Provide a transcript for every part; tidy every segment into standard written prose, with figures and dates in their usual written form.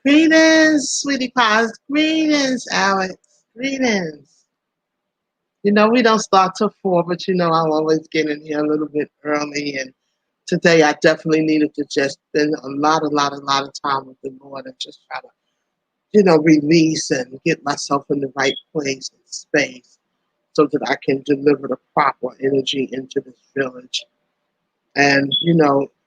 Greetings, sweetie pies. Greetings, Alex. Greetings. We don't start till 4, but I'll always get in here a little bit early. And today I definitely needed to just spend a lot of time with the Lord and just try to, release and get myself in the right place and space so that I can deliver the proper energy into this village. And,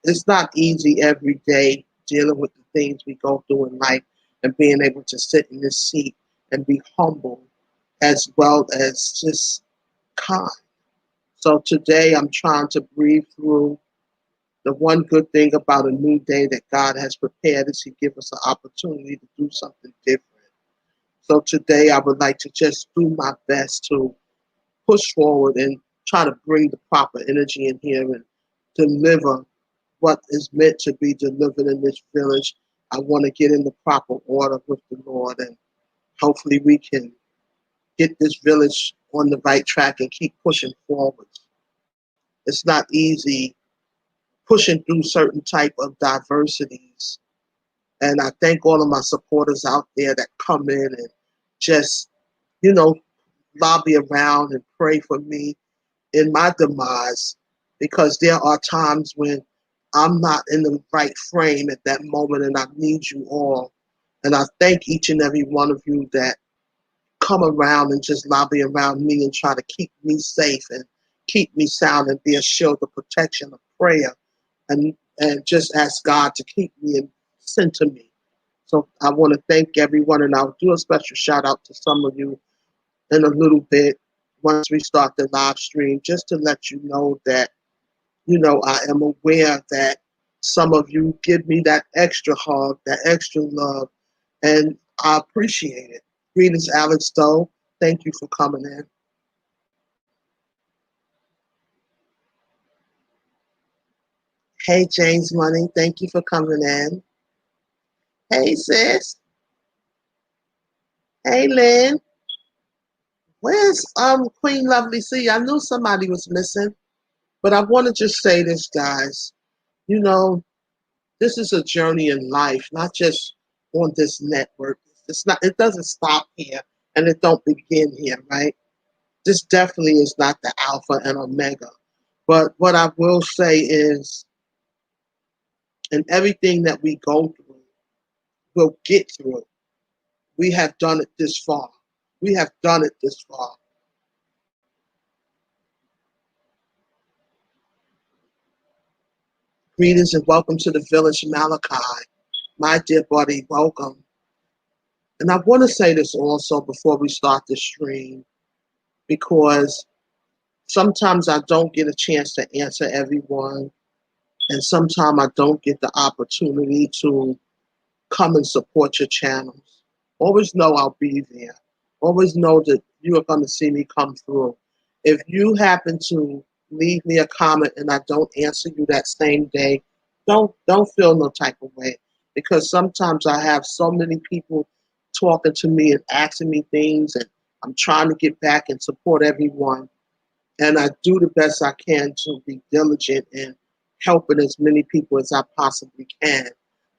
it's not easy every day dealing with the things we go through in life and being able to sit in this seat and be humble as well as just kind. So today I'm trying to breathe through. The one good thing about a new day that God has prepared is He gives us an opportunity to do something different. So today I would like to just do my best to push forward and try to bring the proper energy in here and deliver what is meant to be delivered in this village. I want to get in the proper order with the Lord, and hopefully we can get this village on the right track and keep pushing forward. It's not easy pushing through certain type of diversities. And I thank all of my supporters out there that come in and just, you know, lobby around and pray for me in my demise, because there are times when I'm not in the right frame at that moment and I need you all. And I thank each and every one of you that come around and just lobby around me and try to keep me safe and keep me sound and be a shield of protection of prayer, and just ask God to keep me and center me. So I want to thank everyone, and I'll do a special shout out to some of you in a little bit once we start the live stream, just to let you know that, I am aware that some of you give me that extra hug, that extra love, and I appreciate it. Greetings, Alex Stowe. Thank you for coming in. Hey, James Money. Thank you for coming in. Hey, sis. Hey, Lynn. Where's Queen Lovely C? I knew somebody was missing, but I want to just say this, guys. You know, this is a journey in life, not just on this network. It's not. It doesn't stop here, and it don't begin here, right? This definitely is not the alpha and omega. But what I will say is, in everything that we go through, we'll get through it. We have done it this far. We have done it this far. Greetings and welcome to the village, Malachi. My dear buddy, welcome. And I want to say this also before we start the stream, because sometimes I don't get a chance to answer everyone, and sometimes I don't get the opportunity to come and support your channels. Always know I'll be there. Always know that you are going to see me come through. If you happen to leave me a comment and I don't answer you that same day, don't feel no type of way, because sometimes I have so many people talking to me and asking me things, and I'm trying to get back and support everyone, and I do the best I can to be diligent in helping as many people as I possibly can.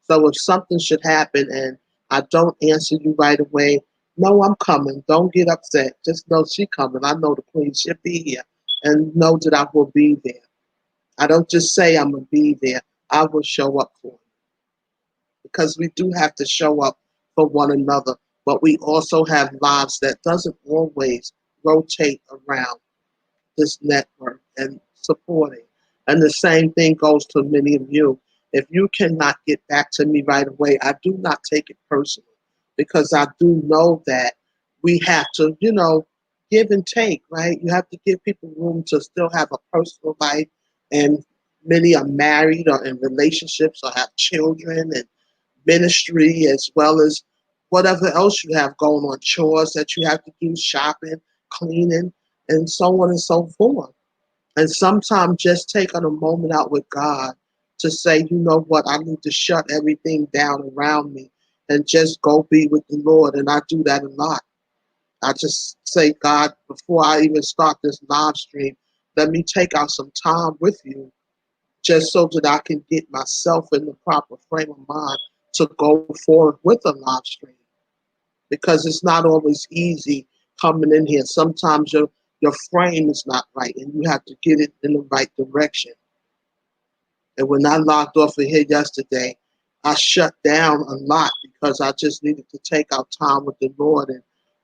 So if something should happen and I don't answer you right away, know I'm coming. Don't get upset. Just know she coming. I know the queen should be here, and know that I will be there. I don't just say I'm gonna be there. I will show up for you, because we do have to show up for one another. But we also have lives that doesn't always rotate around this network and supporting. And the same thing goes to many of you. If you cannot get back to me right away, I do not take it personal, because I do know that we have to, give and take, right? You have to give people room to still have a personal life, and many are married or in relationships or have children and ministry, as well as whatever else you have going on, chores that you have to do, shopping, cleaning, and so on and so forth. And sometimes just taking a moment out with God to say, you know what, I need to shut everything down around me and just go be with the Lord. And I do that a lot. I just say, God, before I even start this live stream, let me take out some time with you, just so that I can get myself in the proper frame of mind to go forward with a live stream, because it's not always easy coming in here. Sometimes your frame is not right and you have to get it in the right direction. And when I logged off of here yesterday, I shut down a lot because I just needed to take out time with the Lord and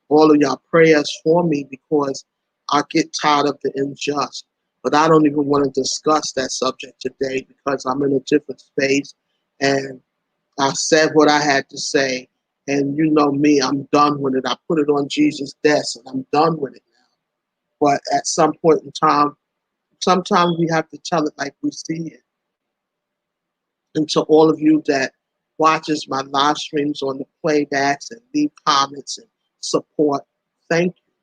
all of y'all prayers for me, because I get tired of the unjust. But I don't even want to discuss that subject today because I'm in a different space, and I said what I had to say. And you know me, I'm done with it. I put it on Jesus' desk and I'm done with it now. But at some point in time, sometimes we have to tell it like we see it. And to all of you that watches my live streams on the playbacks and leave comments and support, thank you.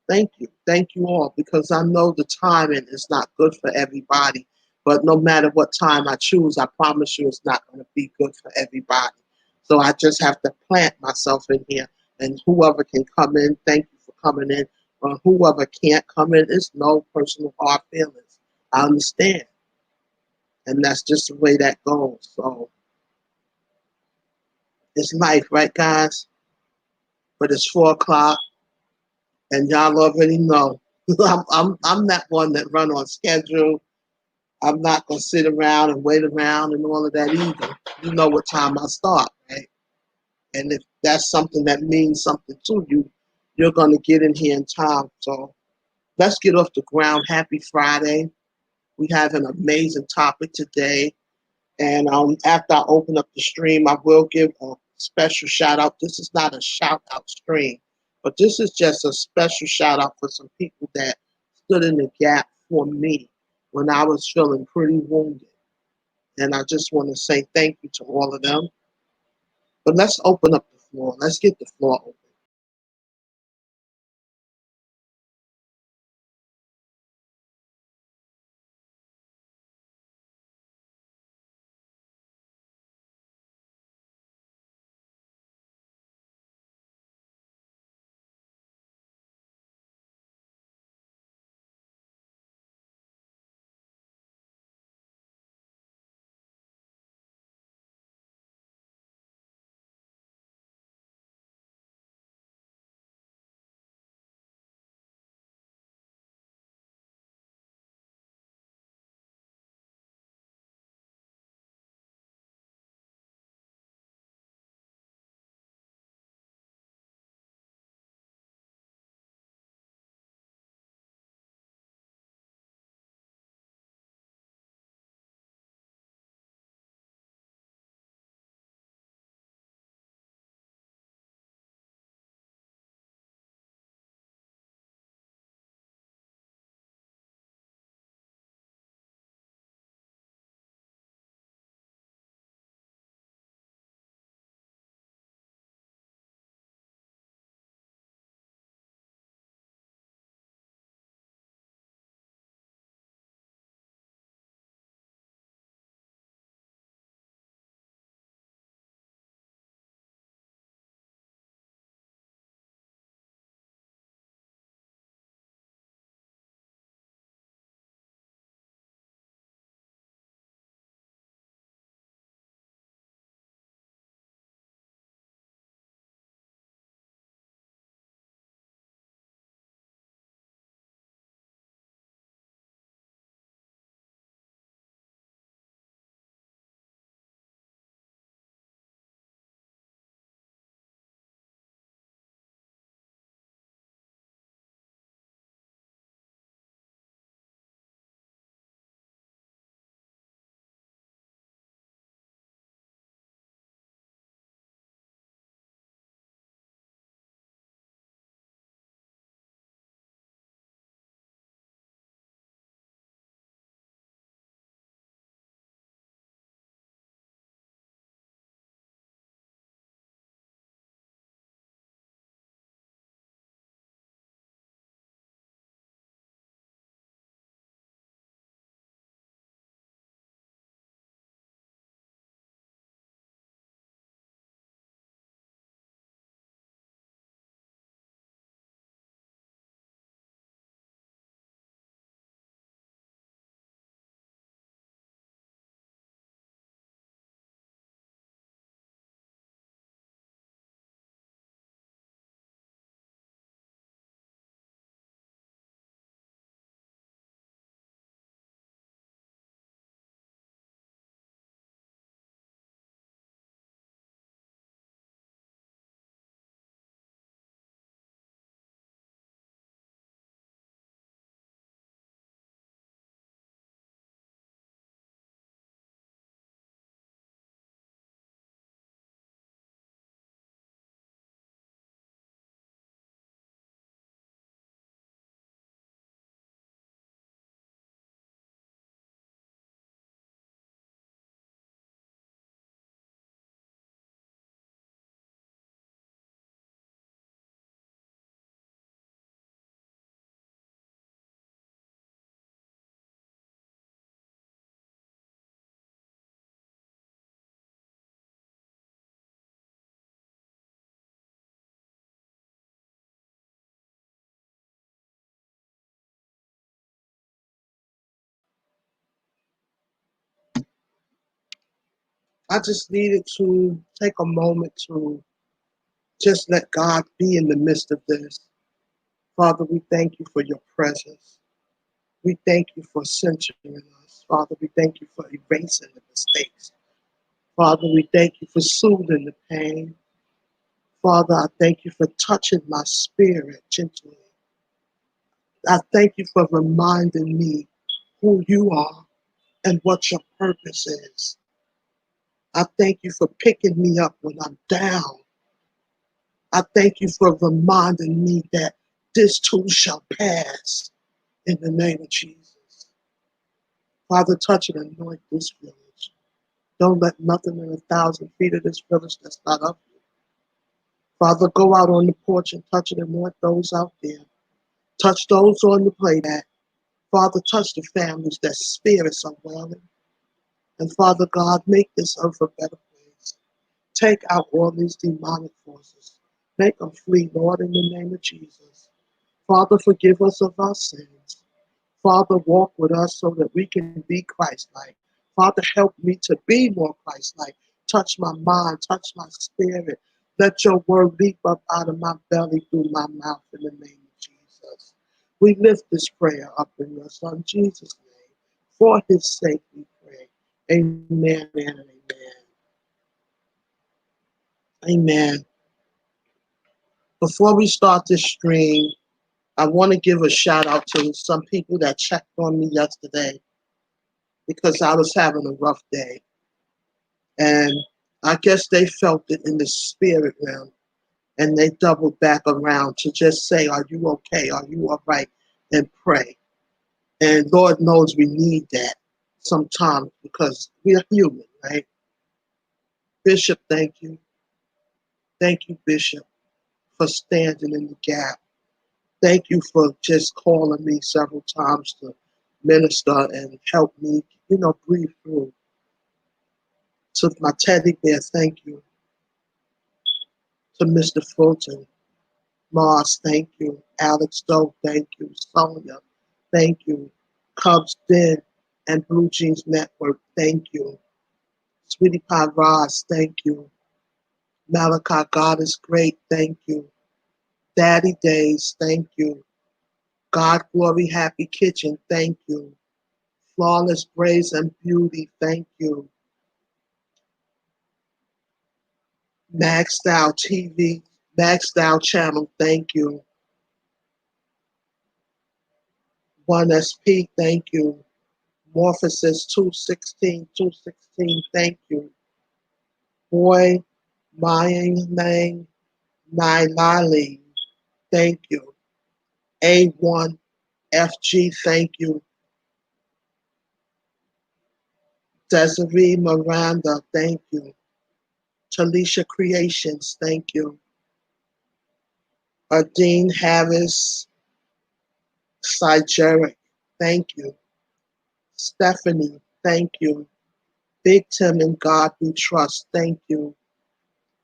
Thank you. Thank you all, because I know the timing is not good for everybody. But no matter what time I choose, I promise you it's not going to be good for everybody. So I just have to plant myself in here. And whoever can come in, thank you for coming in. Or whoever can't come in, it's no personal hard feelings. I understand. And that's just the way that goes. So it's life, right, guys? But it's 4 o'clock, and y'all already know I'm that one that run on schedule. I'm not gonna sit around and wait around and all of that either. You know what time I start, right? And if that's something that means something to you, you're gonna get in here in time. So let's get off the ground. Happy Friday. We have an amazing topic today. And after I open up the stream, I will give a special shout out. This is not a shout out stream, but this is just a special shout out for some people that stood in the gap for me when I was feeling pretty wounded. And I just want to say thank you to all of them. But let's open up the floor. Let's get the floor open. I just needed to take a moment to just let God be in the midst of this. Father, we thank you for your presence. We thank you for censoring us. Father, we thank you for erasing the mistakes. Father, we thank you for soothing the pain. Father, I thank you for touching my spirit gently. I thank you for reminding me who you are and what your purpose is. I thank you for picking me up when I'm down. I thank you for reminding me that this too shall pass in the name of Jesus. Father, touch and anoint this village. Don't let nothing in 1,000 feet of this village that's not of you. Father, go out on the porch and touch and anoint those out there. Touch those on the playmat. Father, touch the families that spirits are wailing. And Father God, make this earth a better place. Take out all these demonic forces. Make them flee, Lord, in the name of Jesus. Father, forgive us of our sins. Father, walk with us so that we can be Christ-like. Father, help me to be more Christ-like. Touch my mind, touch my spirit. Let your word leap up out of my belly through my mouth in the name of Jesus. We lift this prayer up in your son Jesus' name. For his sake we pray. Amen and amen. Amen. Before we start this stream, I want to give a shout out to some people that checked on me yesterday because I was having a rough day. And I guess they felt it in the spirit realm and they doubled back around to just say, are you okay? Are you all right? And pray. And Lord knows we need that sometimes because we're human, right? Bishop, thank you. Thank you, Bishop, for standing in the gap. Thank you for just calling me several times to minister and help me, breathe through. To my teddy bear, thank you. To Mr. Fulton, Mars, thank you. Alex Doe, thank you. Sonia, thank you. Cubs Den and Blue Jeans Network, thank you. Sweetie Pie Ross, thank you. Malachi, God is great, thank you. Daddy Days, thank you. God Glory Happy Kitchen, thank you. Flawless Grace and Beauty, thank you. Maxed Out TV, Maxed Out Channel, thank you. 1SP, thank you. Morphosis 216, thank you. Boy, Mayang Mang, Nai Lali, thank you. A1FG, thank you. Desiree Miranda, thank you. Talisha Creations, thank you. Dean Harris, Sigeric, thank you. Stephanie, thank you. Big Tim and God We Trust, thank you.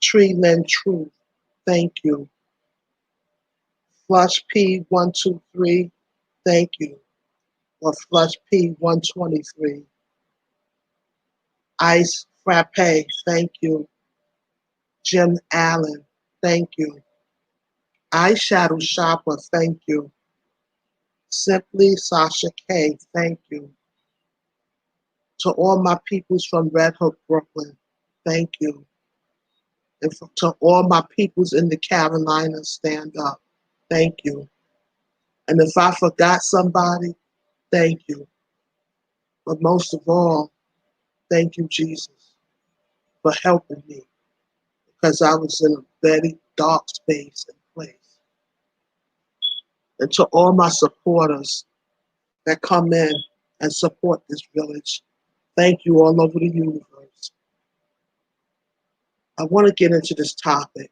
Tree Lynn Truth, thank you. Flush P123, thank you. Or Flush P123. Ice Frappe, thank you. Jim Allen, thank you. Eyeshadow Shopper, thank you. Simply Sasha K, thank you. To all my peoples from Red Hook, Brooklyn, thank you. And to all my peoples in the Carolinas, stand up, thank you. And if I forgot somebody, thank you. But most of all, thank you, Jesus, for helping me because I was in a very dark space and place. And to all my supporters that come in and support this village, thank you all over the universe. I want to get into this topic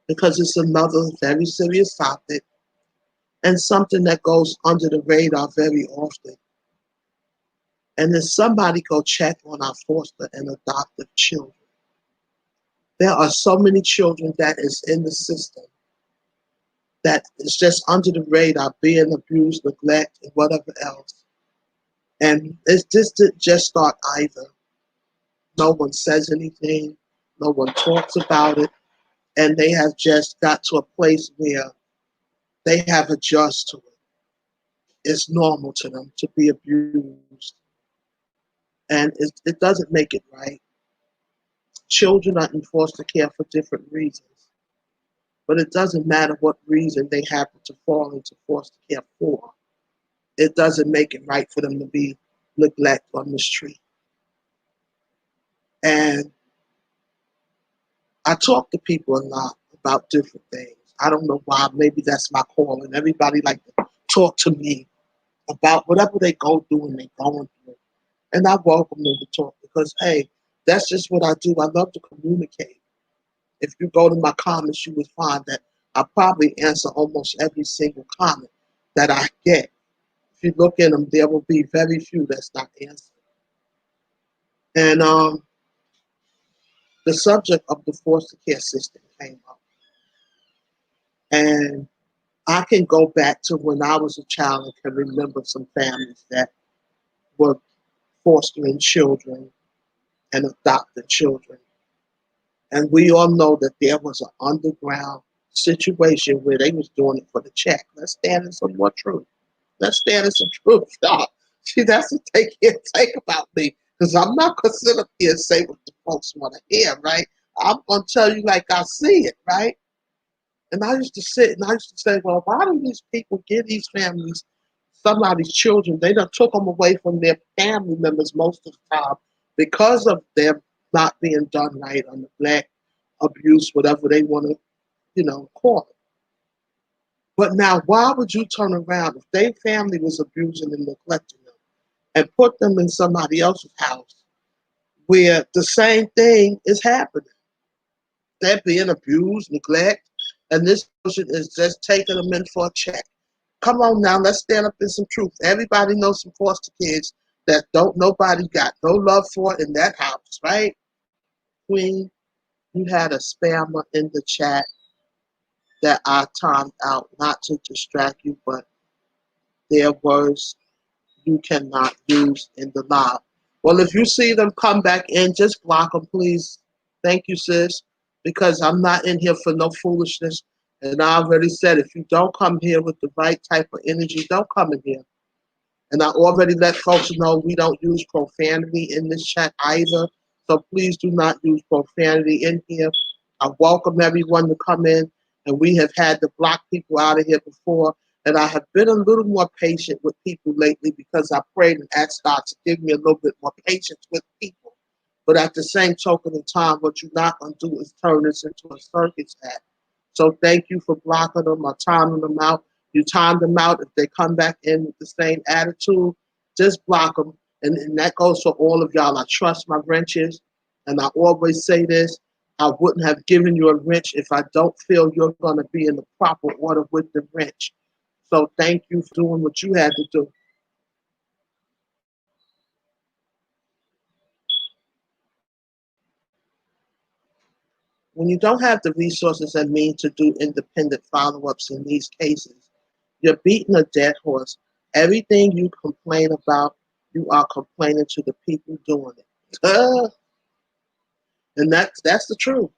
because it's another very serious topic and something that goes under the radar very often. And then somebody go check on our foster and adoptive children. There are so many children that is in the system that is just under the radar, being abused, neglect, and whatever else. And this didn't just start either. No one says anything. No one talks about it. And they have just got to a place where they have adjusted to it. It's normal to them to be abused. And it doesn't make it right. Children are in foster care for different reasons. But it doesn't matter what reason they happen to fall into foster care for. It doesn't make it right for them to be neglected or mistreated. And I talk to people a lot about different things. I don't know why. Maybe that's my calling. Everybody like to talk to me about whatever they go through and they're going through. And I welcome them to talk because, hey, that's just what I do. I love to communicate. If you go to my comments, you will find that I probably answer almost every single comment that I get. If you look in them, there will be very few that's not answered. And the subject of the foster care system came up. And I can go back to when I was a child and can remember some families that were fostering children and adopted children. And we all know that there was an underground situation where they was doing it for the check. Let's stand in some more truth. Let's stand in some truth, y'all. See, that's what they can't take about me. Because I'm not going to sit up here and say what the folks want to hear, right? I'm going to tell you like I see it, right? And I used to sit and I used to say, well, why do these people give these families some of these children? They done took them away from their family members most of the time because of them not being done right or neglect, abuse, whatever they want to, call it. But now, why would you turn around if their family was abusing and neglecting them and put them in somebody else's house where the same thing is happening? They're being abused, neglect, and this person is just taking them in for a check. Come on now, let's stand up in some truth. Everybody knows some foster kids that don't nobody got no love for in that house, right? Queen, you had a spammer in the chat that I timed out not to distract you, but their words you cannot use in the live. Well, if you see them come back in, just block them, please. Thank you, sis, because I'm not in here for no foolishness. And I already said, if you don't come here with the right type of energy, don't come in here. And I already let folks know we don't use profanity in this chat either. So please do not use profanity in here. I welcome everyone to come in, and we have had to block people out of here before. And I have been a little more patient with people lately because I prayed and asked God to give me a little bit more patience with people. But at the same token of time, what you're not going to do is turn this into a circus act. So thank you for blocking them or timing them out. You time them out. If they come back in with the same attitude, just block them. And that goes for all of y'all. I trust my wrenches. And I always say this. I wouldn't have given you a wrench if I don't feel you're going to be in the proper order with the wrench. So thank you for doing what you had to do. When you don't have the resources and means to do independent follow-ups in these cases, you're beating a dead horse. Everything you complain about, you are complaining to the people doing it. And that's the truth.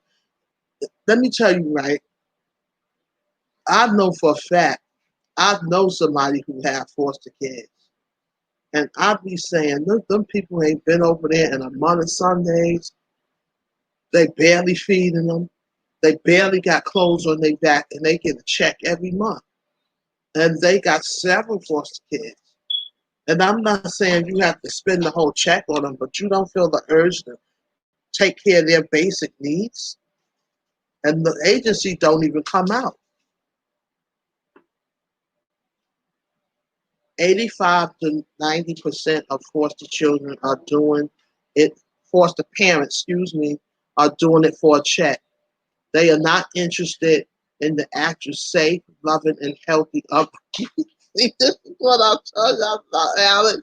Let me tell you, right? I know for a fact, I know somebody who have foster kids. And I be saying, them people ain't been over there in a month of Sundays. They barely feeding them. They barely got clothes on their back, and they get a check every month. And they got several foster kids. And I'm not saying you have to spend the whole check on them, but you don't feel the urge to take care of their basic needs. And the agency don't even come out. 85 to 90% of foster children are doing it, foster parents, are doing it for a check. They are not interested in the actual safe, loving, and healthy upbringing. See, this is what I'm telling you about, Alex.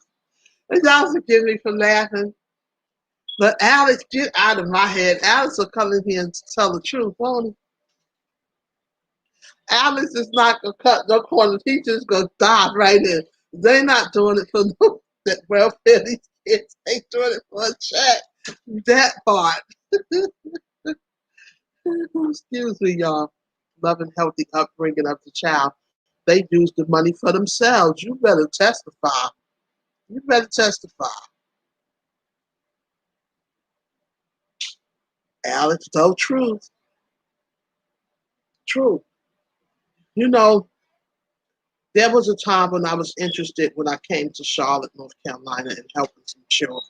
And y'all forgive me for laughing. But Alex, get out of my head. Alex will come in here and tell the truth, won't he? Alex is not going to cut no corners. He's just going to dive right in. They're not doing it for no that welfare. These kids, they doing it for a check. That part. Excuse me, y'all. Loving, healthy upbringing of the child. They use the money for themselves. You better testify. You better testify. Alex, so truth. True. You know, there was a time when I was interested when I came to Charlotte, North Carolina, and helping some children.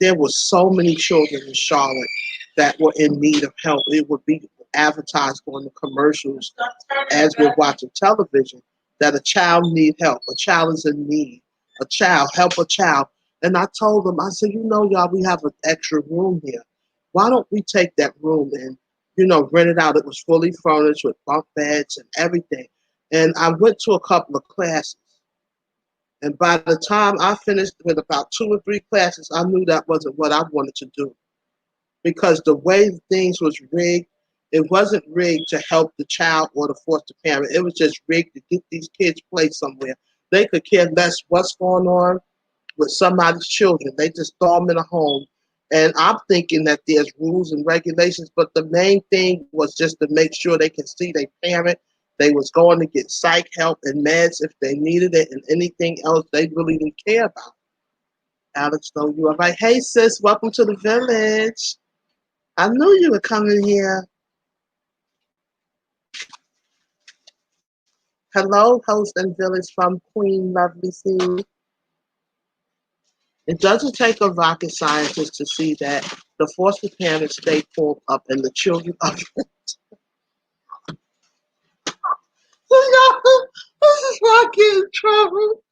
There were so many children in Charlotte that were in need of help. It would be advertised on the commercials as we're watching television that a child need help. A child is in need. A child, help a child. And I told them, I said, y'all, we have an extra room here. Why don't we take that room and, rent it out? It was fully furnished with bunk beds and everything. And I went to a couple of classes. And by the time I finished with about 2 or 3 classes, I knew that wasn't what I wanted to do. Because the way things was rigged, it wasn't rigged to help the child or the foster parent. It was just rigged to get these kids placed somewhere. They could care less what's going on with somebody's children. They just throw them in a home. And I'm thinking that there's rules and regulations, but the main thing was just to make sure they can see their parent. They was going to get psych help and meds if they needed it, and anything else they really didn't care about. Alex, though, you are right. Hey, sis, welcome to the village. I knew you were coming here. Hello, host and village from Queen Lovely C. It doesn't take a rocket scientist to see that the foster parents stay pulled up and the children are. This is why I get in trouble.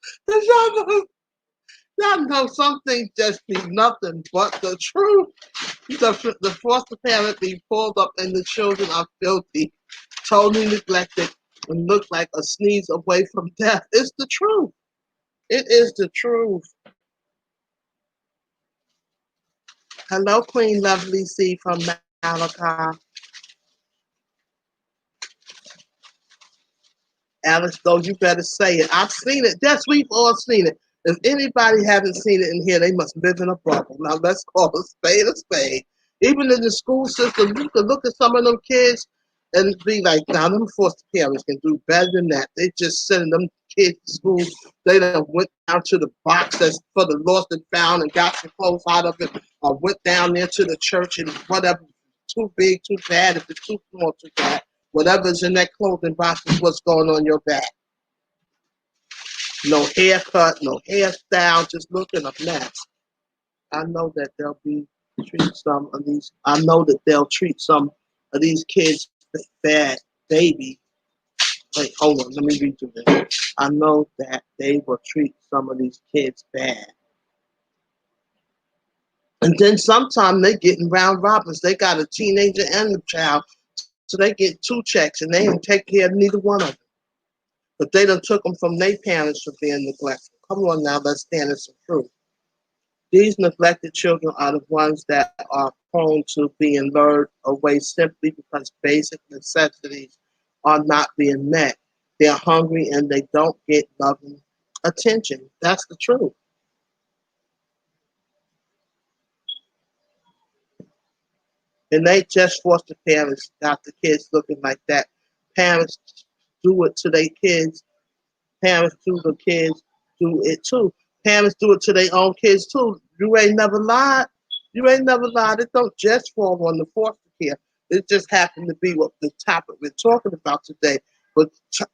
Y'all know some things just be nothing but the truth. The foster parent be pulled up and the children are filthy, totally neglected, and look like a sneeze away from death. It's the truth. It is the truth. Hello, Queen Lovely C from Malachi. Alice, though, you better say it. I've seen it. Yes, we've all seen it. If anybody hasn't seen it in here, they must live in a bubble. Now, let's call a spade a spade. Even in the school system, you can look at some of them kids and be like, now, them foster parents can do better than that. They just sending them kids to school. They done went down to the box that's for the lost and found and got some clothes out of it, or went down there to the church and whatever, too big, too bad, if it's too small, too bad. Whatever's in that clothing box is what's going on your back. No haircut, no hairstyle, just looking a mess. I know that they'll treat some of these. I know that they'll treat some of these kids bad. Baby, wait, hold on, let me redo this. I know that they will treat some of these kids bad. And then sometimes they getting round robins. They got a teenager and a child, so they get 2 checks and they didn't take care of neither one of them. But they done took them from their parents for being neglectful. Come on now, let's stand in some truth. These neglected children are the ones that are prone to being lured away simply because basic necessities are not being met. They're hungry and they don't get loving attention. That's the truth. And they just foster parents got the kids looking like that. Parents do it to their kids. Parents do the kids do it too. Parents do it to their own kids too. You ain't never lied. You ain't never lied. It don't just fall on the foster care. It just happened to be what the topic we're talking about today. But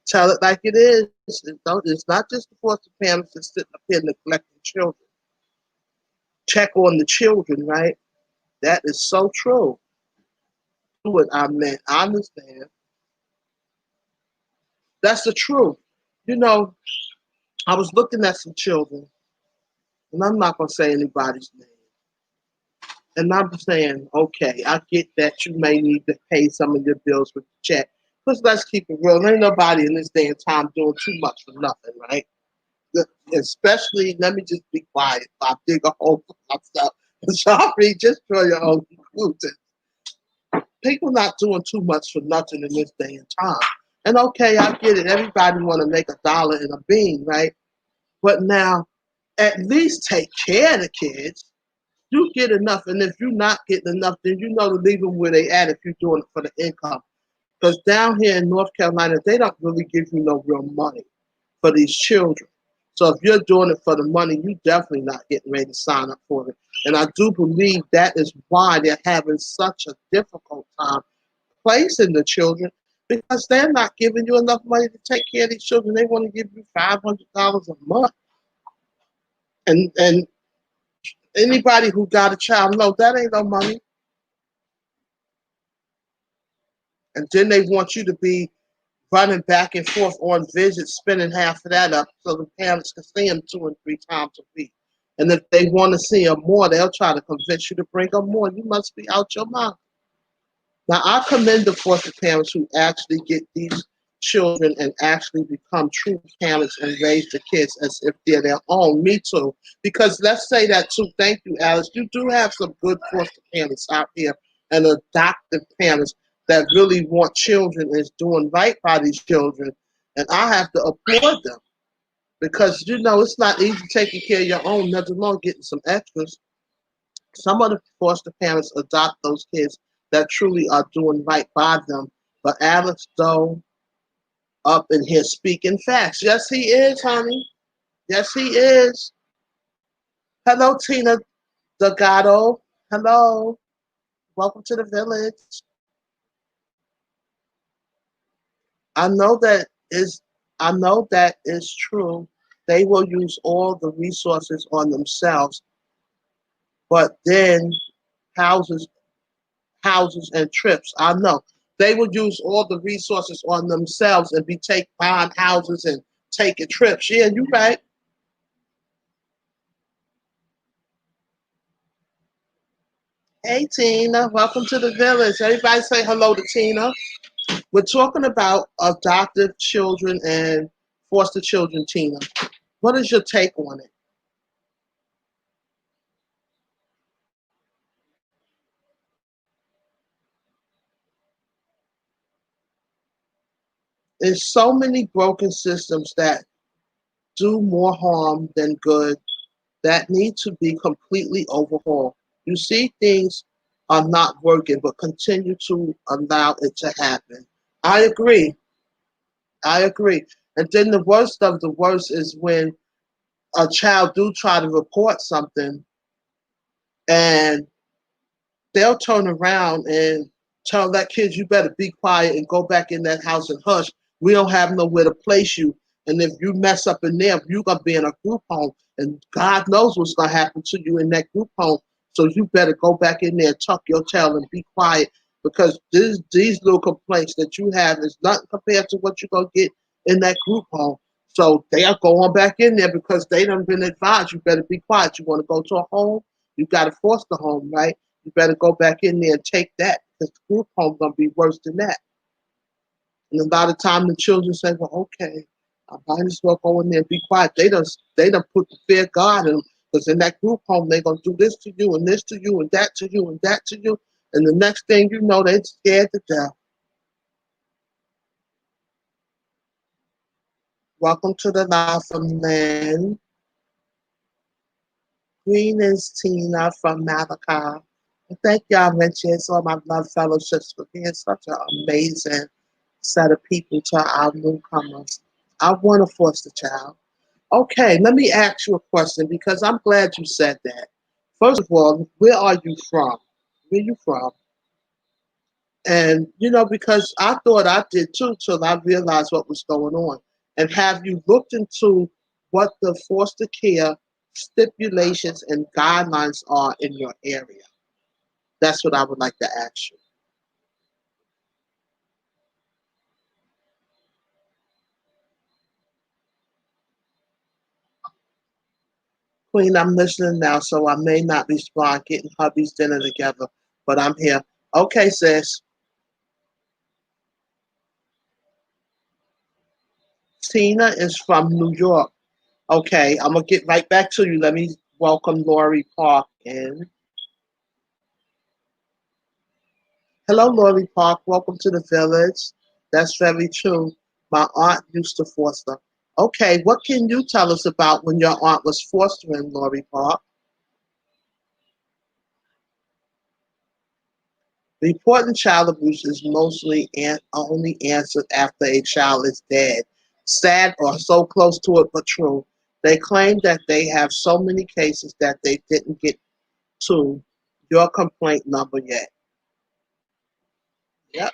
tell it like it is. It's not just the foster parents that's sitting up here neglecting children. Check on the children, right? That is so true. What I meant, I understand. That's the truth. I was looking at some children, and I'm not going to say anybody's name. And I'm saying, okay, I get that you may need to pay some of your bills with the check. Because let's keep it real. Ain't nobody in this day and time doing too much for nothing, right? Especially, let me just be quiet. I dig a hole for myself. Sorry, just draw your own conclusions. People not doing too much for nothing in this day and time. And okay, I get it. Everybody want to make $1 in a bean, right? But now, at least take care of the kids. you get enough. And if you're not getting enough, then you know to leave them where they at if you're doing it for the income. Because down here in North Carolina, they don't really give you no real money for these children. So if you're doing it for the money, you definitely not getting ready to sign up for it. And I do believe that is why they're having such a difficult time placing the children, because they're not giving you enough money to take care of these children. They want to give you $500 a month. And anybody who got a child, no, that ain't no money. And then they want you to be running back and forth on visits, spending half of that up so the parents can see them 2 and 3 times a week. And if they want to see them more, they'll try to convince you to bring them more. You must be out your mind. Now, I commend the foster parents who actually get these children and actually become true parents and raise the kids as if they're their own. Me too. Because let's say that too. Thank you, Alice. You do have some good foster parents out here and adoptive parents that really want children and is doing right by these children. And I have to applaud them because, you know, it's not easy taking care of your own, let alone getting some extras. Some of the foster parents adopt those kids that truly are doing right by them. But Alex Doe up in here speaking facts. Yes, he is, honey. Yes, he is. Hello, Tina Delgado. Hello. Welcome to the village. I know that is I know that is true. They will use all the resources on themselves, but then houses houses and trips. I know. They would use all the resources on themselves and be buying houses and taking trips. Yeah, you right. Hey Tina, welcome to the village. Everybody say hello to Tina. We're talking about adoptive children and foster children, Tina. What is your take on it? There's so many broken systems that do more harm than good that need to be completely overhauled. You see things are not working, but continue to allow it to happen. I agree. I agree. And then the worst of the worst is when a child do try to report something and they'll turn around and tell that kid, you better be quiet and go back in that house and hush. We don't have nowhere to place you. And if you mess up in there, you're going to be in a group home. And God knows what's going to happen to you in that group home. So you better go back in there, tuck your tail, and be quiet. Because these little complaints that you have is nothing compared to what you're going to get in that group home. So they are going back in there because they done been advised, you better be quiet. You want to go to a home? You got to force the home, right? You better go back in there and take that because the group home's gonna be worse than that. And a lot of time the children say, well, okay, I might as well go in there and be quiet. They done put the fear of God in them because in that group home they're gonna do this to you and this to you and that to you and that to you. And the next thing you know, they're scared to death. Welcome to the Life of Man. Green is Tina from Malachi. And thank y'all, Riches, all my love fellowships for being such an amazing set of people to our newcomers. I want to foster child. Okay, let me ask you a question because I'm glad you said that. First of all, where are you from? Where you from? And you know, because I thought I did too till I realized what was going on. And have you looked into what the foster care stipulations and guidelines are in your area? That's what I would like to ask you. Queen, I'm listening now, so I may not respond getting hubby's dinner together, but I'm here. Okay, sis. Tina is from New York. Okay, I'm gonna get right back to you. Let me welcome Lori Park in. Hello, Lori Park. Welcome to the village. That's very true. My aunt used to foster. Okay, what can you tell us about when your aunt was fostering, Lori Park? Reporting child abuse is mostly only answered after a child is dead. Sad or so close to it, but true. They claim that they have so many cases that they didn't get to your complaint number yet. Yep,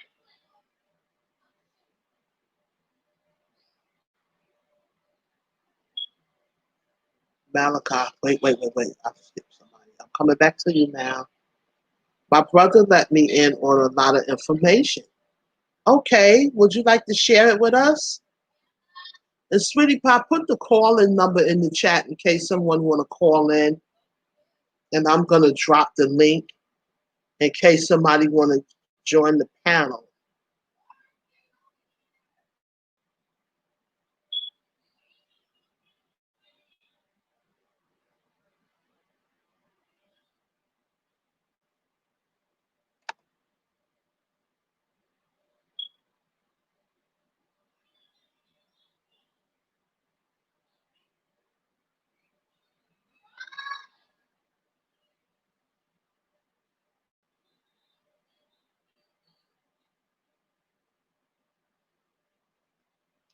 Malachi. Wait. I skipped somebody. I'm coming back to you now. My brother let me in on a lot of information. Okay, would you like to share it with us? And Sweetie Pie, put the call-in number in the chat in case someone want to call in, and I'm gonna drop the link in case somebody want to join the panel.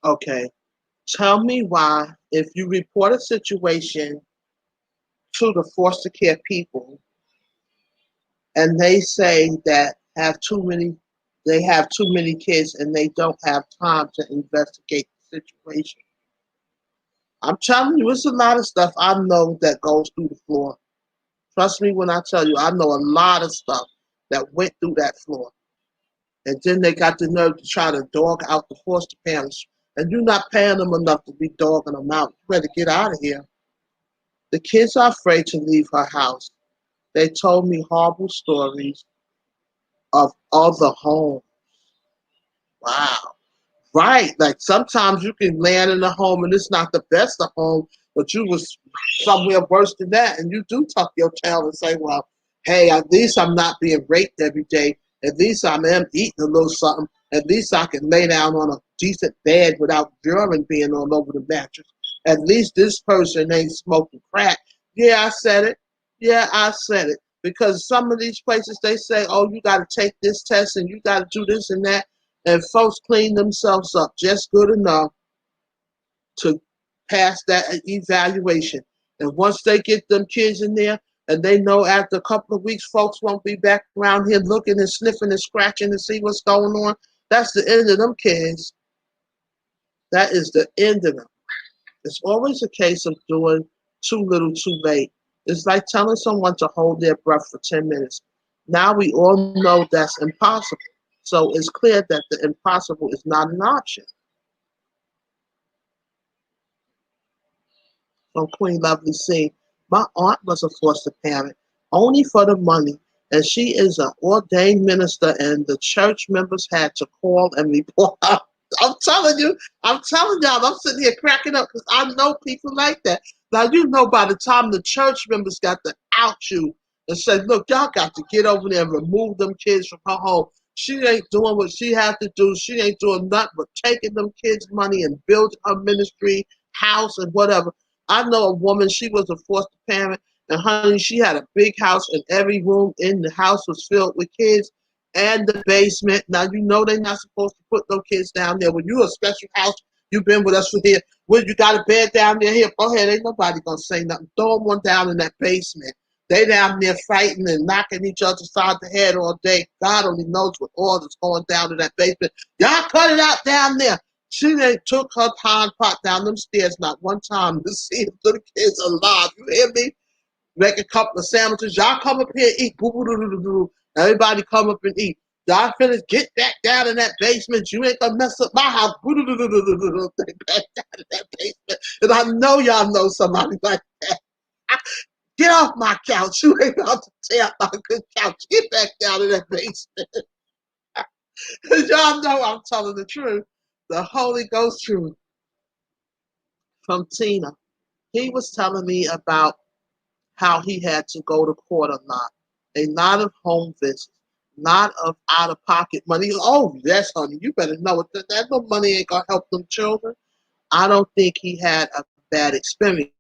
Okay, tell me why if you report a situation to the foster care people and they say that they have too many kids and they don't have time to investigate the situation. I'm telling you, it's a lot of stuff I know that goes through the floor. Trust me when I tell you, I know a lot of stuff that went through that floor. And then they got the nerve to try to dog out the foster parents. And you're not paying them enough to be dogging them out. You better get out of here. The kids are afraid to leave her house. They told me horrible stories of other homes. Wow. Right. Like sometimes you can land in a home and it's not the best of home, but you was somewhere worse than that. And you do tuck your tail and say, well, hey, at least I'm not being raped every day. At least I am eating a little something. At least I can lay down on a decent bed without urine being all over the mattress. At least this person ain't smoking crack. Yeah, I said it. Yeah, I said it. Because some of these places, they say, oh, you got to take this test and you got to do this and that, and folks clean themselves up just good enough to pass that evaluation. And once they get them kids in there, and they know after a couple of weeks, folks won't be back around here looking and sniffing and scratching to see what's going on. That's the end of them kids. That is the end of them. It's always a case of doing too little too late. It's like telling someone to hold their breath for 10 minutes. Now we all know that's impossible. So it's clear that the impossible is not an option. From Queen Lovely C. My aunt was a foster parent, only for the money, and she is an ordained minister, and the church members had to call and report her. I'm telling y'all, I'm sitting here cracking up because I know people like that. Now, you know, by the time the church members got to out you and say, look, y'all got to get over there and remove them kids from her home. She ain't doing what she had to do. She ain't doing nothing but taking them kids' money and building her ministry, house, and whatever. I know a woman, she was a foster parent, and honey, she had a big house, and every room in the house was filled with kids, and the basement. Now, you know they're not supposed to put no kids down there. When you're a special house, you've been with us for here. When you got a bed down there, here, go ahead. Ain't nobody going to say nothing. Throw them one down in that basement. They down there fighting and knocking each other side the head all day. God only knows what all is going down in that basement. Y'all cut it out down there. She ain't took her pine pot down them stairs not one time to see if the kids alive. You hear me? Make a couple of sandwiches. Y'all come up here and eat. Everybody come up and eat. Y'all finish. Get back down in that basement. You ain't gonna mess up my house. Back down in that basement. And I know y'all know somebody like that. Get off my couch. You ain't about to tear up my good couch. Get back down in that basement. Y'all know I'm telling the truth. The Holy Ghost truth from Tina. He was telling me about how he had to go to court a lot of home visits, lot of out of pocket money. Oh, yes, honey, you better know it. That no money ain't gonna help them children. I don't think he had a bad experience.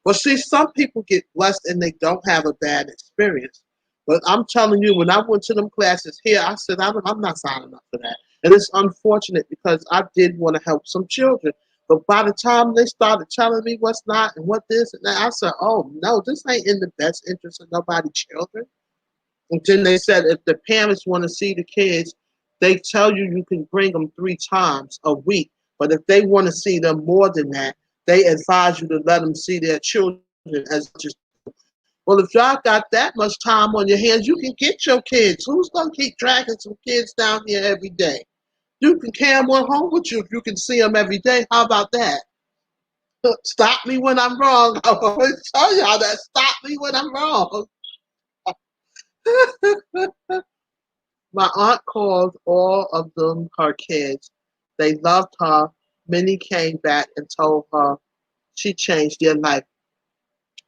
Well, see, some people get blessed and they don't have a bad experience. But I'm telling you, when I went to them classes here, I said, I'm not signing up for that. And it's unfortunate because I did want to help some children. But by the time they started telling me what's not and what this and that, I said, oh, no, this ain't in the best interest of nobody's children. And then they said if the parents want to see the kids, they tell you you can bring them 3 times a week. But if they want to see them more than that, they advise you to let them see their children as much as. Well, if y'all got that much time on your hands, you can get your kids. Who's going to keep dragging some kids down here every day? You can carry one home with you if you can see them every day. How about that? Stop me when I'm wrong. I always tell y'all that. Stop me when I'm wrong. My aunt called all of them her kids. They loved her. Many came back and told her she changed their life.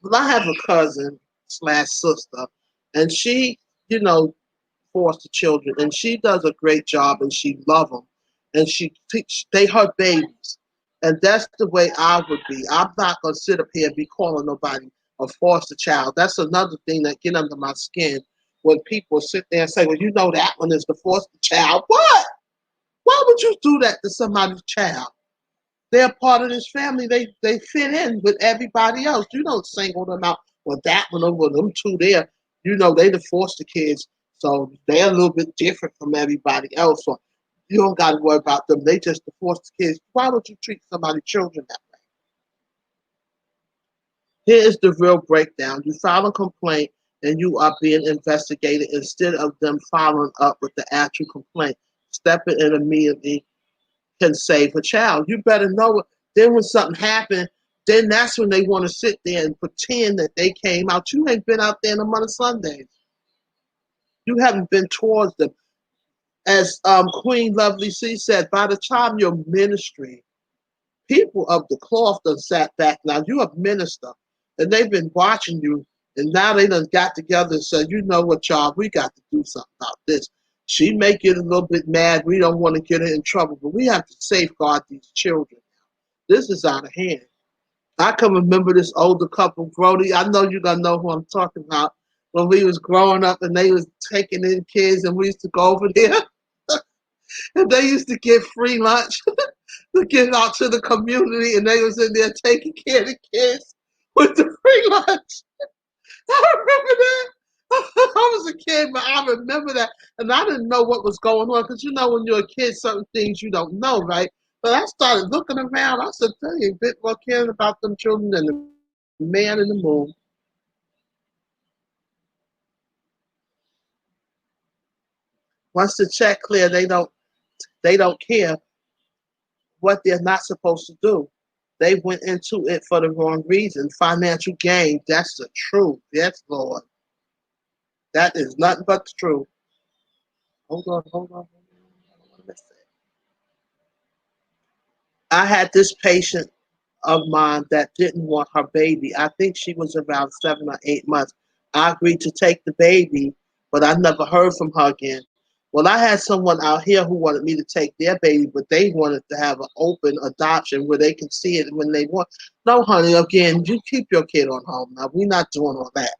Well, I have a cousin slash sister, and she, you know, foster children, and she does a great job, and she love them, and she teach they her babies, and that's the way I would be. I'm not gonna sit up here and be calling nobody a foster child. That's another thing that get under my skin when people sit there and say, "Well, you know that one is the foster child." What? Why would you do that to somebody's child? They're part of this family. They fit in with everybody else. You don't single them out. Well, that one over them two there. You know they the foster kids, so they're a little bit different from everybody else. So you don't got to worry about them. They just the foster kids. Why would you treat somebody's children that way? Here is the real breakdown. You file a complaint and you are being investigated instead of them following up with the actual complaint. Stepping in immediately can save a child. You better know it. Then when something happened, then that's when they want to sit there and pretend that they came out. You ain't been out there in a month of Sundays. You haven't been towards them. As Queen Lovely C said, by the time your ministry, people of the cloth done sat back. Now you're a minister, and they've been watching you, and now they done got together and said, you know what, y'all, we got to do something about this. She may get a little bit mad. We don't want to get her in trouble, but we have to safeguard these children. This is out of hand. I can remember this older couple, Brody. I know you're gonna know who I'm talking about. When we was growing up and they was taking in kids and we used to go over there and they used to get free lunch to give out to the community and they was in there taking care of the kids with the free lunch. I remember that. I was a kid, but I remember that. And I didn't know what was going on because, you know, when you're a kid, certain things you don't know, right? But I started looking around. I said, they ain't a bit more caring about them children than the man in the moon. Once the check clear, they don't care what they're not supposed to do. They went into it for the wrong reason. Financial gain. That's the truth. Yes, Lord. That is nothing but the truth. Hold on. I had this patient of mine that didn't want her baby. I think she was around 7 or 8 months. I agreed to take the baby, but I never heard from her again. Well, I had someone out here who wanted me to take their baby, but they wanted to have an open adoption where they can see it when they want. No, honey, again, you keep your kid on home. Now, we're not doing all that.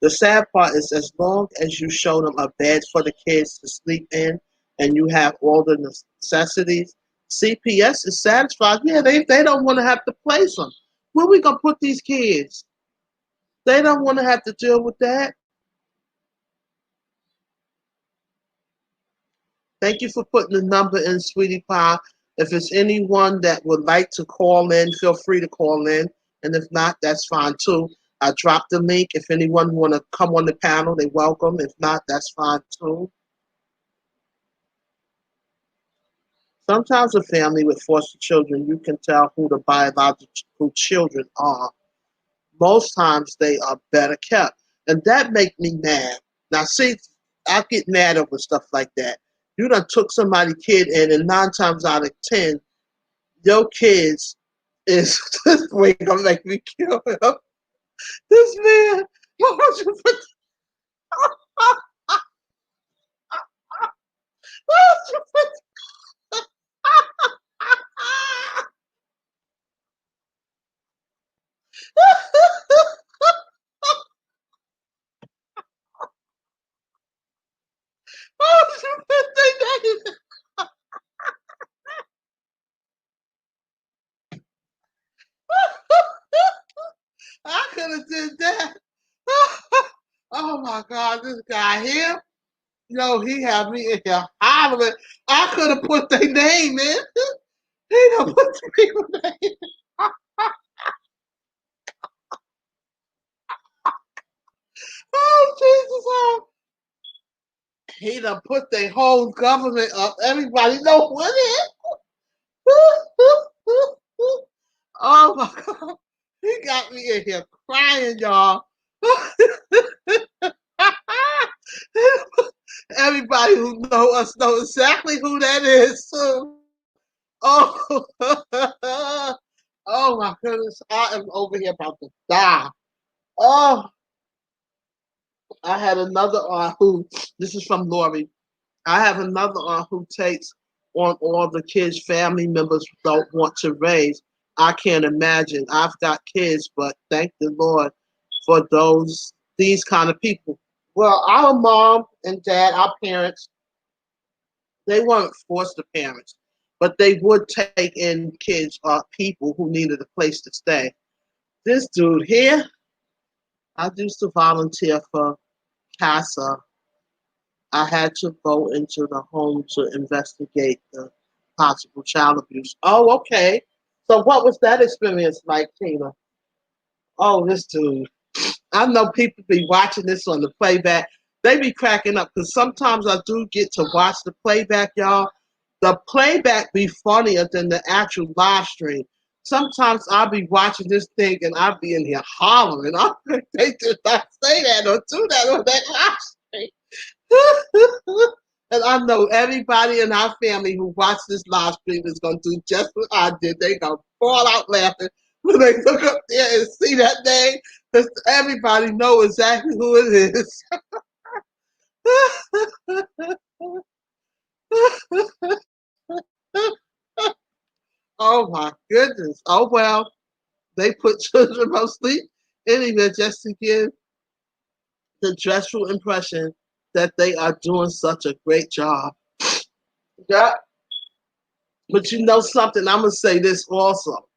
The sad part is as long as you show them a bed for the kids to sleep in and you have all the necessities, CPS is satisfied. Yeah, they don't want to have to place them. Where we going to put these kids? They don't want to have to deal with that. Thank you for putting the number in, sweetie pie. If it's anyone that would like to call in, feel free to call in. And if not, that's fine too. I dropped the link. If anyone want to come on the panel, they're welcome. If not, that's fine too. Sometimes a family with foster children, you can tell who the biological children are. Most times they are better kept. And that makes me mad. Now see, I get mad over stuff like that. You done took somebody's kid in and 9 times out of 10, your kids is this way gonna make me kill him. This man, why would you put why would you put I could have did that. Oh my God, this guy here. Yo, he had me in here hollering. I could have put their name in. He done put the people name. Oh Jesus! Oh. He done put their whole government up. Everybody know what it is. Oh my God! He got me in here crying, y'all. Everybody who know us know exactly who that is too. Oh, oh my goodness! I am over here about to die. Oh, I had another aunt who. This is from Lori. I have another aunt who takes on all the kids family members don't want to raise. I can't imagine. I've got kids, but thank the Lord for these kind of people. Well, our mom and dad, our parents, they weren't foster parents, but they would take in kids or people who needed a place to stay. This dude here, I used to volunteer for CASA. I had to go into the home to investigate the possible child abuse. Oh, okay. So what was that experience like, Tina? Oh, this dude. I know people be watching this on the playback. They be cracking up because sometimes I do get to watch the playback, y'all. The playback be funnier than the actual live stream. Sometimes I'll be watching this thing and I'll be in here hollering. I think they did not say that or do that on that live stream. And I know everybody in our family who watched this live stream is going to do just what I did. They're going to fall out laughing when they look up there and see that name because everybody know exactly who it is. Oh my goodness. Oh well, they put children to sleep anyway just to give the dreadful impression that they are doing such a great job. Yeah. But you know something, I'm gonna say this also.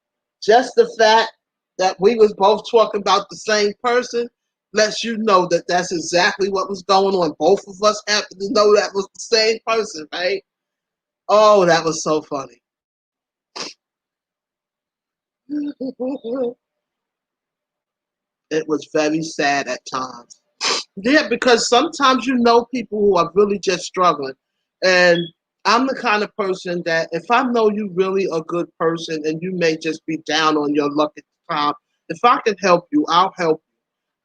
Just the fact that we was both talking about the same person lets you know that that's exactly what was going on. Both of us happen to know that was the same person, right? Oh, that was so funny. It was very sad at times. Yeah, because sometimes you know people who are really just struggling. And I'm the kind of person that if I know you really a good person and you may just be down on your luck at the time, if I can help you, I'll help you.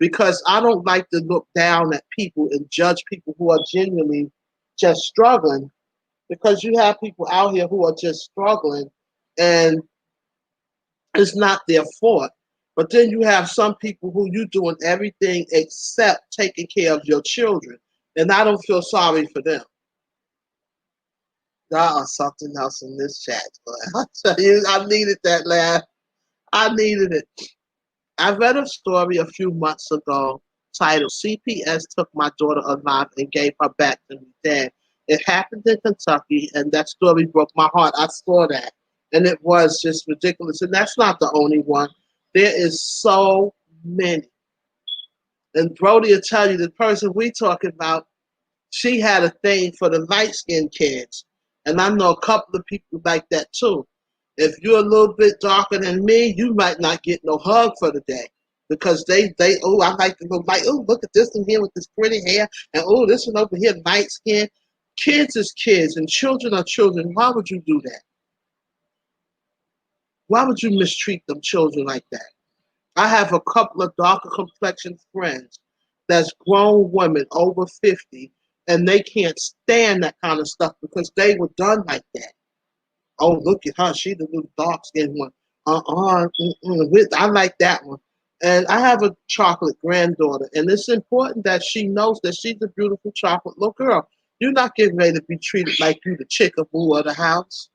Because I don't like to look down at people and judge people who are genuinely just struggling. Because you have people out here who are just struggling and it's not their fault. But then you have some people who you doing everything except taking care of your children. And I don't feel sorry for them. There is something else in this chat. I tell you, I needed that laugh. I needed it. I read a story a few months ago titled CPS Took My Daughter Alive and Gave Her Back to Me Dead. It happened in Kentucky, and that story broke my heart. I saw that, and it was just ridiculous. And that's not the only one. There is so many. And Brody will tell you the person we talking about, she had a thing for the light skinned kids. And I know a couple of people like that too. If you're a little bit darker than me, you might not get no hug for the day. Because oh, I like to look like, oh, look at this one here with this pretty hair, and oh, this one over here, light skin. Kids is kids, and children are children. Why would you do that? Why would you mistreat them children like that? I have a couple of darker complexion friends that's grown women over 50 and they can't stand that kind of stuff because they were done like that. Oh, look at her. She's the little dark skinned one. I like that one. And I have a chocolate granddaughter, and it's important that she knows that she's a beautiful chocolate little girl. You're not getting ready to be treated like you the chickaboo of the house.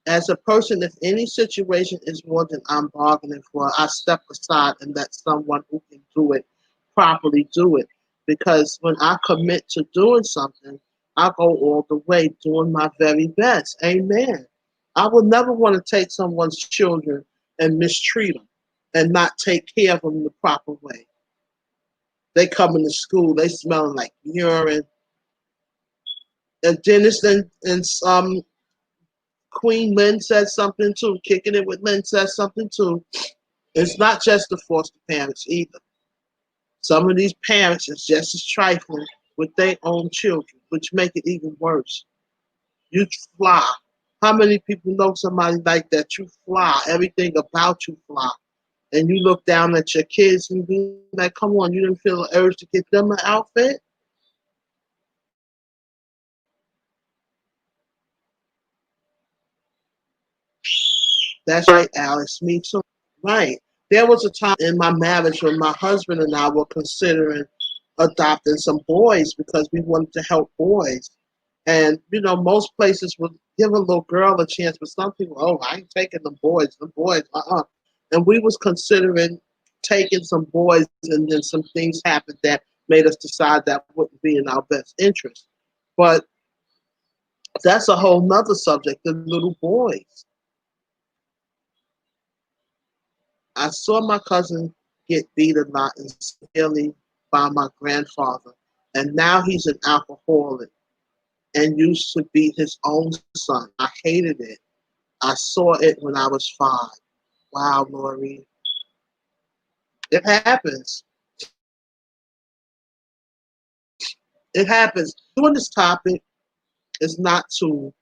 As a person, if any situation is more than I'm bargaining for, I step aside and let someone who can do it properly do it. Because when I commit to doing something, I go all the way, doing my very best. Amen. I would never want to take someone's children and mistreat them and not take care of them the proper way. They come into school, they smelling like urine. And Dennis and Queen Lynn said something too. Kicking it with Lynn said something too. It's not just the foster parents either. Some of these parents is just as trifling with their own children, which make it even worse. You fly. How many people know somebody like that? You fly. Everything about you fly. And you look down at your kids and be like, come on, you didn't feel the urge to get them an outfit? That's right, Alice. Me too. Right. There was a time in my marriage when my husband and I were considering adopting some boys because we wanted to help boys. And, most places would give a little girl a chance, but some people, oh, I ain't taking the boys, And we was considering taking some boys, and then some things happened that made us decide that wouldn't be in our best interest. But that's a whole nother subject, the little boys. I saw my cousin get beat a lot and severely by my grandfather, and now he's an alcoholic and used to beat his own son. I hated it. I saw it when I was 5. Wow, Lori. It happens. It happens. Doing this topic is not to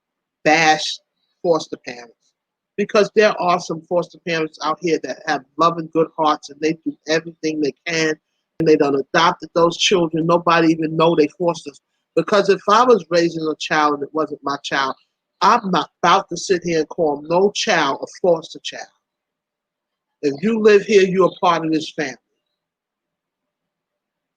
bash foster parents, because there are some foster parents out here that have loving good hearts and they do everything they can. They done adopted those children. Nobody even know they fosters. Because if I was raising a child and it wasn't my child, I'm not about to sit here and call no child a foster child. If you live here, you're a part of this family.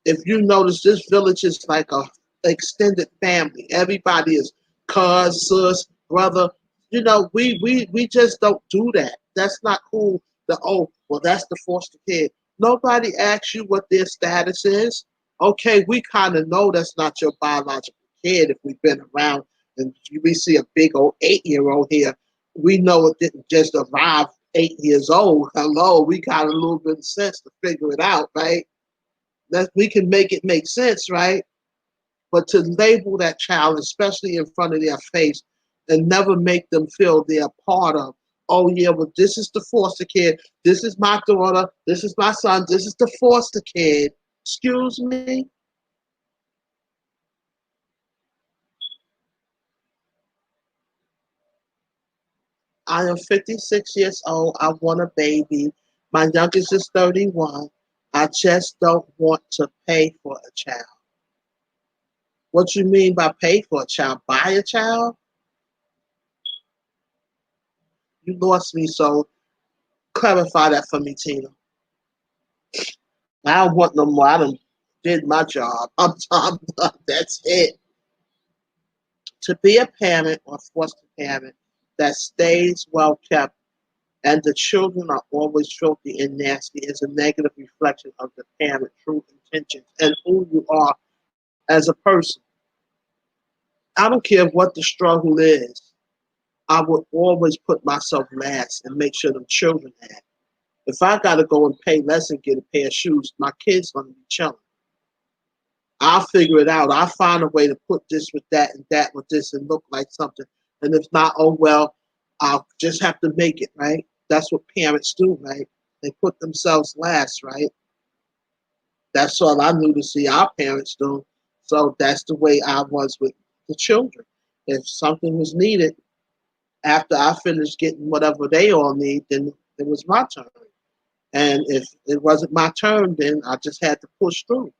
If you notice, this village is like a extended family. Everybody is cuz, sis, brother. We just don't do that. That's not cool. Well, that's the foster kid. Nobody asks you what their status is. Okay, we kind of know that's not your biological kid if we've been around and we see a big old 8-year-old here. We know it didn't just arrive 8 years old. Hello, we got a little bit of sense to figure it out, right? That we can make it make sense, right? But to label that child, especially in front of their face, and never make them feel they're part of, oh yeah, well, this is the foster kid, this is my daughter, this is my son, this is the foster kid. Excuse me? I am 56 years old. I want a baby. My youngest is 31. I just don't want to pay for a child. What you mean by pay for a child? Buy a child? You lost me, so clarify that for me, Tina. I don't want no more. I done did my job. I'm done. That's it. To be a parent or foster parent that stays well kept and the children are always filthy and nasty is a negative reflection of the parent true intentions and who you are as a person. I don't care what the struggle is. I would always put myself last and make sure the children have. If I gotta go and pay less and get a pair of shoes, my kids gonna be chilling. I'll figure it out. I'll find a way to put this with that with this and look like something. And if not, oh well, I'll just have to make it, right? That's what parents do, right? They put themselves last, right? That's all I knew to see our parents do. So that's the way I was with the children. If something was needed after I finished getting whatever they all need, then it was my turn. And if it wasn't my turn, then I just had to push through,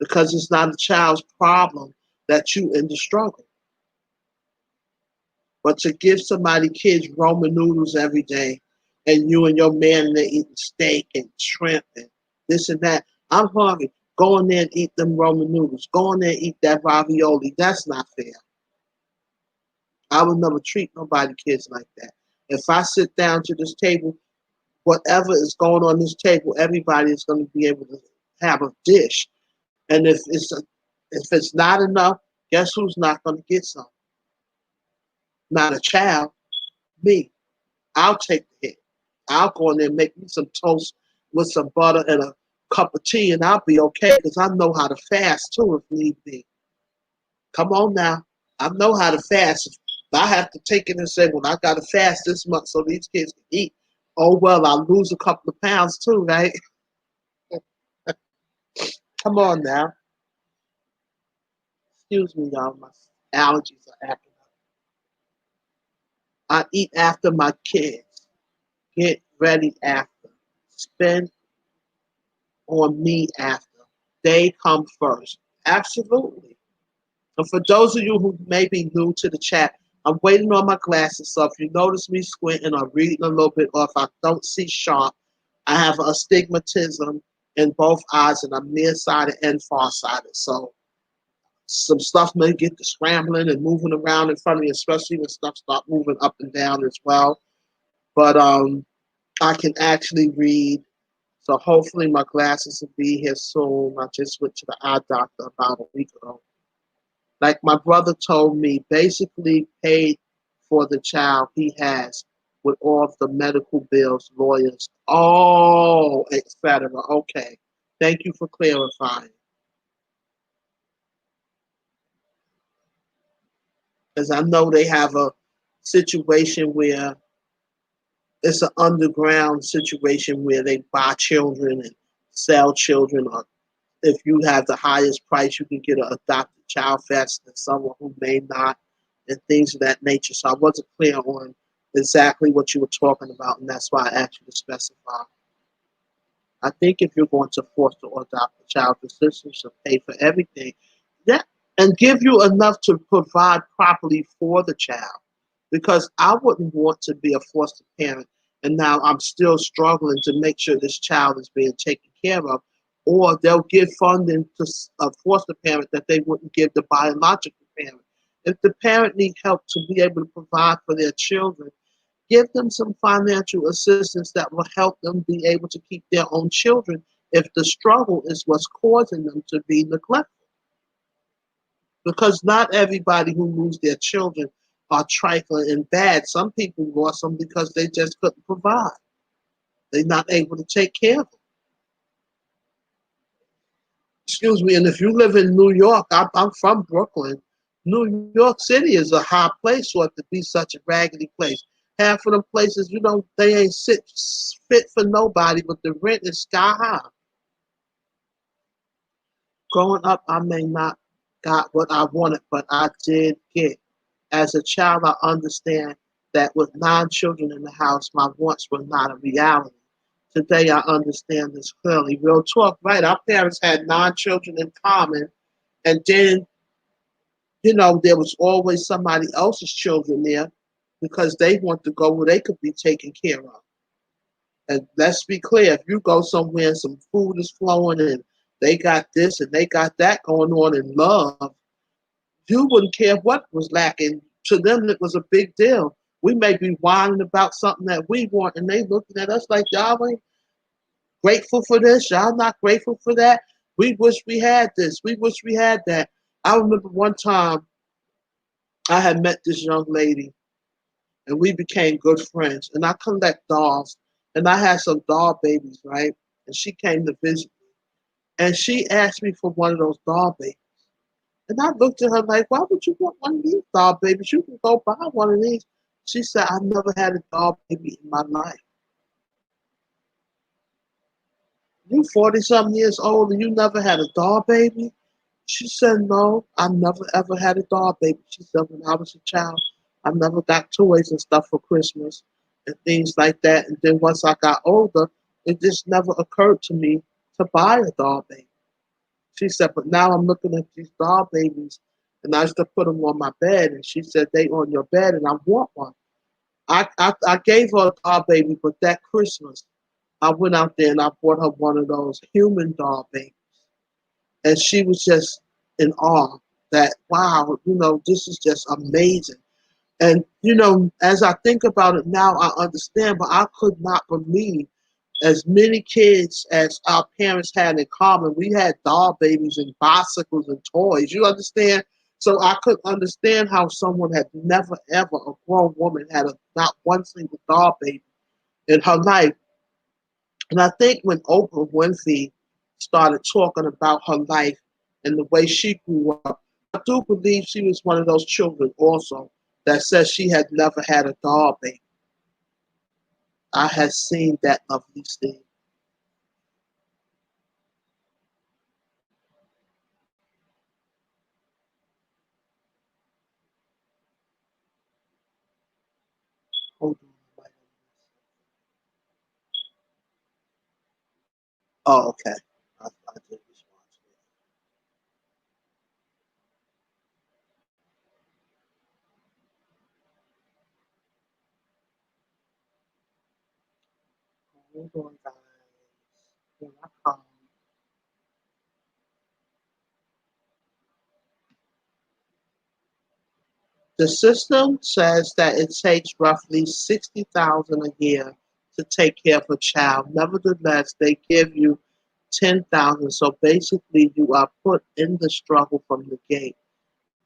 because it's not a child's problem that you in the struggle. But to give somebody kids Roman noodles every day, and you and your man they're eating steak and shrimp and this and that, I'm hungry. Go in there and eat them Roman noodles. Go in there and eat that ravioli. That's not fair. I would never treat nobody kids like that. If I sit down to this table, whatever is going on this table, everybody is going to be able to have a dish. And if it's not enough, guess who's not going to get some? not a child, me. I'll take the hit. I'll go in there and make me some toast with some butter and a cup of tea, and I'll be okay because I know how to fast too if need be. Come on now. I know how to fast. If I have to take it and say, well, I got to fast this month so these kids can eat. Oh, well, I'll lose a couple of pounds too, right? Come on now. Excuse me, y'all. My allergies are acting up. I eat after my kids. Get ready after. Spend on me after. They come first. Absolutely. And for those of you who may be new to the chat, I'm waiting on my glasses. So if you notice me squinting or reading a little bit, or if I don't see sharp, I have astigmatism in both eyes, and I'm nearsighted and farsighted. So some stuff may get to scrambling and moving around in front of me, especially when stuff start moving up and down as well. But I can actually read. So hopefully my glasses will be here soon. I just went to the eye doctor about a week ago. Like my brother told me, basically paid for the child he has with all of the medical bills, lawyers, oh, etc. Okay. Thank you for clarifying. Because I know they have a situation where it's an underground situation where they buy children and sell children, or if you have the highest price, you can get an adopted child faster than someone who may not, and things of that nature. So I wasn't clear on exactly what you were talking about, and that's why I asked you to specify. I think if you're going to foster or adopt a child, the system should pay for everything. That and give you enough to provide properly for the child. Because I wouldn't want to be a foster parent and now I'm still struggling to make sure this child is being taken care of. Or they'll give funding to a foster parent that they wouldn't give the biological parent. If the parent needs help to be able to provide for their children, give them some financial assistance that will help them be able to keep their own children if the struggle is what's causing them to be neglectful. Because not everybody who lose their children are trifling and bad. Some people lost them because they just couldn't provide. They're not able to take care of them. Excuse me, and if you live in New York, I'm from Brooklyn. New York City is a high place for it to be such a raggedy place. Half of them places, they ain't fit for nobody, but the rent is sky high. Growing up, I may not got what I wanted, but I did get. As a child, I understand that with 9 children in the house, my wants were not a reality. Today, I understand this clearly. Real talk, right? Our parents had 9 children in common, and then, there was always somebody else's children there because they want to go where they could be taken care of. And let's be clear, if you go somewhere and some food is flowing and they got this and they got that going on in love, you wouldn't care what was lacking. To them, it was a big deal. We may be whining about something that we want, and they looking at us like, y'all ain't grateful for this. Y'all not grateful for that. We wish we had this. We wish we had that. I remember one time I had met this young lady, and we became good friends. And I collect dolls, and I had some doll babies, right? And she came to visit me, and she asked me for one of those doll babies. And I looked at her like, why would you want one of these doll babies? You can go buy one of these. She said, I never had a doll baby in my life. You 40-something years old and you never had a doll baby? She said, no, I never ever had a doll baby. She said, when I was a child, I never got toys and stuff for Christmas and things like that. And then once I got older, it just never occurred to me to buy a doll baby. She said, but now I'm looking at these doll babies and I used to put them on my bed. And she said, they on your bed and I want one. I gave her a doll baby, but that Christmas, I went out there and I bought her one of those human doll babies. And she was just in awe that, wow, this is just amazing. And, as I think about it now, I understand, but I could not believe as many kids as our parents had in common. We had doll babies and bicycles and toys. You understand? So I could understand how someone had never ever, a grown woman had not one single doll baby in her life. And I think when Oprah Winfrey started talking about her life and the way she grew up, I do believe she was one of those children also that says she had never had a doll baby. I had seen that lovely scene. Hold on. Oh, okay. I did respond to that. Hold on, guys. Here I come. The system says that it takes roughly 60,000 a year to take care of a child. Nevertheless, they give you 10,000. So basically, you are put in the struggle from the gate.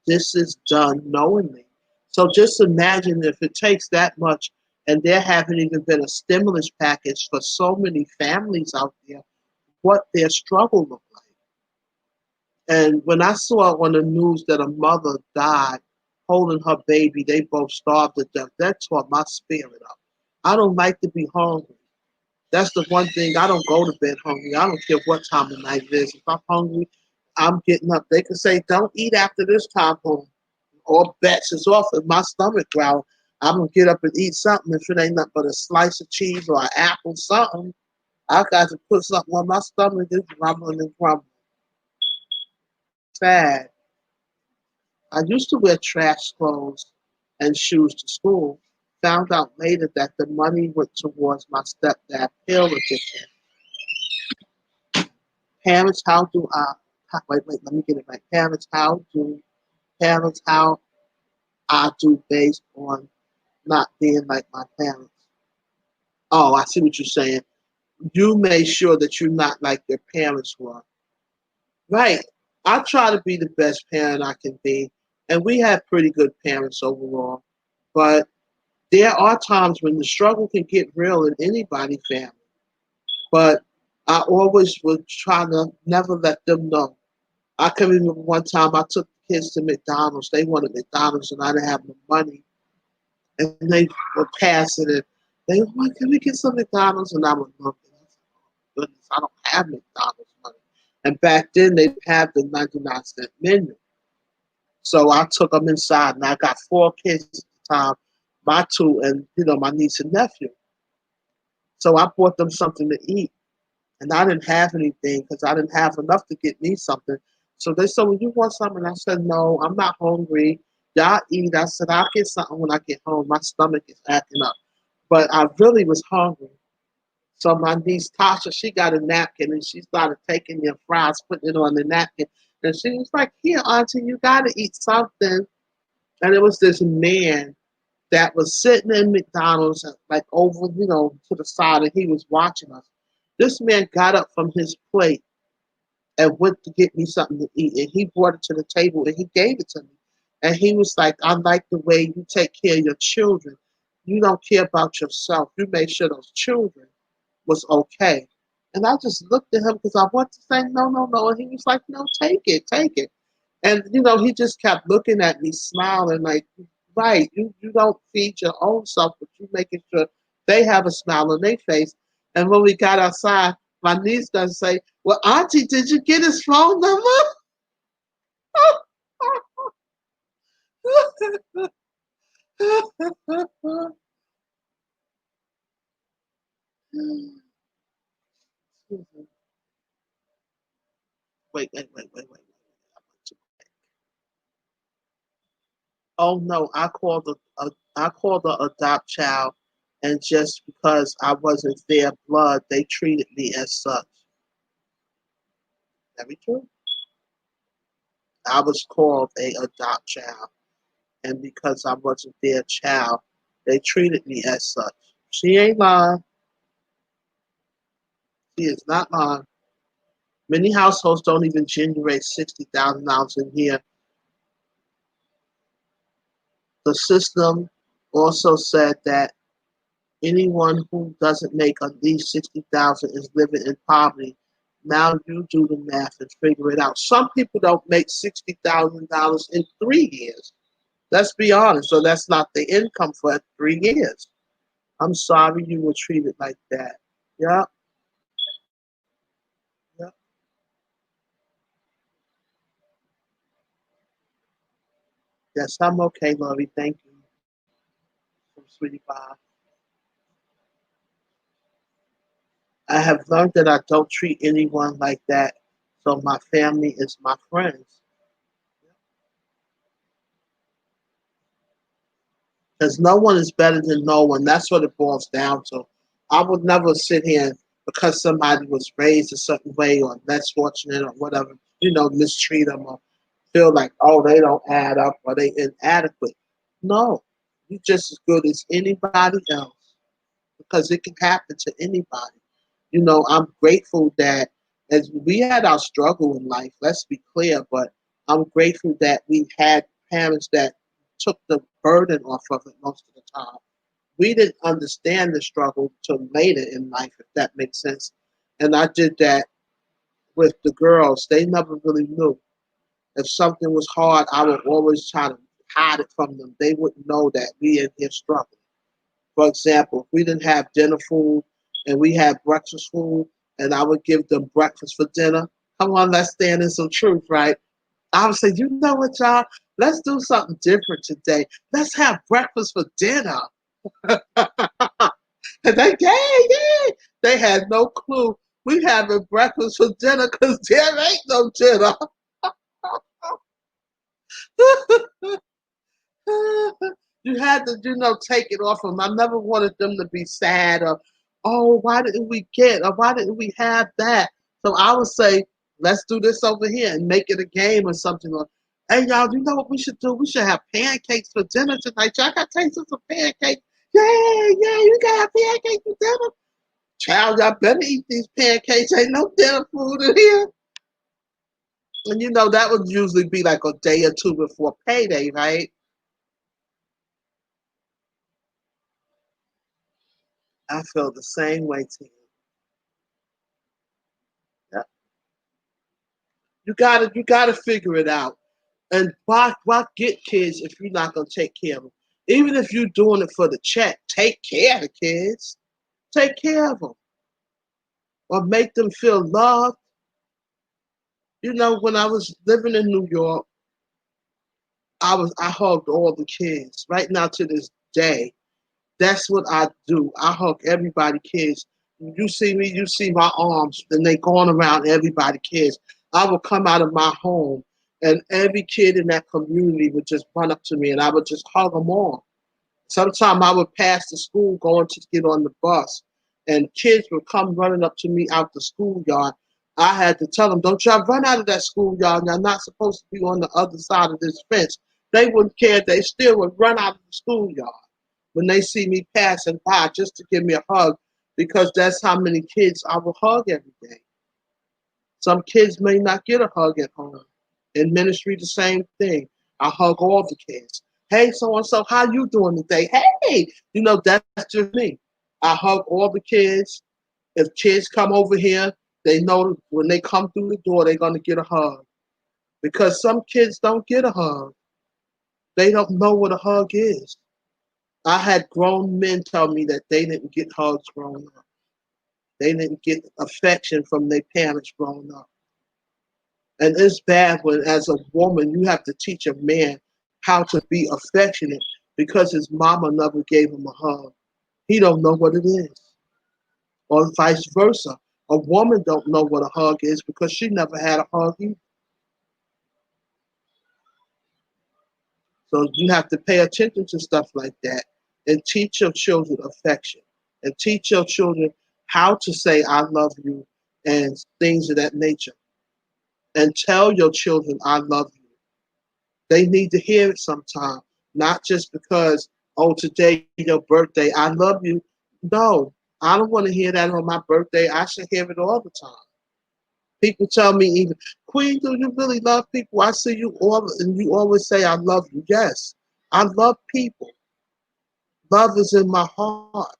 This is done knowingly. So just imagine if it takes that much, and there haven't even been a stimulus package for so many families out there, what their struggle looked like. And when I saw on the news that a mother died holding her baby, they both starved to death, that tore my spirit up. I don't like to be hungry. That's the one thing. I don't go to bed hungry. I don't care what time of night it is. If I'm hungry, I'm getting up. They can say, don't eat after this time, home. All bets is off. If my stomach growl, I'm going to get up and eat something. If it ain't nothing but a slice of cheese or an apple, something, I got to put something on my stomach. It's rumbling and grumbling. Sad. I used to wear trash clothes and shoes to school. Found out later that the money went towards my stepdad pill addiction. Parents, how do I? Wait, let me get it right. Parents, how I do based on not being like my parents? Oh, I see what you're saying. You made sure that you're not like your parents were. Right. I try to be the best parent I can be, and we have pretty good parents overall. But there are times when the struggle can get real in anybody's family. But I always would try to never let them know. I can remember one time I took the kids to McDonald's. They wanted McDonald's and I didn't have no money. And they were passing it. They were like, can we get some McDonald's? And I was looking. I said, oh, goodness, I don't have McDonald's money. And back then they had the 99-cent menu. So I took them inside and I got 4 kids at the time, my two and my niece and nephew. So I bought them something to eat. And I didn't have anything because I didn't have enough to get me something. So they said, well, you want something? I said, no, I'm not hungry. Y'all eat. I said, I'll get something when I get home. My stomach is acting up. But I really was hungry. So my niece Tasha, she got a napkin and she started taking their fries, putting it on the napkin. And she was like, here, Auntie, you got to eat something. And it was this man that was sitting in McDonald's, like over, to the side, and he was watching us. This man got up from his plate and went to get me something to eat, and he brought it to the table and he gave it to me. And he was like, I like the way you take care of your children. You don't care about yourself. You made sure those children was okay. And I just looked at him because I wanted to say, no, no, no. And he was like, no, take it, take it. And he just kept looking at me, smiling, like, right, you don't feed your own self, but you making sure they have a smile on their face. And when we got outside, my niece does say, well, Auntie, did you get his phone number? Wait. Oh no, I called the adopt child, and just because I wasn't their blood, they treated me as such. That be true? I was called a adopt child, and because I wasn't their child, they treated me as such. She ain't lying. She is not lying. Many households don't even generate $60,000 a year The system also said that anyone who doesn't make at least 60,000 is living in poverty. Now you do the math and figure it out. Some people don't make $60,000 in 3 years. Let's be honest. So that's not the income for 3 years. I'm sorry you were treated like that. Yeah, yeah. Yes, I'm okay, Lori. Thank you, sweetie pie. I have learned that I don't treat anyone like that. So my family is my friends. Because no one is better than no one. That's what it boils down to. I would never sit here because somebody was raised a certain way or less fortunate or whatever, mistreat them or feel like, oh, they don't add up or they inadequate. No, you're just as good as anybody else because it can happen to anybody. I'm grateful that as we had our struggle in life, let's be clear, but I'm grateful that we had parents that took the burden off of it most of the time. We didn't understand the struggle till later in life, if that makes sense. And I did that with the girls. They never really knew. If something was hard, I would always try to hide it from them. They wouldn't know that we in here struggling. For example, if we didn't have dinner food and we had breakfast food and I would give them breakfast for dinner, come on, let's stand in some truth, right? I would say, you know what, y'all? Let's do something different today. Let's have breakfast for dinner. And they, yeah. They had no clue we having breakfast for dinner because there ain't no dinner. You had to, take it off them. I never wanted them to be sad or, oh, why didn't we get or why didn't we have that? So I would say, let's do this over here and make it a game or something. Or, hey, y'all, you know what we should do? We should have pancakes for dinner tonight. Y'all got taste of some pancakes. Yeah, you got to have pancakes for dinner. Child, y'all better eat these pancakes. Ain't no dinner food in here. And that would usually be like a day or two before payday, right? I feel the same way, Tim. Yeah. You gotta figure it out. And why get kids if you're not gonna take care of them? Even if you're doing it for the check, take care of the kids. Take care of them or make them feel loved. When I was living in New York, I hugged all the kids. Right now to this day, that's what I do. I hug everybody kids. You see me, you see my arms, and they going around everybody kids. I would come out of my home, and every kid in that community would just run up to me, and I would just hug them all. Sometimes I would pass the school going to get on the bus, and kids would come running up to me out the schoolyard. I had to tell them, don't y'all run out of that schoolyard. Y'all not supposed to be on the other side of this fence. They wouldn't care. They still would run out of the schoolyard when they see me passing by just to give me a hug because that's how many kids I will hug every day. Some kids may not get a hug at home. In ministry, the same thing. I hug all the kids. Hey, so and so, how you doing today? Hey, that's just me. I hug all the kids. If kids come over here, they know when they come through the door, they're gonna get a hug. Because some kids don't get a hug. They don't know what a hug is. I had grown men tell me that they didn't get hugs growing up. They didn't get affection from their parents growing up. And it's bad when, as a woman, you have to teach a man how to be affectionate because his mama never gave him a hug. He don't know what it is. Or vice versa. A woman don't know what a hug is because she never had a hug either. So you have to pay attention to stuff like that and teach your children affection and teach your children how to say I love you and things of that nature. And tell your children I love you. They need to hear it sometime, not just because, oh, today your birthday, I love you. No, I don't want to hear that on my birthday. I should hear it all the time. People tell me even, Queen, do you really love people? I see you all and you always say I love you. Yes, I love people. Love is in my heart.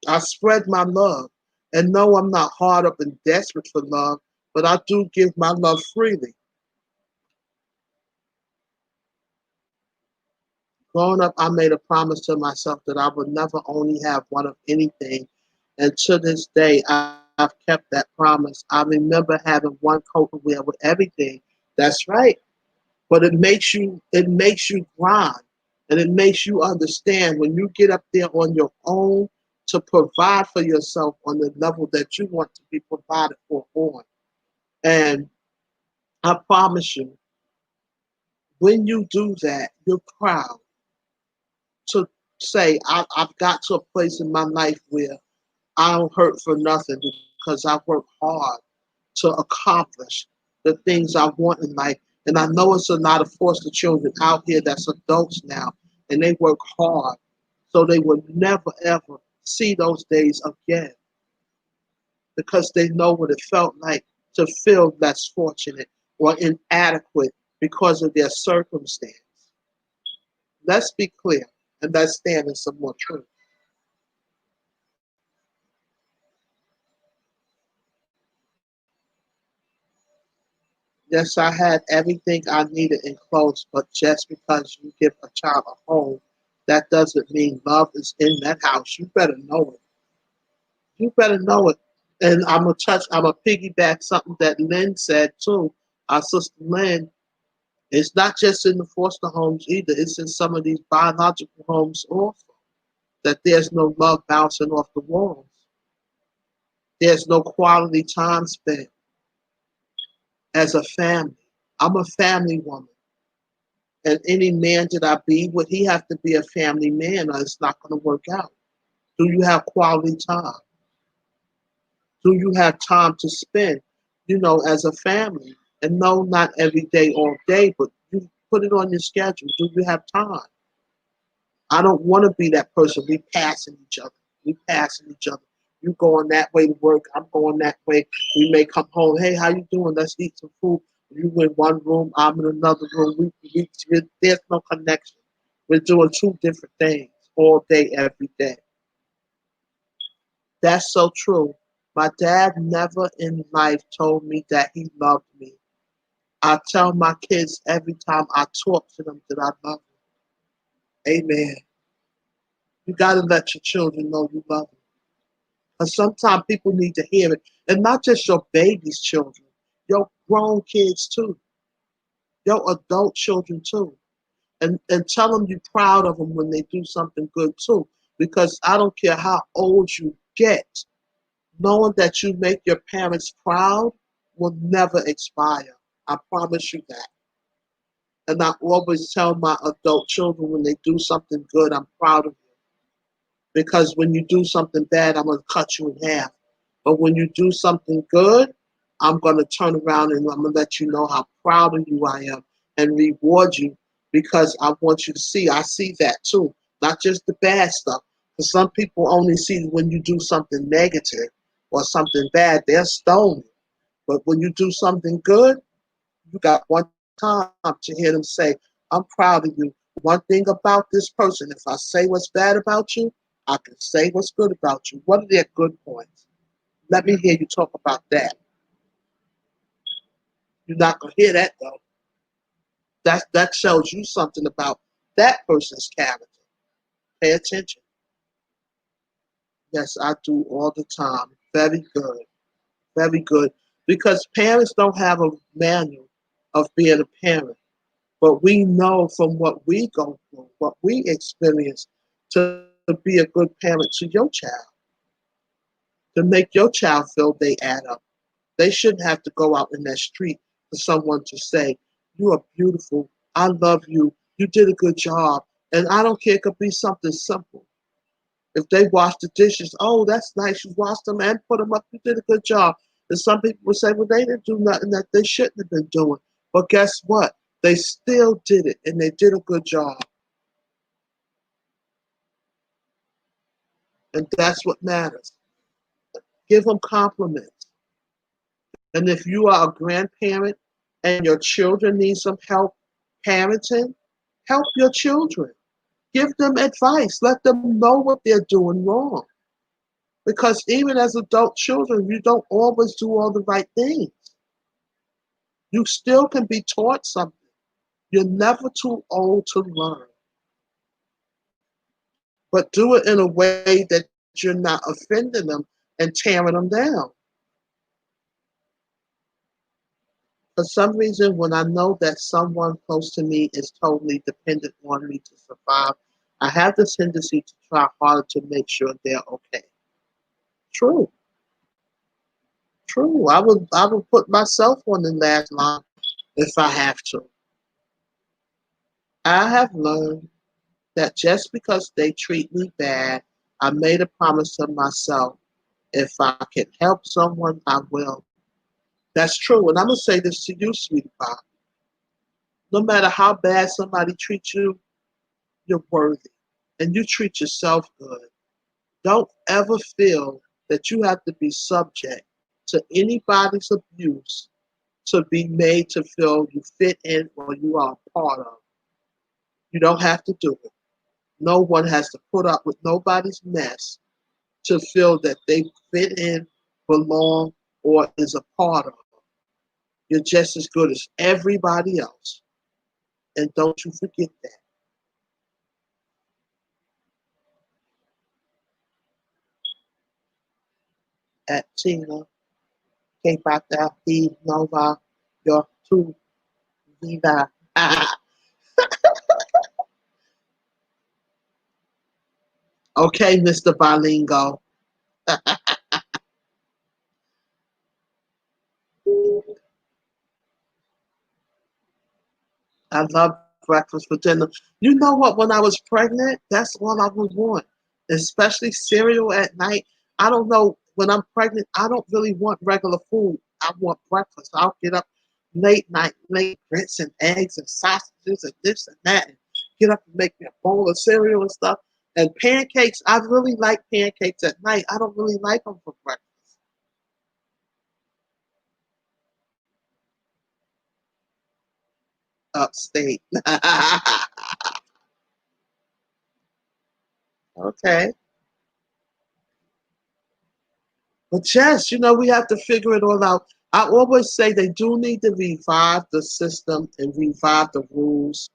I spread my love. And no, I'm not hard up and desperate for love, but I do give my love freely. Growing up, I made a promise to myself that I would never only have one of anything. And to this day, I've kept that promise. I remember having one coat to wear with everything. That's right. But it makes you grind, and it makes you understand when you get up there on your own to provide for yourself on the level that you want to be provided for on. And I promise you, when you do that, you're proud to say, I've got to a place in my life where I don't hurt for nothing because I work hard to accomplish the things I want in life. And I know it's a lot of foster children out here that's adults now, and they work hard so they will never ever see those days again because they know what it felt like to feel less fortunate or inadequate because of their circumstance. Let's be clear and let's stand in some more truth. Yes, I had everything I needed in clothes, but just because you give a child a home, that doesn't mean love is in that house. You better know it. You better know it. And I'm gonna piggyback something that Lynn said too. Our sister Lynn, it's not just in the foster homes either, it's in some of these biological homes also. That there's no love bouncing off the walls. There's no quality time spent as a family. I'm a family woman. And any man that I be, would he have to be a family man or it's not going to work out? Do you have quality time? Do you have time to spend, as a family? And no, not every day, all day, but you put it on your schedule. Do you have time? I don't want to be that person. We passing each other. We passing each other. You going that way to work. I'm going that way. We may come home. Hey, how you doing? Let's eat some food. You in one room. I'm in another room. There's no connection. We're doing two different things all day, every day. That's so true. My dad never in life told me that he loved me. I tell my kids every time I talk to them that I love them. Amen. You got to let your children know you love them. And sometimes people need to hear it. And not just your baby's children, your grown kids too, your adult children too. And tell them you're proud of them when they do something good too. Because I don't care how old you get, knowing that you make your parents proud will never expire. I promise you that. And I always tell my adult children when they do something good, I'm proud of you. Because when you do something bad, I'm going to cut you in half. But when you do something good, I'm going to turn around and I'm going to let you know how proud of you I am and reward you because I want you to see. I see that too, not just the bad stuff. Because some people only see when you do something negative or something bad, they're stoned. But when you do something good, you got one time to hear them say, I'm proud of you. One thing about this person, if I say what's bad about you, I can say what's good about you. What are their good points? Let me hear you talk about that. You're not going to hear that though. That shows you something about that person's character. Pay attention. Yes, I do all the time. Very good. Very good. Because parents don't have a manual of being a parent. But we know from what we go through, what we experience, to be a good parent to your child, to make your child feel they add up. They shouldn't have to go out in that street for someone to say, you are beautiful, I love you, you did a good job. And I don't care, it could be something simple. If they wash the dishes, oh, that's nice, you washed them and put them up, you did a good job. And some people would say, well, they didn't do nothing that they shouldn't have been doing. But guess what? They still did it, and they did a good job. And that's what matters. Give them compliments. And if you are a grandparent and your children need some help parenting, Help your children. Give them advice. Let them know what they're doing wrong. Because even as adult children, you don't always do all the right things. You still can be taught something. You're never too old to learn. But do it in a way that you're not offending them and tearing them down. For some reason, when I know that someone close to me is totally dependent on me to survive, I have this tendency to try harder to make sure they're okay. True, true. I would put myself on the last line if I have to. I have learned that just because they treat me bad, I made a promise to myself. If I can help someone, I will. That's true. And I'm going to say this to you, sweetie pie. No matter how bad somebody treats you, you're worthy. And you treat yourself good. Don't ever feel that you have to be subject to anybody's abuse to be made to feel you fit in or you are a part of. You don't have to do it. No one has to put up with nobody's mess to feel that they fit in, belong, or is a part of. You're just as good as everybody else. And don't you forget that. At Tina, que pata y nova, your tu vida. Okay, Mr. Bilingo. I love breakfast for dinner. You know what? When I was pregnant, that's all I would want, especially cereal at night. I don't know. When I'm pregnant, I don't really want regular food. I want breakfast. I'll get up late night, late grits and eggs and sausages and this and that, and get up and make me a bowl of cereal and stuff. And pancakes, I really like pancakes at night. I don't really like them for breakfast. Upstate. Okay. But yes, we have to figure it all out. I always say they do need to revive the system and revive the rules.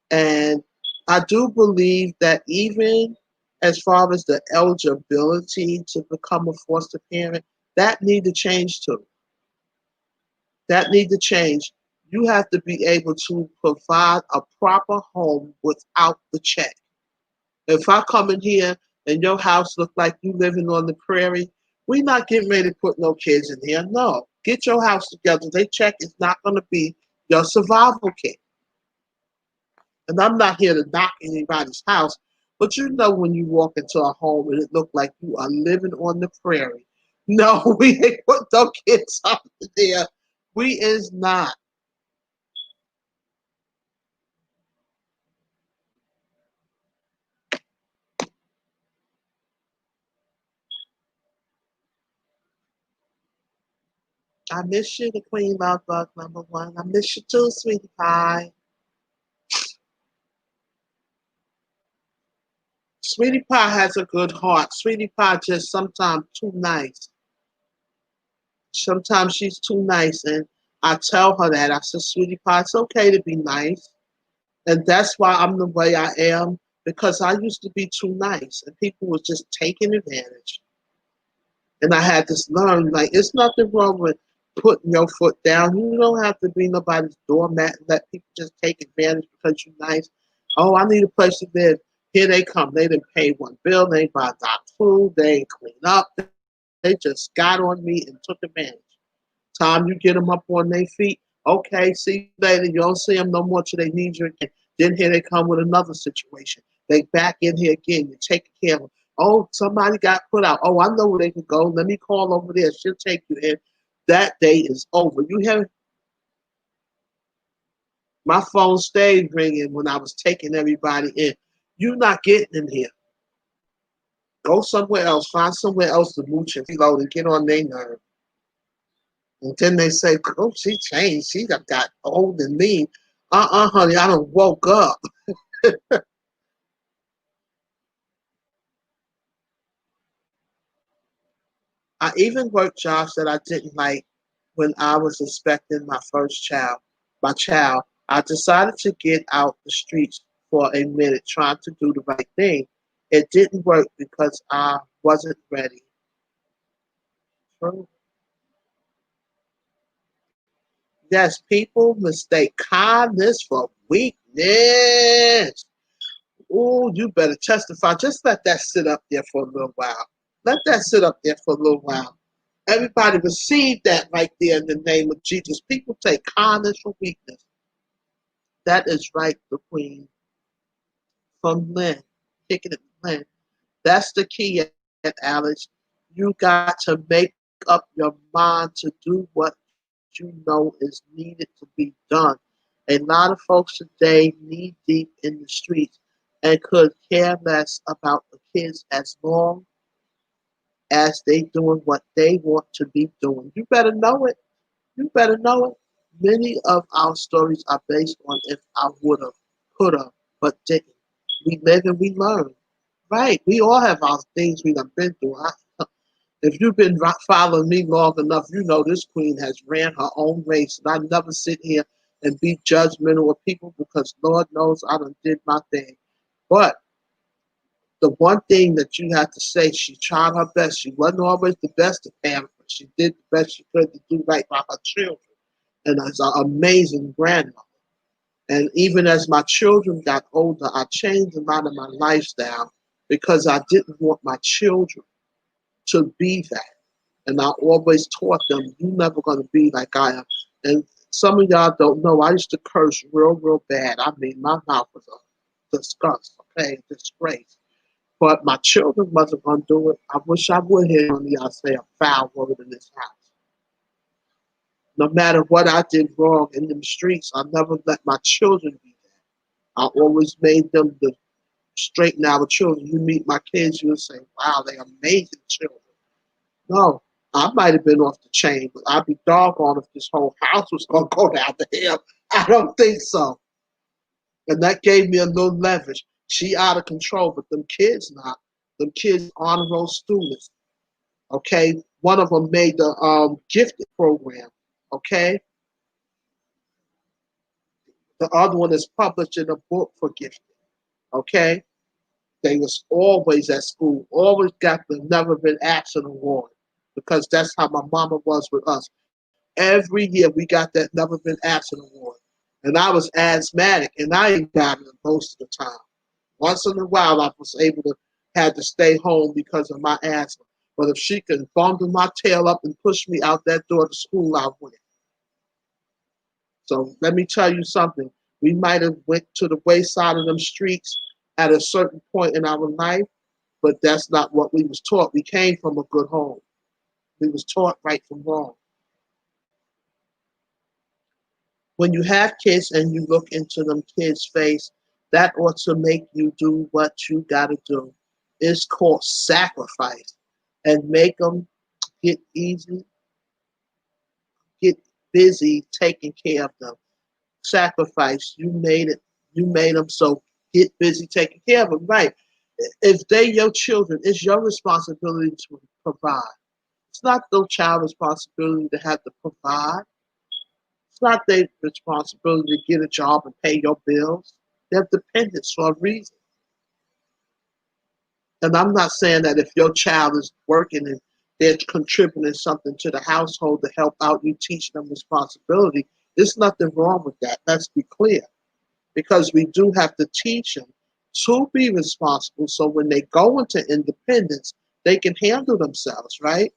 And I do believe that even as far as the eligibility to become a foster parent, that need to change too. That need to change. You have to be able to provide a proper home without the check. If I come in here and your house look like you living on the prairie, we not getting ready to put no kids in here. No. Get your house together. They check is not going to be your survival kit. And I'm not here to knock anybody's house, but when you walk into a home and it look like you are living on the prairie. No, we ain't put no kids up there. We is not. I miss you, the Queen Love Bug #1. I miss you too, sweetie pie. Sweetie Pie has a good heart. Sweetie Pie just sometimes too nice. Sometimes she's too nice, and I tell her that. I said, Sweetie Pie, it's okay to be nice. And that's why I'm the way I am, because I used to be too nice, and people were just taking advantage. And I had to learn, like, it's nothing wrong with putting your foot down. You don't have to be nobody's doormat and let people just take advantage because you're nice. Oh, I need a place to live. Here they come. They didn't pay one bill. They ain't buy dog food. They ain't clean up. They just got on me and took advantage. Time you get them up on their feet. Okay, see you later. You don't see them no more till they need you again. Then here they come with another situation. They back in here again. You take care of them. Oh, somebody got put out. Oh, I know where they can go. Let me call over there. She'll take you in. That day is over. You have my phone stayed ringing when I was taking everybody in. You're not getting in here. Go somewhere else. Find somewhere else to mooch and reload and get on their nerve. And then they say, oh, she changed. She got old and mean. Honey, I done woke up. I even worked jobs that I didn't like when I was expecting my first child. My child, I decided to get out the streets for a minute, trying to do the right thing. It didn't work because I wasn't ready. Yes, people mistake kindness for weakness. Oh, you better testify. Just let that sit up there for a little while. Let that sit up there for a little while. Everybody receive that right there in the name of Jesus. People take kindness for weakness. That is right, the Queen from Lynn, kicking it Lynn. That's the key, Alex. You got to make up your mind to do what you know is needed to be done. A lot of folks today knee deep in the streets and could care less about the kids as long as they doing what they want to be doing. You better know it. You better know it. Many of our stories are based on if I would have, could have, but didn't. We live and we learn. Right. We all have our things we have been through. If you've been following me long enough, you know this queen has ran her own race. And I never sit here and be judgmental of people because Lord knows I done did my thing. But the one thing that you have to say, she tried her best. She wasn't always the best of parents, but she did the best she could to do right by her children. And as an amazing grandmother. And even as my children got older, I changed a lot of my lifestyle because I didn't want my children to be that. And I always taught them, you're never going to be like I am. And some of y'all don't know, I used to curse real, real bad. I mean, my mouth was a disgust, okay, disgrace. But my children wasn't going to do it. I wish I would hear one of y'all say a foul word in this house. No matter what I did wrong in them streets, I never let my children be that. I always made them the straighten our children. You meet my kids, you'll say, wow, they're amazing children. No, I might have been off the chain, but I'd be doggone if this whole house was going to go down to him. I don't think so. And that gave me a little leverage. She out of control, but them kids not. Them kids honor roll students. Okay, one of them made the gifted program. Okay, the other one is publishing a book for gifted. Okay, they was always at school, always got the never been absent award because that's how my mama was with us. Every year we got that never been absent award. And I was asthmatic and I ain't got it most of the time. Once in a while I was able to had to stay home because of my asthma. But if she could bundle my tail up and push me out that door to school, I went. So let me tell you something. We might have went to the wayside of them streets at a certain point in our life, but that's not what we was taught. We came from a good home. We was taught right from wrong. When you have kids and you look into them kids' face, that ought to make you do what you got to do. It's called sacrifice, and make them get easy, get busy taking care of them. Sacrifice. You made it. You made them, so get busy taking care of them. Right. If they your children, it's your responsibility to provide. It's not their child responsibility to have to provide. It's not their responsibility to get a job and pay your bills. They're dependents for a reason. And I'm not saying that if your child is working and they're contributing something to the household to help out, you teach them responsibility. There's nothing wrong with that. Let's be clear. Because we do have to teach them to be responsible so when they go into independence, they can handle themselves, right?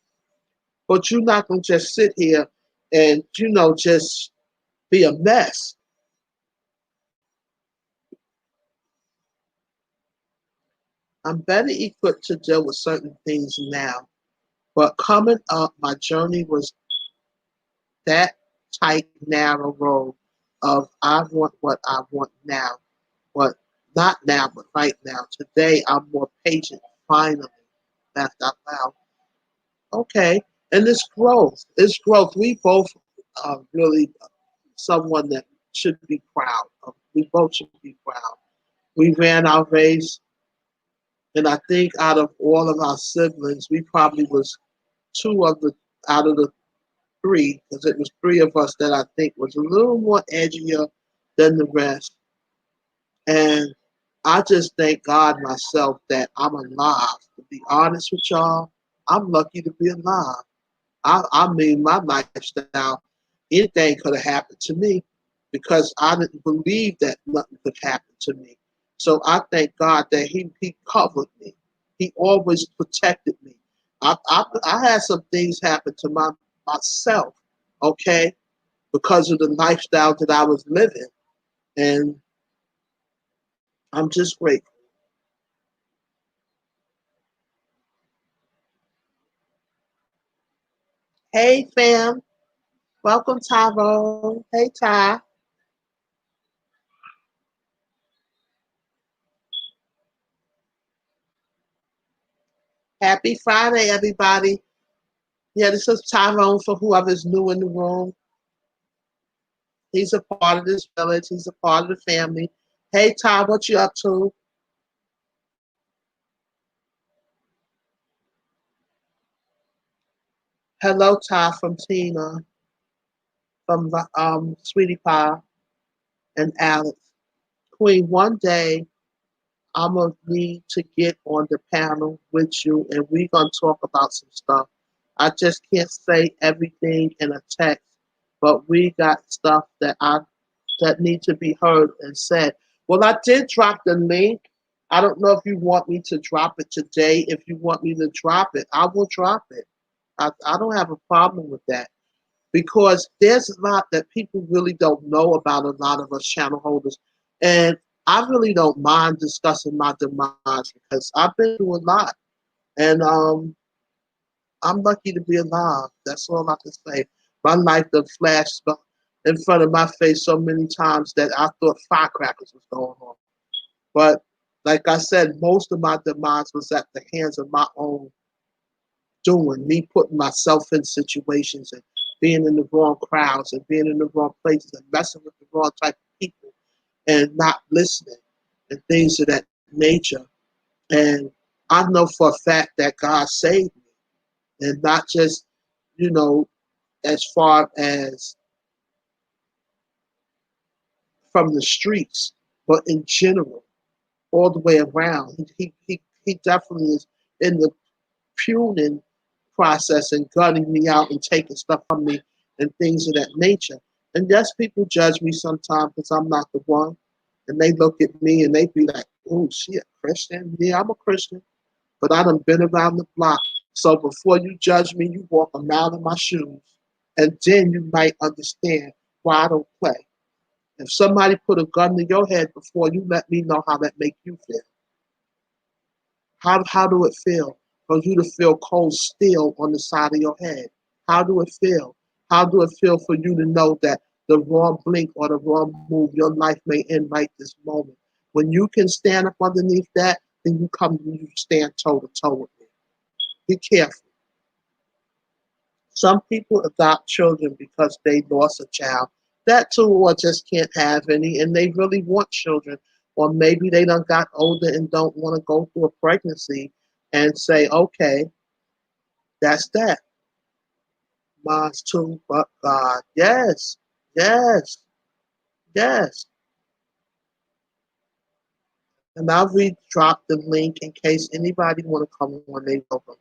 But you're not going to just sit here and, just be a mess. I'm better equipped to deal with certain things now. But coming up, my journey was that tight, narrow road of I want what I want now. But not now, but right now. Today, I'm more patient, finally, laughed out loud. Okay. And it's growth. It's growth. We both are really someone that should be proud of. We both should be proud. We ran our race, and I think out of all of our siblings, we probably was two of the out of the three, because it was three of us that I think was a little more edgier than the rest. And I just thank God myself that I'm alive. To be honest with y'all, I'm lucky to be alive. I mean, my lifestyle, anything could have happened to me because I didn't believe that nothing could happen to me. So I thank God that He covered me. He always protected me. I had some things happen to myself, okay, because of the lifestyle that I was living. And I'm just grateful. Hey, fam. Welcome, Tyrone. Hey, Ty. Happy Friday, everybody. Yeah, this is Tyrone for whoever's new in the room. He's a part of this village. He's a part of the family. Hey, Ty, what you up to? Hello, Ty, from Tina, from Sweetie Pie and Alex. Queen, one day I'm going to need to get on the panel with you, and we're going to talk about some stuff. I just can't say everything in a text, but we got stuff that need to be heard and said. Well, I did drop the link. I don't know if you want me to drop it today. If you want me to drop it, I will drop it. I don't have a problem with that because there's a lot that people really don't know about a lot of us channel holders. And I really don't mind discussing my demise because I've been through a lot. And I'm lucky to be alive. That's all I can say. My life done flashed in front of my face so many times that I thought firecrackers was going on. But like I said, most of my demise was at the hands of my own doing, me putting myself in situations and being in the wrong crowds and being in the wrong places and messing with the wrong type of people and not listening and things of that nature. And I know for a fact that God saved me, and not just, you know, as far as from the streets, but in general, all the way around. He definitely is in the pruning process and gunning me out and taking stuff from me and things of that nature. And yes, people judge me sometimes because I'm not the one. And they look at me and they be like, oh, she a Christian? Yeah, I'm a Christian. But I done been around the block. So before you judge me, you walk a mile in my shoes. And then you might understand why I don't play. If somebody put a gun to your head before, you let me know how that make you feel. How do it feel for you to feel cold steel on the side of your head? How do it feel? How do it feel for you to know that the wrong blink or the wrong move, your life may end right this moment? When you can stand up underneath that, then you stand toe to toe with me. Be careful. Some people adopt children because they lost a child. That too, or just can't have any, and they really want children. Or maybe they done got older and don't want to go through a pregnancy and say, okay, that's that. Mine's too, but God. Yes, yes, yes. And I'll drop the link in case anybody want to come on, they welcome.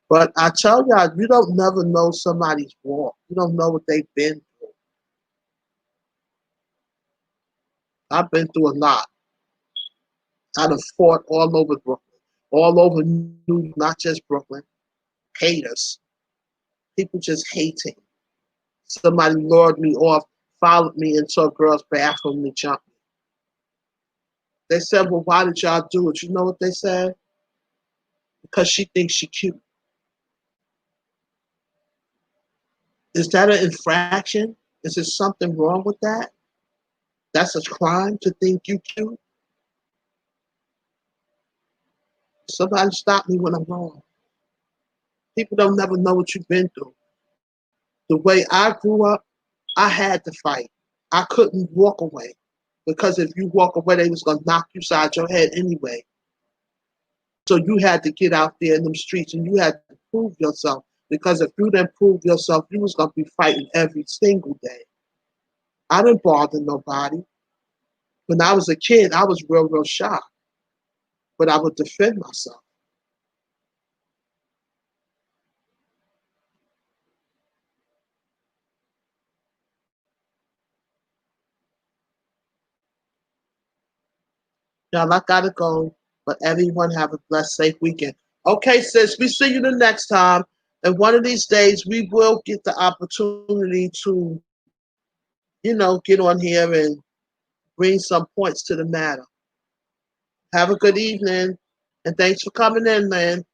But I tell y'all, you don't never know somebody's walk. You don't know what they've been through. I've been through a lot. I'd have fought all over Brooklyn, all over New York, not just Brooklyn. Haters, people just hating. Somebody lured me off, followed me into a girl's bathroom and jumped me. They said, well, why did y'all do it? You know what they said? Because she thinks she cute. Is that an infraction? Is there something wrong with that? That's a crime to think you cute? Somebody stop me when I'm wrong. People don't never know what you've been through. The way I grew up, I had to fight. I couldn't walk away because if you walk away, they was gonna knock you side your head anyway. So you had to get out there in them streets and you had to prove yourself because if you didn't prove yourself, you was gonna be fighting every single day. I didn't bother nobody. When I was a kid, I was real shy, but I would defend myself. Y'all, I gotta go, but everyone have a blessed, safe weekend. Okay, sis, we see you the next time. And one of these days, we will get the opportunity to, get on here and bring some points to the matter. Have a good evening, and thanks for coming in, Lynn.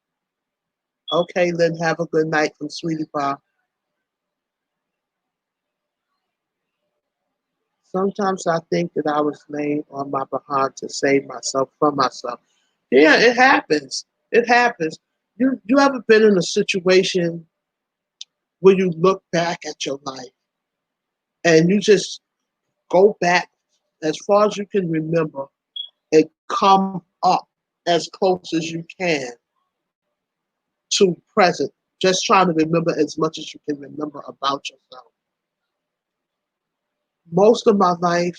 Okay, Lynn, have a good night from Sweetie Pie. Sometimes I think that I was laying on my behind to save myself from myself. Yeah, it happens. It happens. You ever been in a situation where you look back at your life and you just go back as far as you can remember and come up as close as you can to present, just trying to remember as much as you can remember about yourself. Most of my life,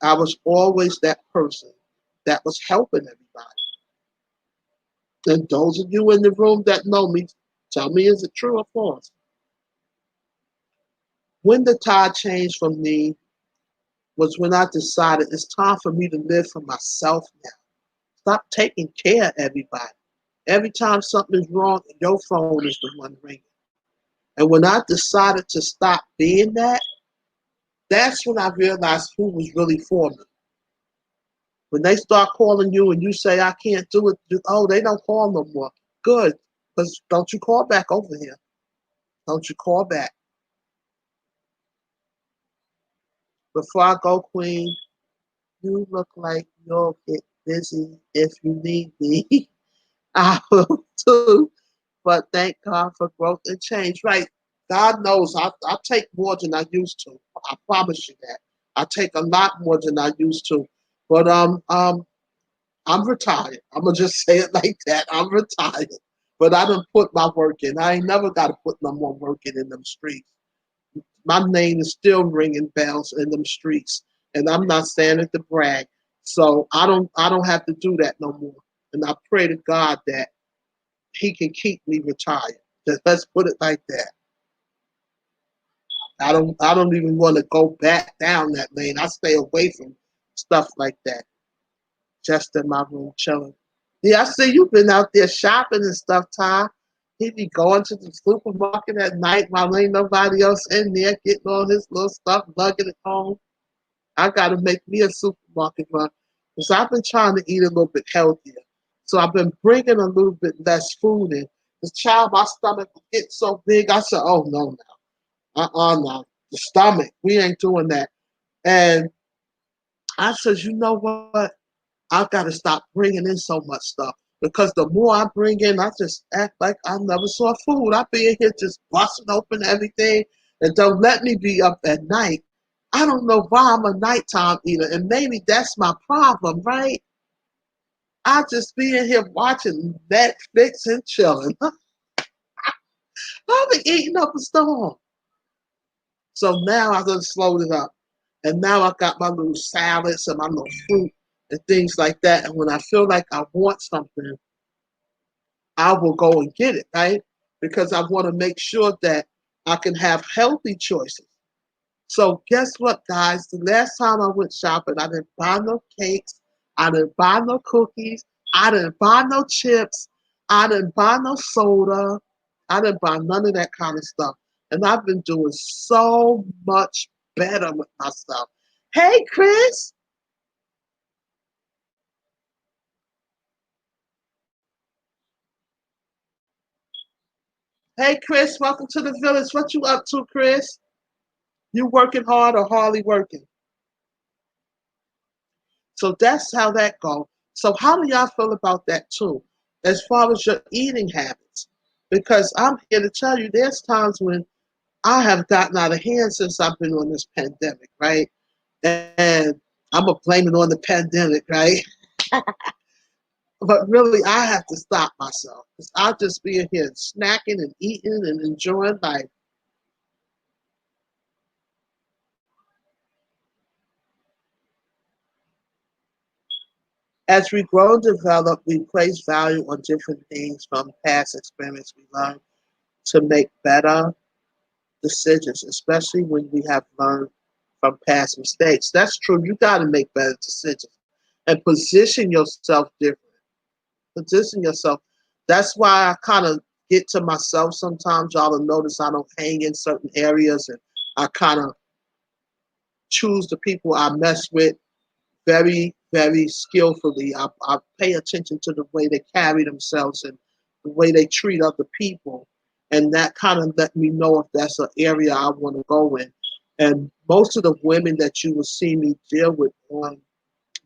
I was always that person that was helping everybody. And those of you in the room that know me, tell me, is it true or false? When the tide changed for me was when I decided it's time for me to live for myself now. Stop taking care of everybody. Every time something is wrong, your phone is the one ringing. And when I decided to stop being that, that's when I realized who was really for me. When they start calling you and you say, I can't do it, oh, they don't call no more. Good, because don't you call back over here. Don't you call back. Before I go, Queen, you look like you'll get busy if you need me. I will too. But thank God for growth and change. Right. God knows I take more than I used to. I promise you that. I take a lot more than I used to. But I'm retired. I'm gonna just say it like that. I'm retired. But I done put my work in. I ain't never gotta put no more work in them streets. My name is still ringing bells in them streets. And I'm not saying it to brag. So I don't have to do that no more. And I pray to God that he can keep me retired. Let's put it like that. I don't even want to go back down that lane. I stay away from stuff like that. Just in my room chilling. Yeah, I see you've been out there shopping and stuff, Ty. He be going to the supermarket at night while ain't nobody else in there getting all his little stuff, lugging it home. I gotta make me a supermarket run because I've been trying to eat a little bit healthier. So I've been bringing a little bit less food in. This child, my stomach would get so big. I said, "Oh no, no, the stomach. We ain't doing that." And I said, "You know what? I've got to stop bringing in so much stuff because the more I bring in, I just act like I never saw food. I be in here just busting open everything and don't let me be up at night. I don't know why I'm a nighttime eater, and maybe that's my problem, right? I just be in here watching Netflix and chilling. I've been eating up a storm. So now I done slowed it up. And now I got my little salads and my little fruit and things like that. And when I feel like I want something, I will go and get it, right? Because I want to make sure that I can have healthy choices. So guess what, guys? The last time I went shopping, I didn't buy no cakes. I didn't buy no cookies. I didn't buy no chips. I didn't buy no soda. I didn't buy none of that kind of stuff. And I've been doing so much better with myself. Hey, Chris. Hey, Chris. Welcome to the village. What you up to, Chris? You working hard or hardly working? So that's how that goes. So how do y'all feel about that too, as far as your eating habits? Because I'm here to tell you, there's times when I have gotten out of hand since I've been on this pandemic, right? And I'm going to blame it on the pandemic, right? But really, I have to stop myself. 'Cause I'll just be in here snacking and eating and enjoying life. As we grow and develop, we place value on different things from past experience we learn to make better decisions, especially when we have learned from past mistakes. That's true. You got to make better decisions and position yourself different. Position yourself. That's why I kind of get to myself sometimes. Y'all will notice I don't hang in certain areas, and I kind of choose the people I mess with very, very skillfully. I pay attention to the way they carry themselves and the way they treat other people. And that kind of let me know if that's an area I want to go in. And most of the women that you will see me deal with on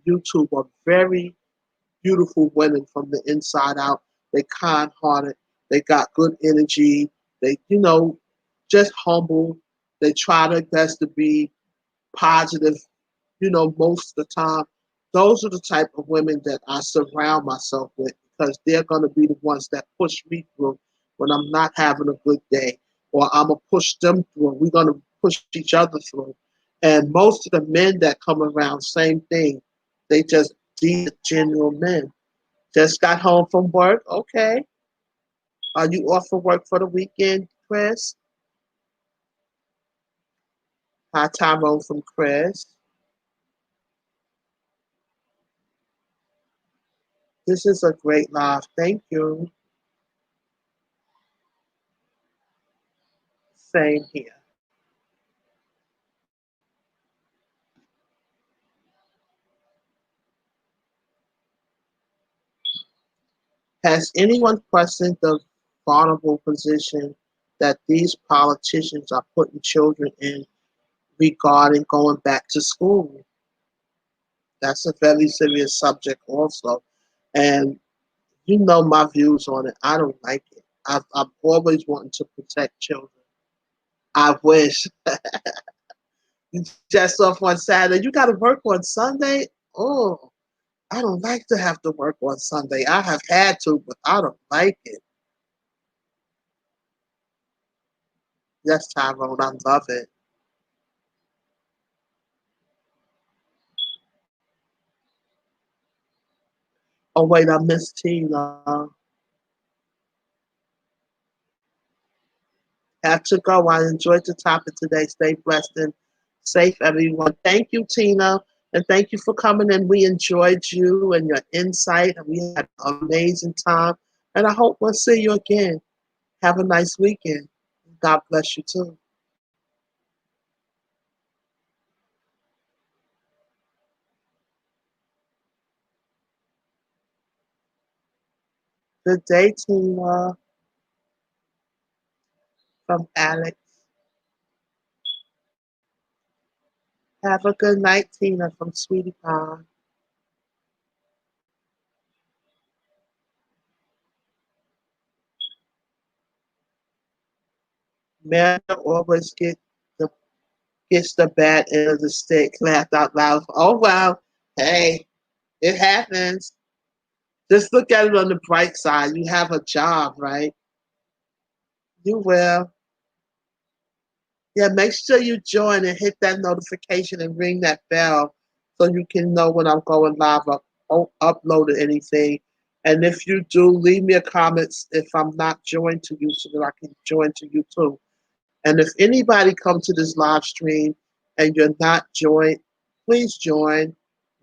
YouTube are very beautiful women from the inside out. They kind hearted. They got good energy. They, just humble. They try their best to be positive, most of the time. Those are the type of women that I surround myself with because they're going to be the ones that push me through when I'm not having a good day, or I'm going to push them through. We're going to push each other through. And most of the men that come around, same thing. They just decent, genuine men. Just got home from work. Okay. Are you off for work for the weekend, Chris? Hi, Tyrone from Chris. This is a great live. Thank you. Same here. Has anyone questioned the vulnerable position that these politicians are putting children in regarding going back to school? That's a very serious subject, also. And you know my views on it. I don't like it. I've always wanted to protect children. I wish. You just off on Saturday. You got to work on Sunday? Oh, I don't like to have to work on Sunday. I have had to, but I don't like it. Yes, Tyrone, I love it. Oh, wait, I missed Tina. Have to go. I enjoyed the topic today. Stay blessed and safe, everyone. Thank you, Tina. And thank you for coming in. We enjoyed you and your insight. And we had an amazing time. And I hope we'll see you again. Have a nice weekend. God bless you too. Good day, Tina, from Alex. Have a good night, Tina, from Sweetie Pie. Man always gets the bad end of the stick. Laughed out loud. Oh wow. Hey, it happens. Just look at it on the bright side. You have a job, right? You will. Yeah, make sure you join and hit that notification and ring that bell so you can know when I'm going live or uploading anything. And if you do, leave me a comment if I'm not joined to you so that I can join to you too. And if anybody comes to this live stream and you're not joined, please join,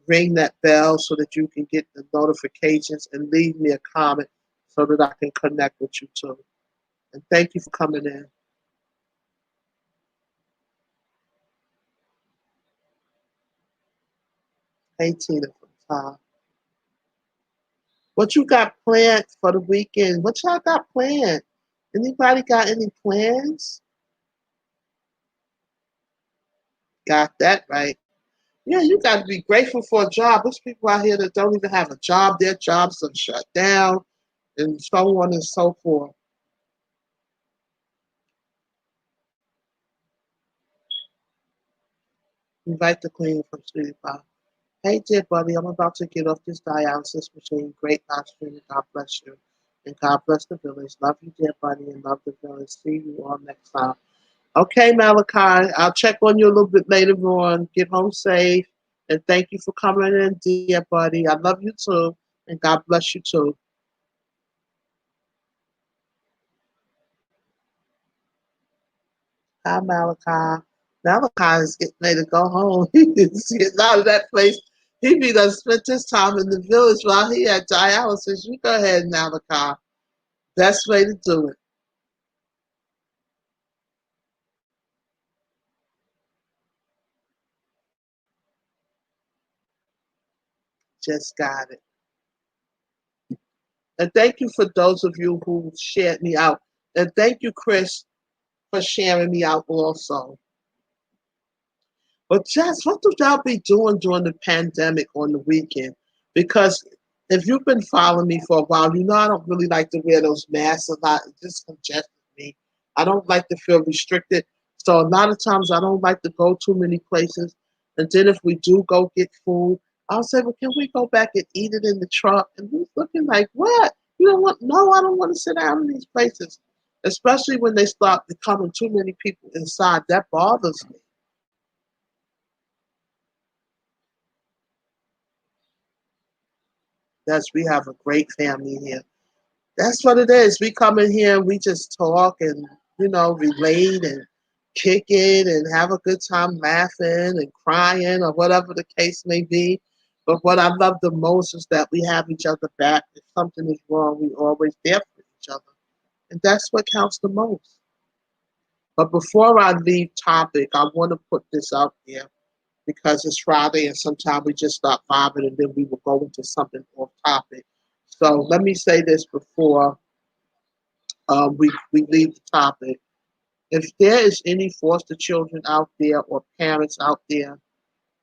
ring that bell so that you can get the notifications and leave me a comment so that I can connect with you too. And thank you for coming in. Hey Tina from Tom. What you got planned for the weekend? What y'all got planned? Anybody got any plans? Got that right. Yeah, you got to be grateful for a job. There's people out here that don't even have a job. Their jobs are shut down and so on and so forth. Invite the queen from Sweetie Pie. Hey, dear buddy, I'm about to get off this dialysis machine. Great live streaming. God bless you. And God bless the village. Love you, dear buddy, and love the village. See you all next time. Okay, Malachi, I'll check on you a little bit later on. Get home safe. And thank you for coming in, dear buddy. I love you too. And God bless you too. Hi, Malachi. Malachi is getting ready to go home. He's getting out of that place. He be done spent his time in the village while he had dialysis. You go ahead, Malachi. Best way to do it. Just got it. And thank you for those of you who shared me out. And thank you, Chris, for sharing me out also. But Jess, what do y'all be doing during the pandemic on the weekend? Because if you've been following me for a while, you know I don't really like to wear those masks a lot. It just congests me. I don't like to feel restricted. So a lot of times I don't like to go too many places. And then if we do go get food, I'll say, well, can we go back and eat it in the truck? And he's looking like, what? You know what? No, I don't want to sit down in these places. Especially when they start becoming too many people inside. That bothers me. That's we have a great family here. That's what it is. We come in here and we just talk and relate and kick it and have a good time laughing and crying or whatever the case may be. But what I love the most is that we have each other back. If something is wrong, we always there for each other. And that's what counts the most. But before I leave topic, I want to put this out there because it's Friday and sometimes we just start vibing and then we will go into something off topic. So let me say this before we leave the topic. If there is any foster children out there or parents out there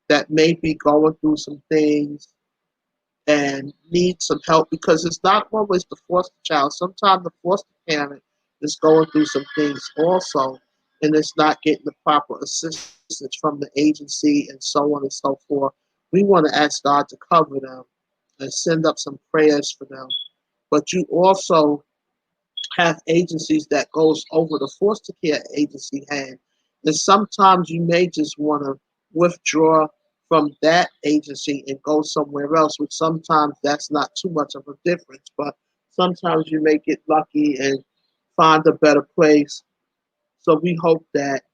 that may be going through some things and need some help, because it's not always the foster child. Sometimes the foster parent is going through some things also, and it's not getting the proper assistance from the agency and so on and so forth. We want to ask God to cover them and send up some prayers for them. But you also have agencies that goes over the foster care agency hand. And sometimes you may just want to withdraw from that agency and go somewhere else, which sometimes that's not too much of a difference. But sometimes you may get lucky and find a better place. So we hope that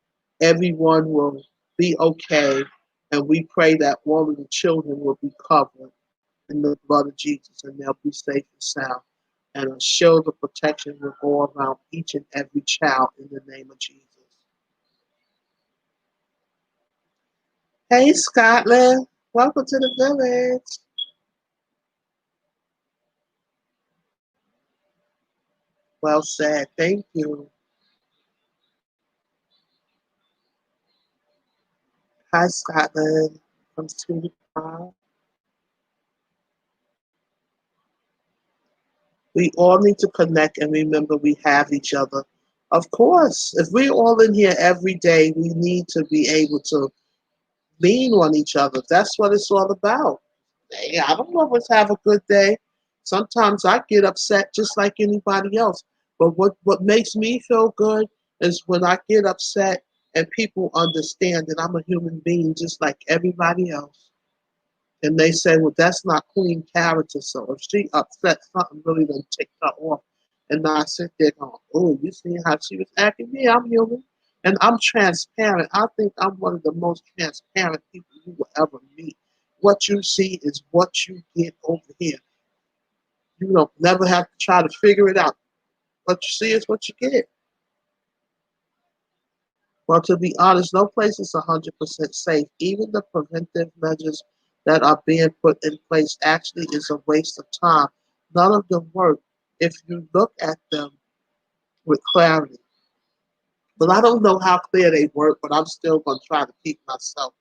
everyone will be okay. And we pray that all of the children will be covered in the blood of Jesus and they'll be safe and sound. And a shield of protection will go around each and every child in the name of Jesus. Hey, Scotland. Welcome to the village. Well said. Thank you. Hi, Scotland. From Sweetie Pie. We all need to connect and remember we have each other. Of course, if we're all in here every day, we need to be able to lean on each other. That's what it's all about. Hey, I don't always have a good day. Sometimes I get upset just like anybody else. But what makes me feel good is when I get upset and people understand that I'm a human being just like everybody else. And they say, well, that's not Queen character. So if she upset, something really done ticked her off. And I sit there going, oh, you see how she was acting? Yeah, I'm human. And I'm transparent. I think I'm one of the most transparent people you will ever meet. What you see is what you get over here. You don't never have to try to figure it out. What you see is what you get. Well, to be honest, no place is 100% safe. Even the preventive measures that are being put in place actually is a waste of time. None of them work if you look at them with clarity. But I don't know how clear they work, but I'm still going to try to keep myself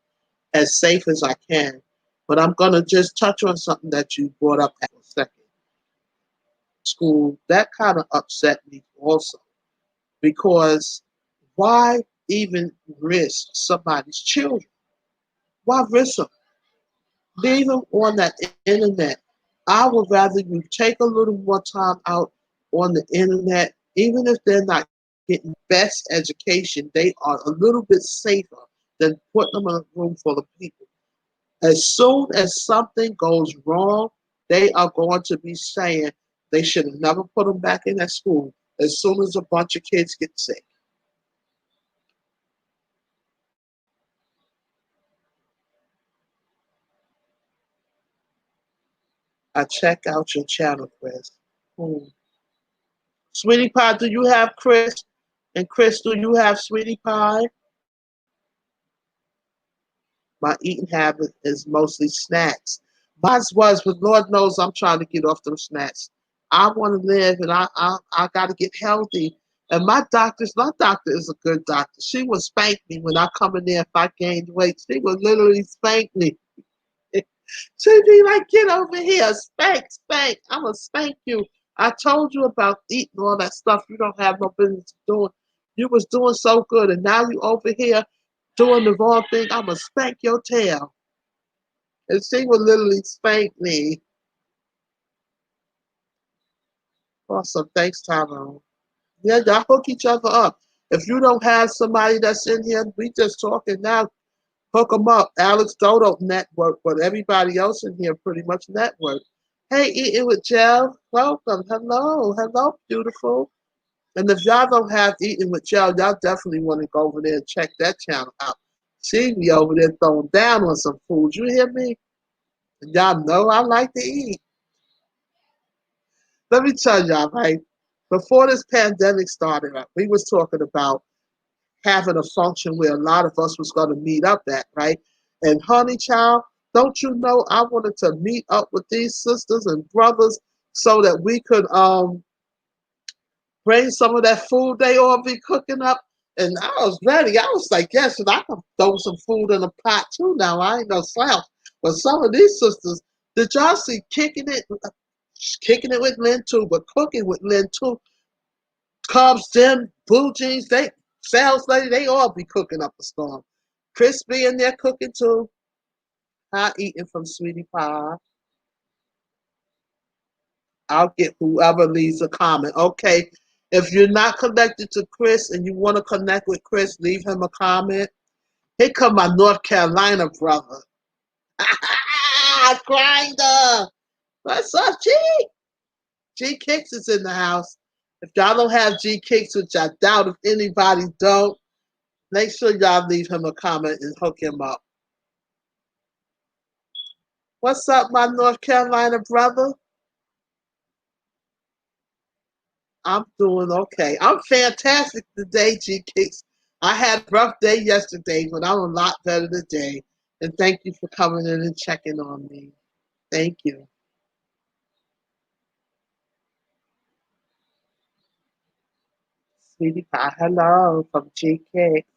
as safe as I can. But I'm going to just touch on something that you brought up at a second. School, that kind of upset me also because why even risk somebody's children? Why risk them? Leave them on that internet. I would rather you take a little more time out on the internet, even if they're not getting best education, they are a little bit safer than putting them in a room full of people. As soon as something goes wrong, they are going to be saying they should have never put them back in that school as soon as a bunch of kids get sick. I check out your channel, Chris. Hmm. Sweetie Pie, do you have Chris? And Chris, do you have Sweetie Pie? My eating habit is mostly snacks. Mine was, but Lord knows I'm trying to get off them snacks. I want to live and I got to get healthy. And my doctor is a good doctor. She would spank me when I come in there if I gained weight. She would literally spank me. She'd be like, get over here, spank, spank. I'm going to spank you. I told you about eating all that stuff you don't have no business doing. You was doing so good, and now you over here doing the wrong thing. I'm going to spank your tail. And she would literally spank me. Awesome. Thanks, Tyrone. Yeah, y'all hook each other up. If you don't have somebody that's in here, we just talking now. Hook them up. Alex Dodo network, but everybody else in here pretty much network. Hey, eating with Jell, welcome. Hello, hello, beautiful. And if y'all don't have eating with Jell, y'all definitely want to go over there and check that channel out. See me over there throwing down on some food. You hear me? And y'all know I like to eat. Let me tell y'all, right? Before this pandemic started, we was talking about having a function where a lot of us was going to meet up at, right? And honey child, don't you know I wanted to meet up with these sisters and brothers so that we could bring some of that food they all be cooking up. And I was ready. I was like, yes, and I can throw some food in a pot too now. I ain't no slouch. But some of these sisters, did y'all see kicking it with Lynn too, but cooking with Lynn too? Cubs, Jim, Blue Jeans, they sales lady, they all be cooking up a storm. Crispy in there cooking too. Not eating from Sweetie Pie. I'll get whoever leaves a comment. Okay. If you're not connected to Chris and you want to connect with Chris, leave him a comment. Here come my North Carolina brother. Grinder. What's up, G? G Kicks is in the house. If y'all don't have G Kicks, which I doubt if anybody don't, make sure y'all leave him a comment and hook him up. What's up, my North Carolina brother? I'm doing okay. I'm fantastic today, G Kicks. I had a rough day yesterday, but I'm a lot better today. And thank you for coming in and checking on me. Thank you. Sweetie Pie, hello from G Kicks.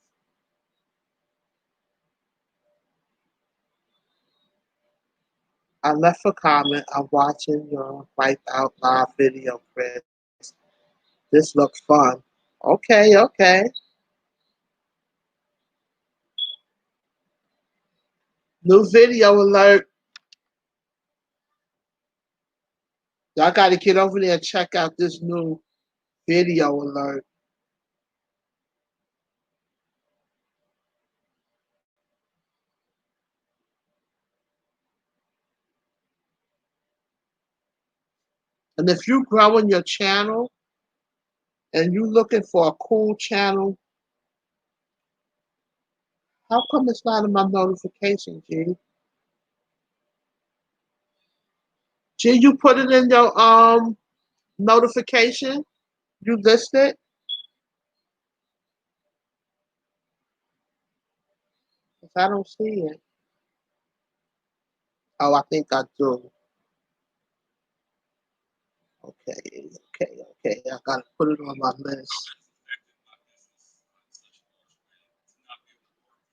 I left a comment. I'm watching your Wipe Out Live video, Chris. This looks fun. Okay, okay. New video alert. Y'all got to get over there and check out this new video alert. And if you're growing your channel and you're looking for a cool channel, how come it's not in my notification, G? G, you put it in your notification? You list it? 'Cause I don't see it. Oh, I think I do. Okay, okay, okay. I gotta put it on my list.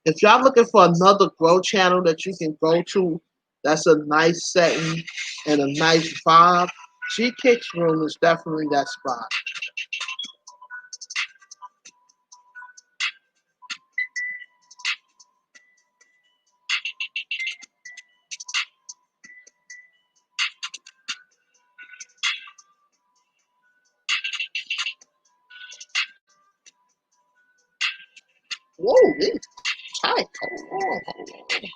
If y'all looking for another grow channel that you can go to, that's a nice setting and a nice vibe. G Kicks Room is definitely that spot. Whoa, this is tight. Hold on, hold on.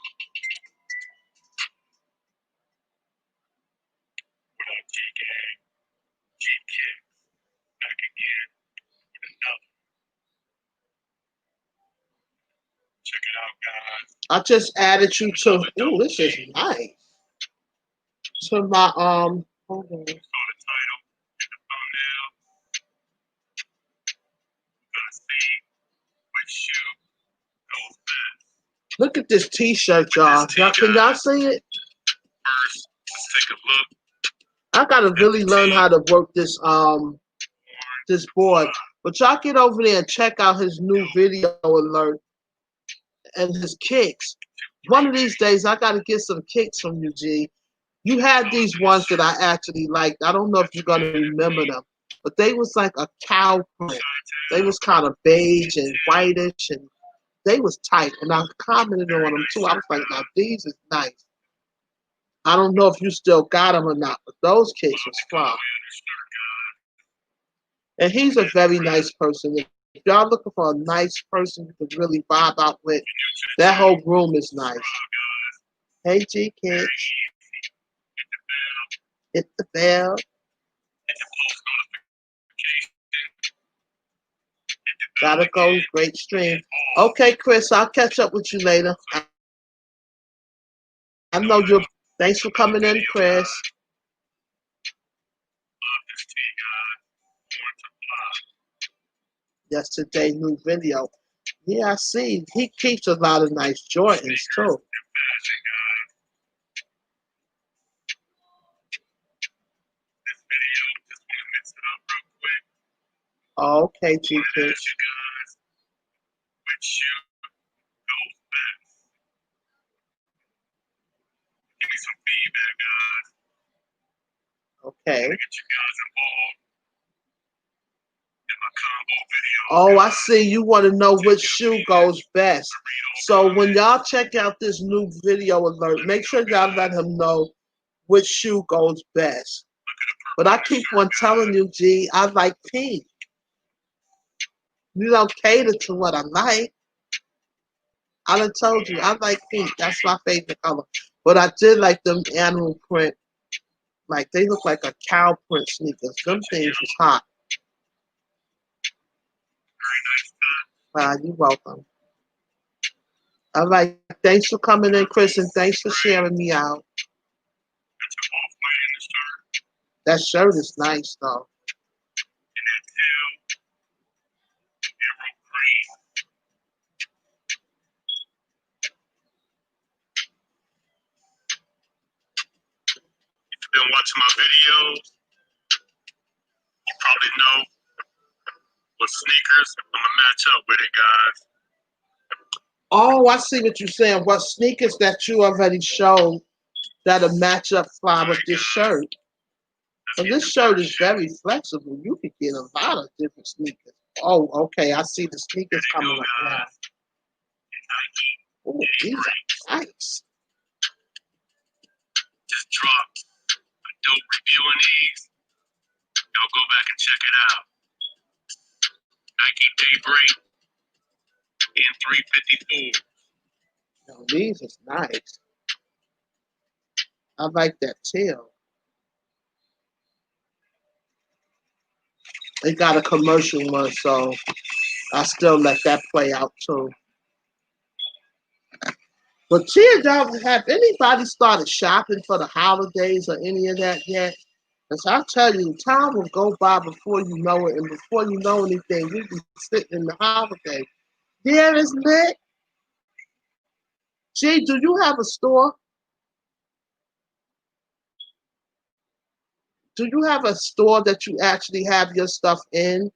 I just added you to. Ooh, this is nice. To my Hold on. Look at this T-shirt, y'all. Can y'all see it? I gotta really learn how to work this board. But y'all get over there and check out his new video alert and his kicks. One of these days, I gotta get some kicks from you, G. You had these ones that I actually liked. I don't know if you're gonna remember them, but they was like a cow print. They was kind of beige and whitish, and they was tight. And I commented on them too. I was like, now these is nice. I don't know if you still got them or not, but those kicks was fun. And he's a very nice person. If y'all looking for a nice person you can really vibe out with, that whole room is nice. Hey, G Kids. Hit the bell. Gotta go. Great stream. Okay, Chris, I'll catch up with you later. I know you. Thanks for coming in, Chris. Yesterday, new video. Yeah, I see. He keeps a lot of nice Jordans, too. Oh, okay, G Kids. Okay. Oh, I see. You want to know which shoe goes best. So when y'all check out this new video alert, make sure y'all let him know which shoe goes best. But I keep on telling you, G, I like pink. You don't cater to what I like. I done told you, I like pink. That's my favorite color. But I did like them animal print. Like, they look like a cow print sneakers. Them things was hot. You're welcome. All right. Thanks for coming in, Chris, and thanks for sharing me out. That shirt is nice, though. Been watching my videos, you probably know what sneakers I'm gonna match up with it, guys. Oh, I see what you're saying. What sneakers that you already showed that'll match up fine with this shirt. So this shirt is very flexible. You could get a lot of different sneakers. Oh, okay. I see the sneakers coming up now. Oh, these are nice. Just dropped a dope review on these. Y'all go back and check it out. Nike Daybreak in 354. Now, these is nice. I like that tail. They got a commercial one, so I still let that play out too. But Tia, have anybody started shopping for the holidays or any of that yet? Because I tell you, time will go by before you know it, and before you know anything, you'll be sitting in the holiday. Yeah, isn't it? Gee, do you have a store? Do you have a store that you actually have your stuff in?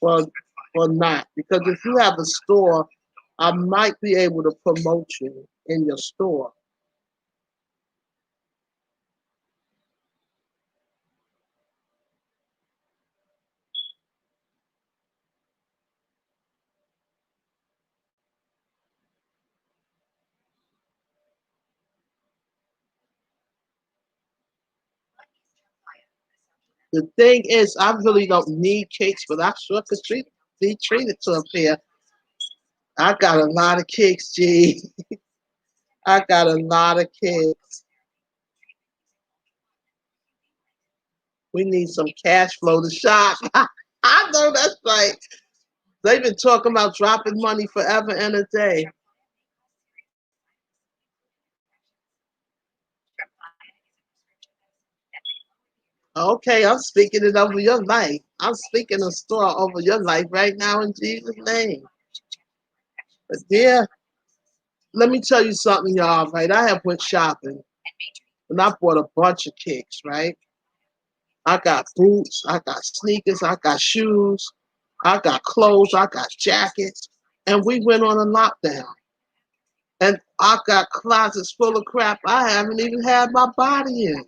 Or not? Because if you have a store, I might be able to promote you in your store. The thing is, I really don't need cakes, but I sure could treat them. be treated to up here. I got a lot of kicks, G. I got a lot of kicks. We need some cash flow to shop. I know that's right. They've been talking about dropping money forever and a day. Okay, I'm speaking it over your life. I'm speaking a store over your life right now in Jesus' name. But yeah, let me tell you something, y'all, right? I have went shopping and I bought a bunch of kicks, right? I got boots, I got sneakers, I got shoes, I got clothes, I got jackets. And we went on a lockdown. And I got closets full of crap I haven't even had my body in.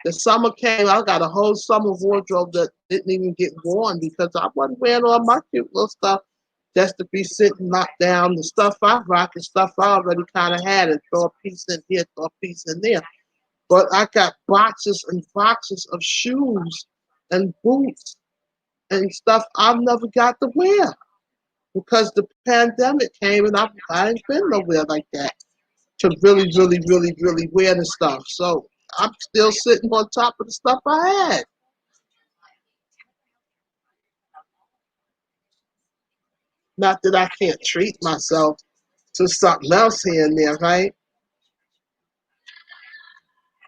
The summer came, I got a whole summer wardrobe that didn't even get worn because I wasn't wearing all my cute little stuff just to be sitting locked down. The stuff I rock and stuff I already kind of had and throw a piece in here, throw a piece in there. But I got boxes and boxes of shoes and boots and stuff I've never got to wear because the pandemic came and I ain't been nowhere like that to really wear the stuff. So I'm still sitting on top of the stuff I had. Not that I can't treat myself to something else here and there, right?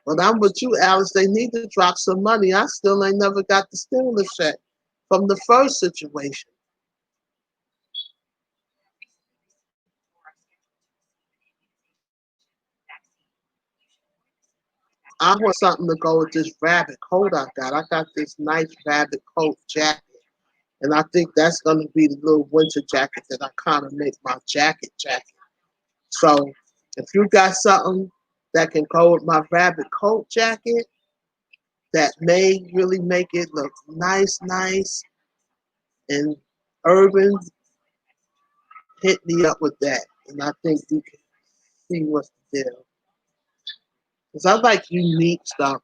But I'm with you, Alice. They need to drop some money. I still ain't never got the stimulus check from the first situation. I want something to go with this rabbit coat I got. I got this nice rabbit coat jacket. And I think that's going to be the little winter jacket that I kind of make my jacket. So if you got something that can go with my rabbit coat jacket that may really make it look nice and urban, hit me up with that. And I think we can see what's the deal. Because I like unique stuff.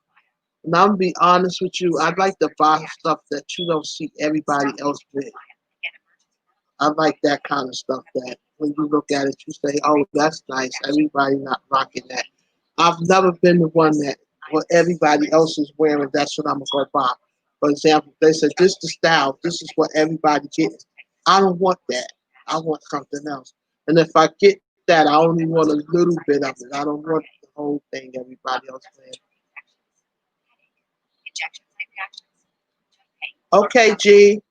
And I'm going to be honest with you, I'd like to buy stuff that you don't see everybody else with. I like that kind of stuff that when you look at it, you say, oh, that's nice. Everybody not rocking that. I've never been the one that what everybody else is wearing, that's what I'm going to go buy. For example, they said, this is the style. This is what everybody gets. I don't want that. I want something else. And if I get that, I only want a little bit of it. I don't want the whole thing everybody else wears. Okay, G.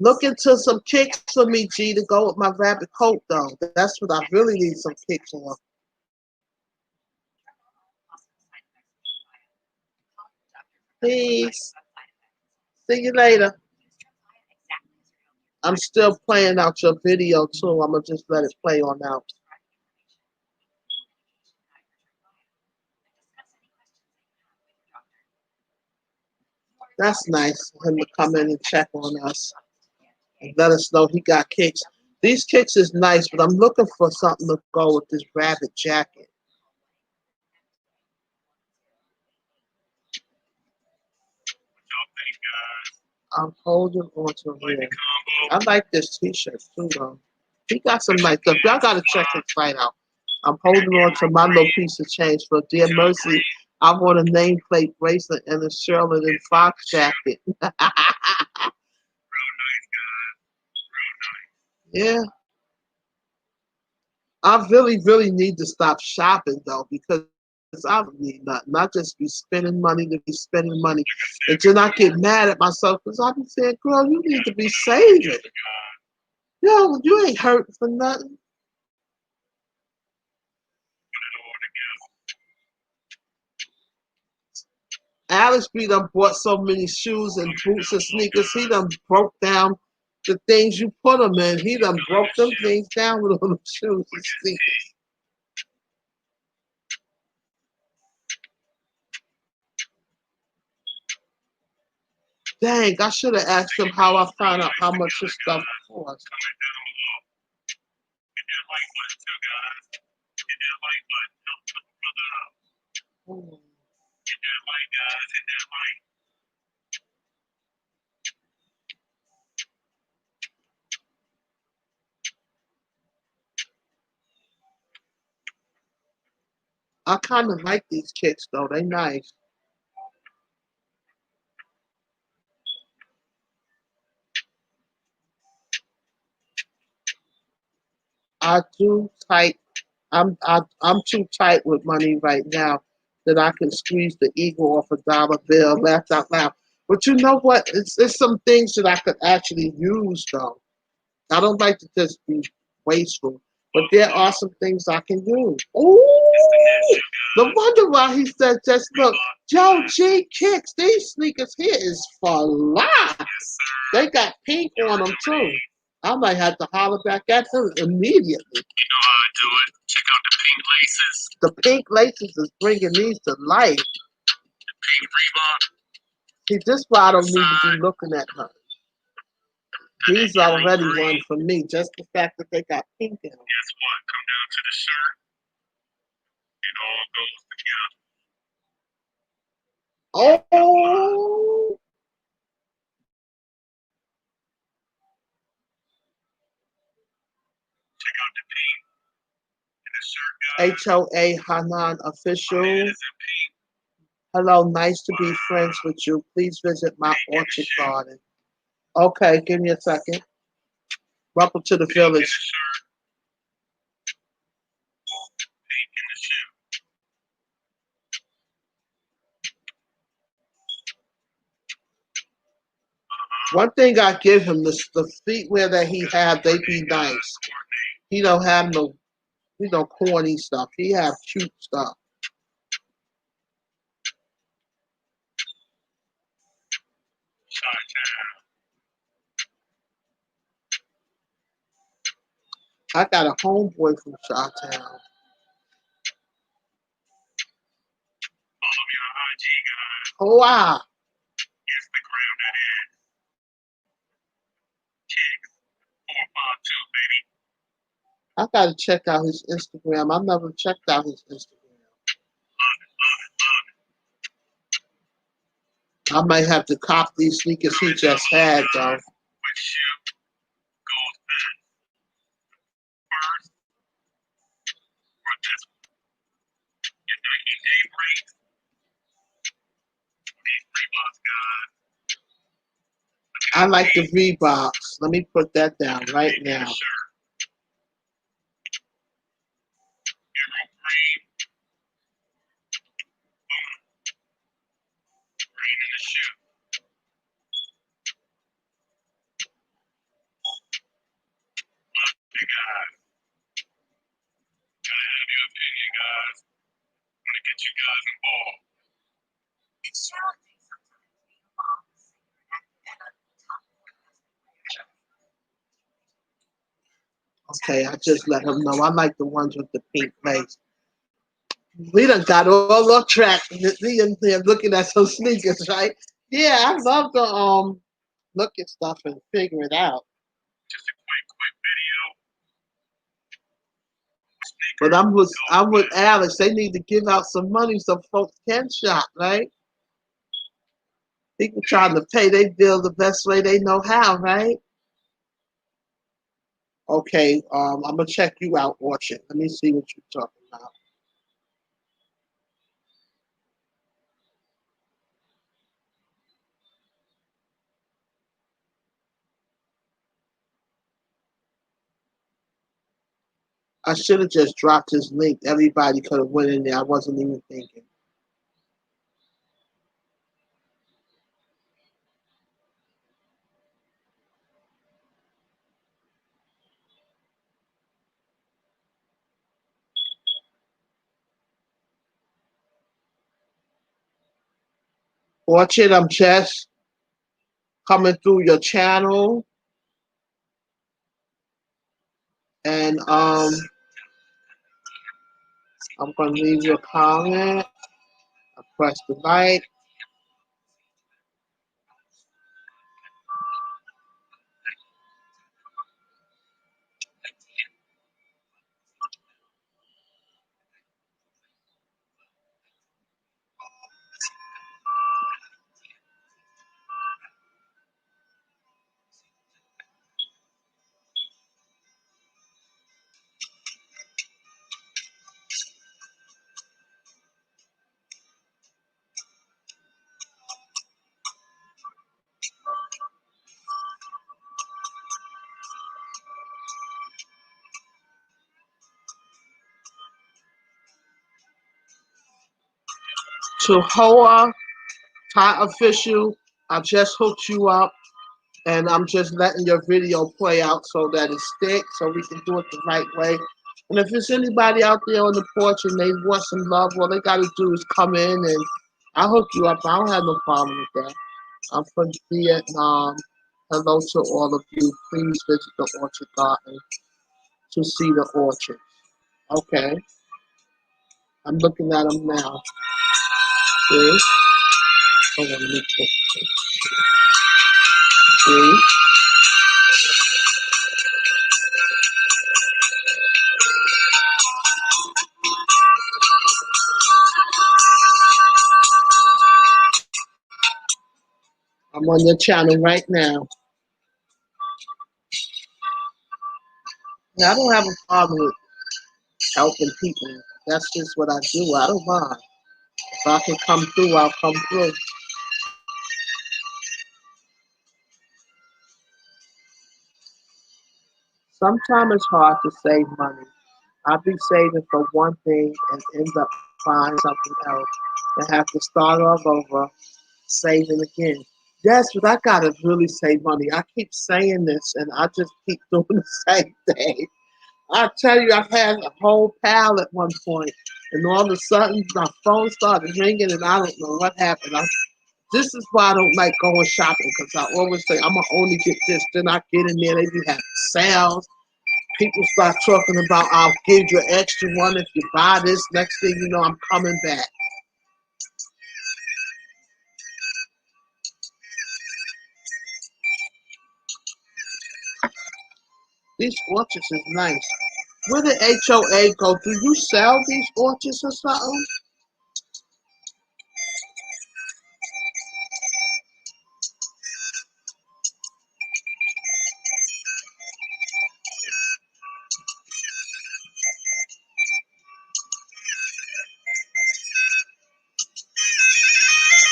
Look into some kicks for me, G, to go with my rabbit coat, though. That's what I really need some kicks on. Peace. See you later. I'm still playing out your video, too. I'm going to just let it play on out. That's nice for him to come in and check on us and let us know he got kicks. These kicks is nice, but I'm looking for something to go with this rabbit jacket. I'm holding on to him. I like this t-shirt too, though. He got some nice stuff. Y'all gotta check his site out. I'm holding on to my little piece of change for Dear Mercy. I want a nameplate bracelet and a Shirley and Fox jacket. Yeah. I really need to stop shopping though because I don't need nothing. Not just be spending money to be spending money. And to not get mad at myself because I be saying, girl, you need to be saving. Yo, you ain't hurting for nothing. Alex B done bought so many shoes and boots and sneakers. He done broke down the things you put them in. He done broke them things down with all the shoes and sneakers. Dang, I should have asked him how I found out how much his stuff cost. Hmm. I kind of like these kicks though. They nice. I do tight. I'm too tight with money right now that I can squeeze the eagle off a dollar bill. Laugh out loud. But you know what? It's some things that I could actually use though. I don't like to just be wasteful, but there are some things I can do. Ooh, no wonder why he said, just look, Joe G Kicks, these sneakers here is for life. They got pink on them too. I might have to holler back at him immediately. You know how I do it. Check out the pink laces. The pink laces is bringing these to life. The pink Reebok. See, this is why I don't need to be looking at her. These are already one for me. Just the fact that they got pink in them. Guess what? Come down to the shirt. It all goes together. Oh! Check out the pink in the shirt, guys. HOA Hanan Official. Hello, nice to be friends with you. Please visit my orchard garden. Okay, give me a second. Welcome to the village. One thing I give him, the feetwear that he have, they be nice. He don't have no, corny stuff. He have cute stuff. I got a homeboy from Chi-Town. Oh wow. I gotta check out his Instagram. I never checked out his Instagram. I might have to cop these sneakers he just had though. I like the Reeboks. Let me put that down right now. Okay, I just let him know. I like the ones with the pink lace. We done got all off track. We in there looking at some sneakers, right? Yeah, I love to look at stuff and figure it out. But I'm with Alex. They need to give out some money so folks can shop, right? People trying to pay their bill the best way they know how, right? Okay, I'm gonna check you out, Orchard. Let me see what you're talking about. I should have just dropped his link. Everybody could have went in there. I wasn't even thinking. Orchard, I'm just coming through your channel, and I'm gonna leave you a comment. I press the like. to Hoa Thai Official. I just hooked you up, and I'm just letting your video play out so that it sticks, so we can do it the right way. And if there's anybody out there on the porch and they want some love, all they got to do is come in and I'll hook you up. I don't have no problem with that. I'm from Vietnam. Hello to all of you. Please visit the Orchard Garden to see the orchard. Okay, I'm looking at them now. See? Hold on, let me check. See? I'm on your channel right now. Now, I don't have a problem with helping people. That's just what I do. I don't mind. If I can come through, I'll come through. Sometimes it's hard to save money. I'll be saving for one thing and end up buying something else and have to start all over, saving again. Yes, but I gotta really save money. I keep saying this and I just keep doing the same thing. I tell you, I had a whole pal at one point, and all of a sudden my phone started ringing, and I don't know what happened. This is why I don't like going shopping, because I always say I'm gonna only get this. Then I get in there, they be having sales. People start talking about I'll give you an extra one if you buy this. Next thing you know, I'm coming back. These orchards is nice. Where did HOA go? Do you sell these orchards or something?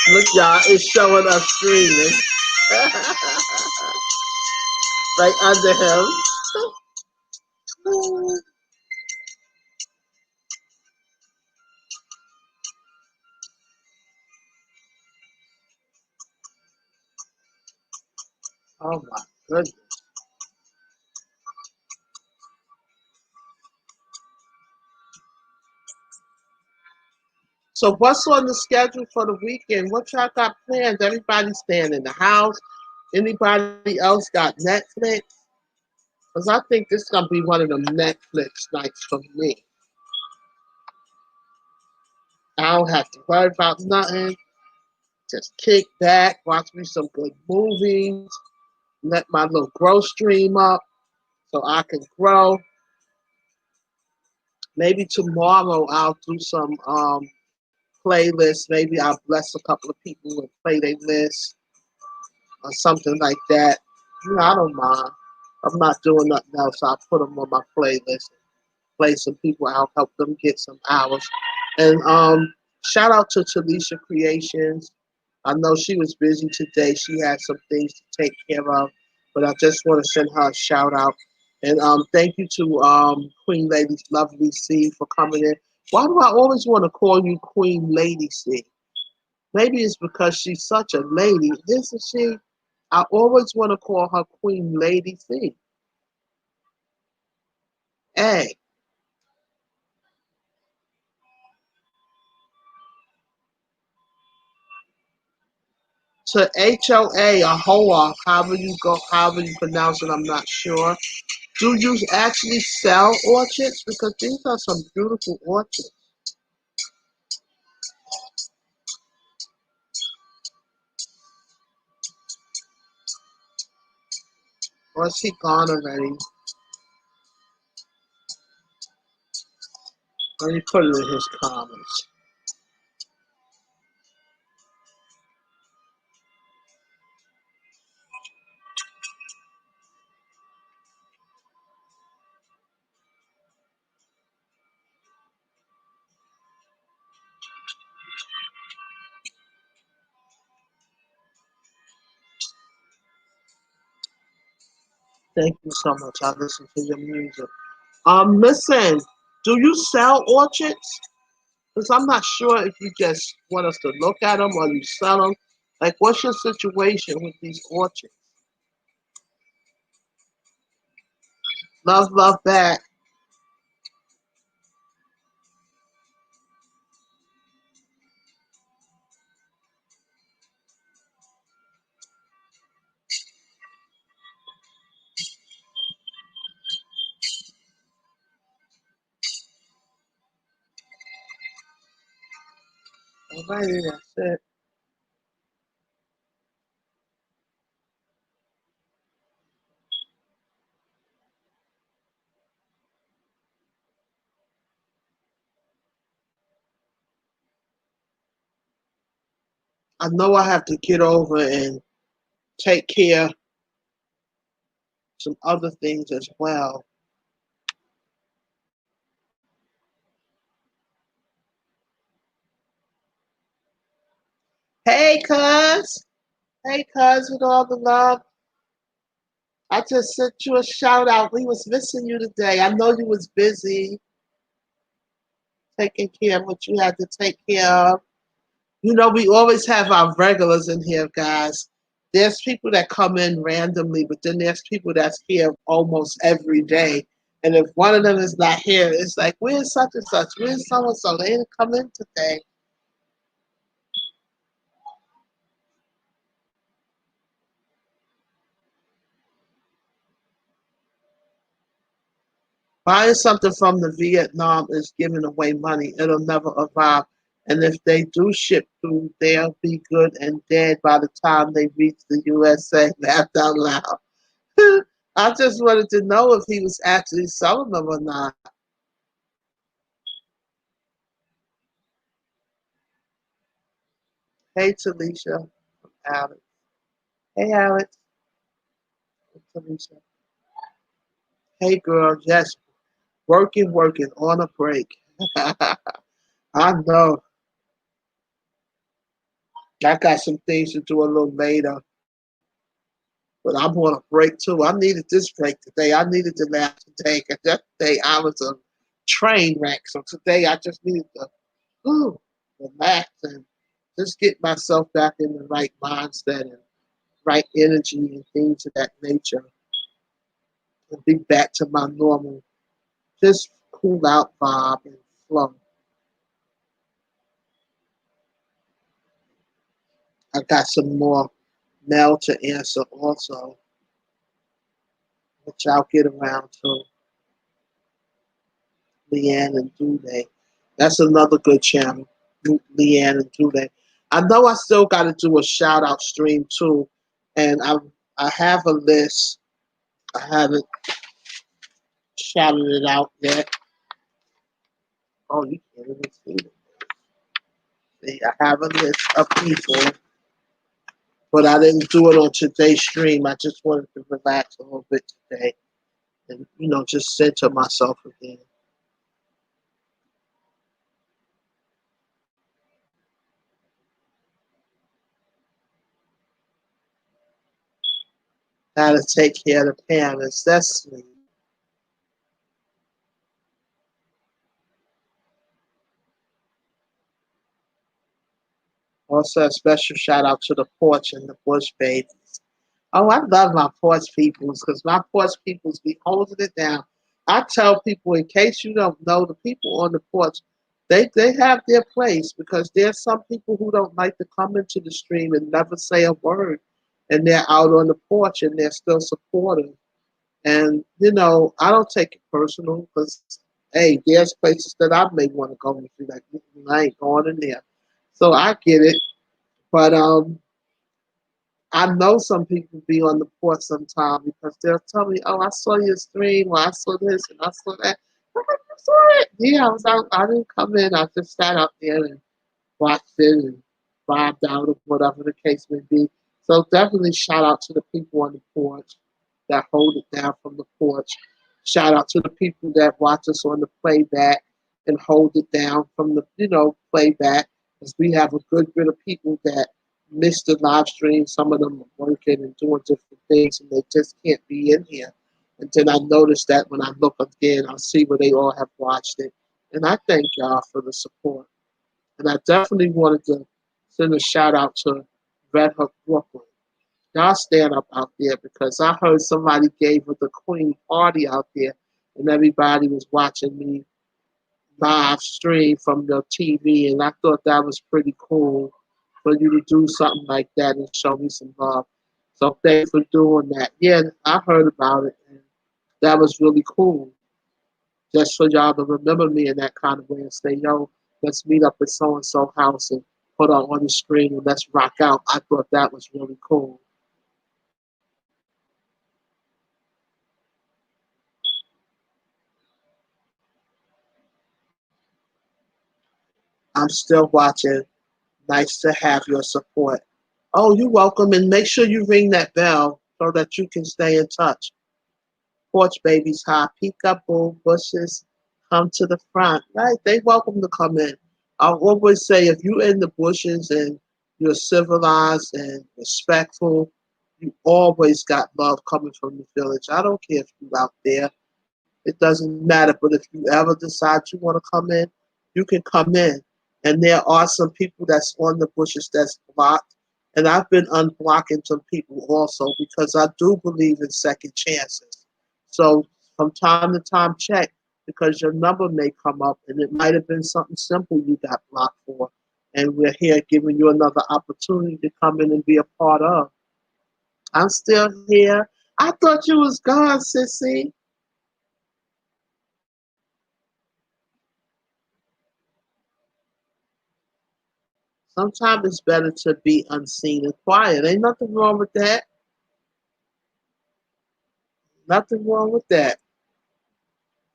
Look, y'all, it's showing us streaming right under him. Oh my goodness. So what's on the schedule for the weekend? What y'all got planned? Everybody staying in the house? Anybody else got Netflix? Because I think this is going to be one of the Netflix nights for me. I don't have to worry about nothing. Just kick back, watch me some good movies, let my little grow stream up so I can grow. Maybe tomorrow I'll do some playlists. Maybe I'll bless a couple of people and play their list or something like that. You know, I don't mind. I'm not doing nothing else. I'll put them on my playlist, play some people out, help them get some hours. And shout out to Talisha Creations. I know she was busy today. She had some things to take care of, but I just want to send her a shout out. And thank you to Queen Lady Lovely C for coming in. Why do I always want to call you Queen Lady C? Maybe it's because she's such a lady, isn't she? I always want to call her Queen Lady C. Hey, to HOA or HOA, however you pronounce it, I'm not sure. Do you actually sell orchids? Because these are some beautiful orchids. Or is he gone already? Let me put it in his comments. Thank you so much. I listen to your music. Listen, do you sell orchids? Because I'm not sure if you just want us to look at them or you sell them. Like, what's your situation with these orchids? Love, love back. Alrighty, that's it. I know I have to get over and take care of some other things as well. Hey, cuz. Hey, cuz, with all the love. I just sent you a shout out. We was missing you today. I know you was busy taking care of what you had to take care of. You know, we always have our regulars in here, guys. There's people that come in randomly, but then there's people that's here almost every day. And if one of them is not here, it's like, where's such and such? Where's so and so? They didn't come in today. Buying something from the Vietnam is giving away money. It'll never arrive. And if they do ship through, they'll be good and dead by the time they reach the USA. Laughed out loud. I just wanted to know if he was actually selling them or not. Hey, Talisha. Alex. Hey, Alex. Hey, Talisha. Hey, girl. Yes, working, working on a break. I know. I got some things to do a little later. But I'm on a break too. I needed this break today. I needed to nap today because yesterday I was a train wreck. So today I just needed to relax and just get myself back in the right mindset and right energy and things of that nature and be back to my normal, just cool out vibe and flow. I got some more mail to answer also, which I'll get around to. Leanne and Dude. That's another good channel, Leanne and Dude. I know I still got to do a shout out stream too, and I have a list. I haven't shouted it out yet. Oh, you can't even see it. See, I have a list of people, but I didn't do it on today's stream. I just wanted to relax a little bit today and just center myself again. How to take care of the parents. That's sweet. Also, a special shout out to the porch and the bush babies. Oh, I love my porch peoples because my porch peoples be holding it down. I tell people, in case you don't know, the people on the porch, they have their place because there's some people who don't like to come into the stream and never say a word, and they're out on the porch and they're still supportive. And I don't take it personal because hey, there's places that I may want to go and be like, I ain't going in there. So I get it. But I know some people be on the porch sometime because they'll tell me, "Oh, I saw your stream, or I saw this, and I saw that." I'm like, "You saw it?" Yeah, I was out. I didn't come in. I just sat out there and watched it and vibed out or whatever the case may be. So definitely shout out to the people on the porch that hold it down from the porch. Shout out to the people that watch us on the playback and hold it down from the playback, because we have a good bit of people that miss the live stream. Some of them are working and doing different things and they just can't be in here. And then I notice that when I look again, I see where they all have watched it. And I thank y'all for the support. And I definitely wanted to send a shout out to Red Hook Brooklyn. Y'all stand up out there because I heard somebody gave with the Queen party out there and everybody was watching me live stream from the TV, and I thought that was pretty cool for you to do something like that and show me some love. So thanks for doing that. Yeah, I heard about it, and that was really cool. Just for y'all to remember me in that kind of way and say, yo, let's meet up at so and so house and put on the screen and let's rock out. I thought that was really cool. I'm still watching. Nice to have your support. Oh, you're welcome. And make sure you ring that bell so that you can stay in touch. Porch babies high, peekaboo bushes, come to the front. Right? They welcome to come in. I always say if you're in the bushes and you're civilized and respectful, you always got love coming from the village. I don't care if you're out there. It doesn't matter. But if you ever decide you want to come in, you can come in. And there are some people that's on the bushes that's blocked. And I've been unblocking some people also because I do believe in second chances. So from time to time, check because your number may come up and it might have been something simple you got blocked for. And we're here giving you another opportunity to come in and be a part of. I'm still here. I thought you was gone, sissy. Sometimes it's better to be unseen and quiet. Ain't nothing wrong with that. Nothing wrong with that.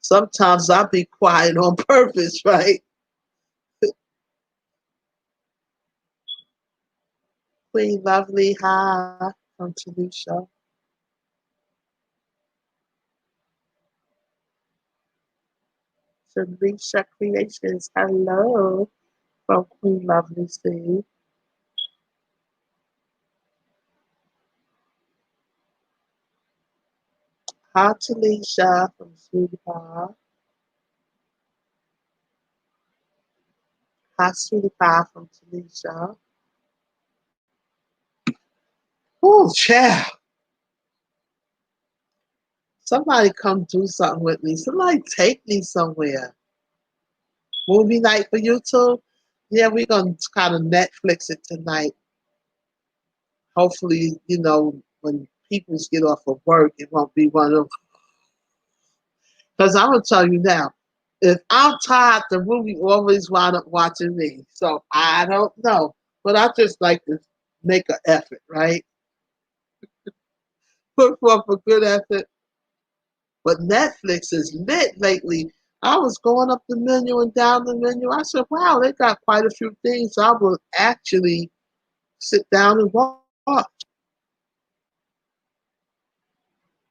Sometimes I'll be quiet on purpose, right? Queen Lovely, hi from Talisha. Talisha Creations, hello from Queen Lovely C. Hi Talisha from Sweetie Pie. Hi Sweetie Pie from Talisha. Oh, child. Somebody come do something with me. Somebody take me somewhere. Movie night for you too? Yeah, we're gonna kind of Netflix it tonight. Hopefully, when people get off of work, it won't be one of them. Because I'm gonna tell you now, if I'm tired, the movie always wind up watching me. So I don't know, but I just like to make an effort, right? Put forth a good effort. But Netflix is lit lately. I was going up the menu and down the menu. I said, "Wow, they got quite a few things I will actually sit down and watch."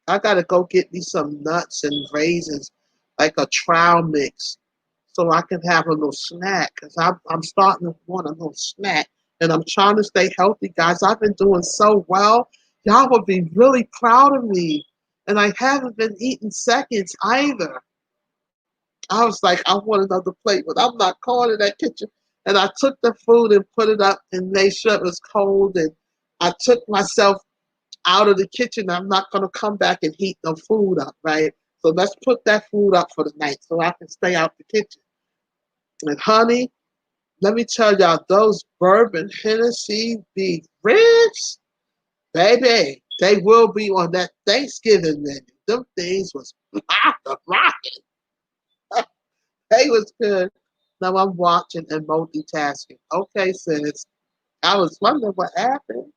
I gotta go get me some nuts and raisins, like a trial mix, so I can have a little snack. Cause I'm starting to want a little snack, and I'm trying to stay healthy, guys. I've been doing so well. Y'all would be really proud of me, and I haven't been eating seconds either. I was like, I want another plate, but I'm not going in that kitchen. And I took the food and put it up and made sure it was cold. And I took myself out of the kitchen. I'm not going to come back and heat no food up, right? So let's put that food up for the night so I can stay out the kitchen. And honey, let me tell y'all, those bourbon Hennessy beef ribs, baby, they will be on that Thanksgiving menu. Them things was rocking. They was good. Now I'm watching and multitasking. Okay, sis. I was wondering what happened.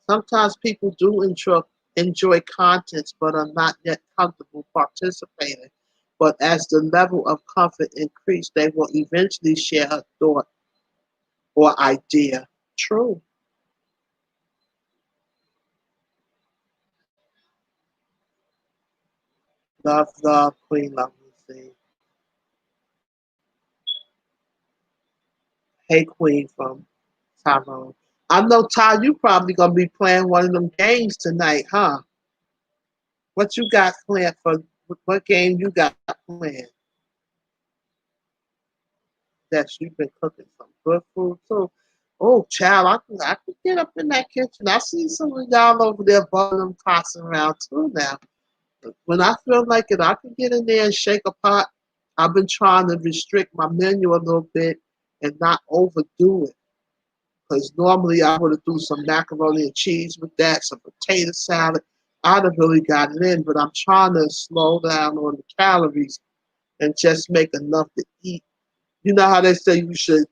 Sometimes people do enjoy contents but are not yet comfortable participating. But as the level of comfort increase, they will eventually share a thought or idea. True. Love, love, Queen Love me. Hey, Queen from Tyrone. I know, Ty, you probably gonna be playing one of them games tonight, huh? What you got planned for What game you got planned? That you've been cooking some good food too. Oh, child, I can get up in that kitchen. I see some of y'all over there bubbling them pots around too now. When I feel like it, I can get in there and shake a pot. I've been trying to restrict my menu a little bit and not overdo it. Because normally I would have do some macaroni and cheese with that, some potato salad. I'd have really got it in, but I'm trying to slow down on the calories and just make enough to eat. You know how they say you should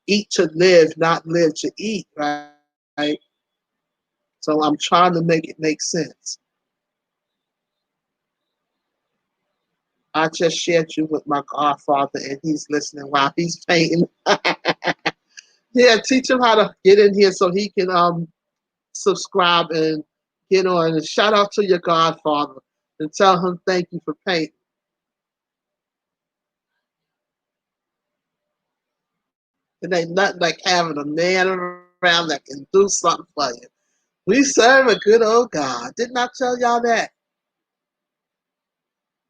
eat to live, not live to eat, right? So I'm trying to make it make sense. I just shared you with my godfather, and he's listening while he's painting. Yeah, teach him how to get in here so he can subscribe and get on. And shout out to your godfather and tell him thank you for painting. It ain't nothing like having a man around that can do something for you. We serve a good old God. Didn't I tell y'all that?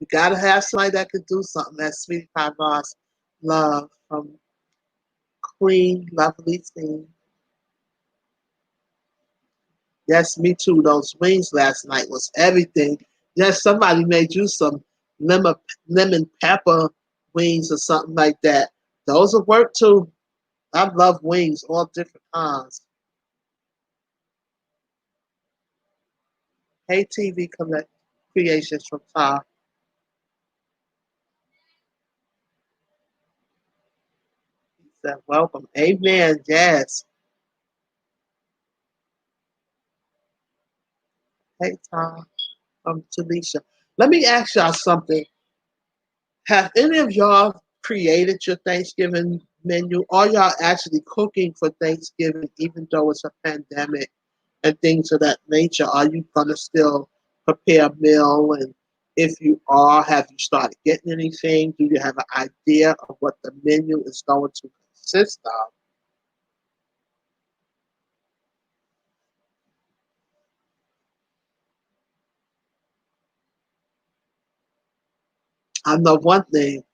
You gotta have somebody that can do something. That sweet pie boss love from Queen Lovely Thing. Yes, me too. Those wings last night was everything. Yes, somebody made you some lemon lemon pepper wings or something like that. Those will work too. I love wings, all different kinds. Hey, TV collect creations from Ty. He said, "Welcome, Amen." Yes. Hey, Ty from Talisha. Let me ask y'all something. Have any of y'all created your Thanksgiving menu? Are y'all actually cooking for Thanksgiving, even though it's a pandemic and things of that nature? Are you gonna still prepare a meal? And if you are, have you started getting anything? Do you have an idea of what the menu is going to consist of? I know one thing: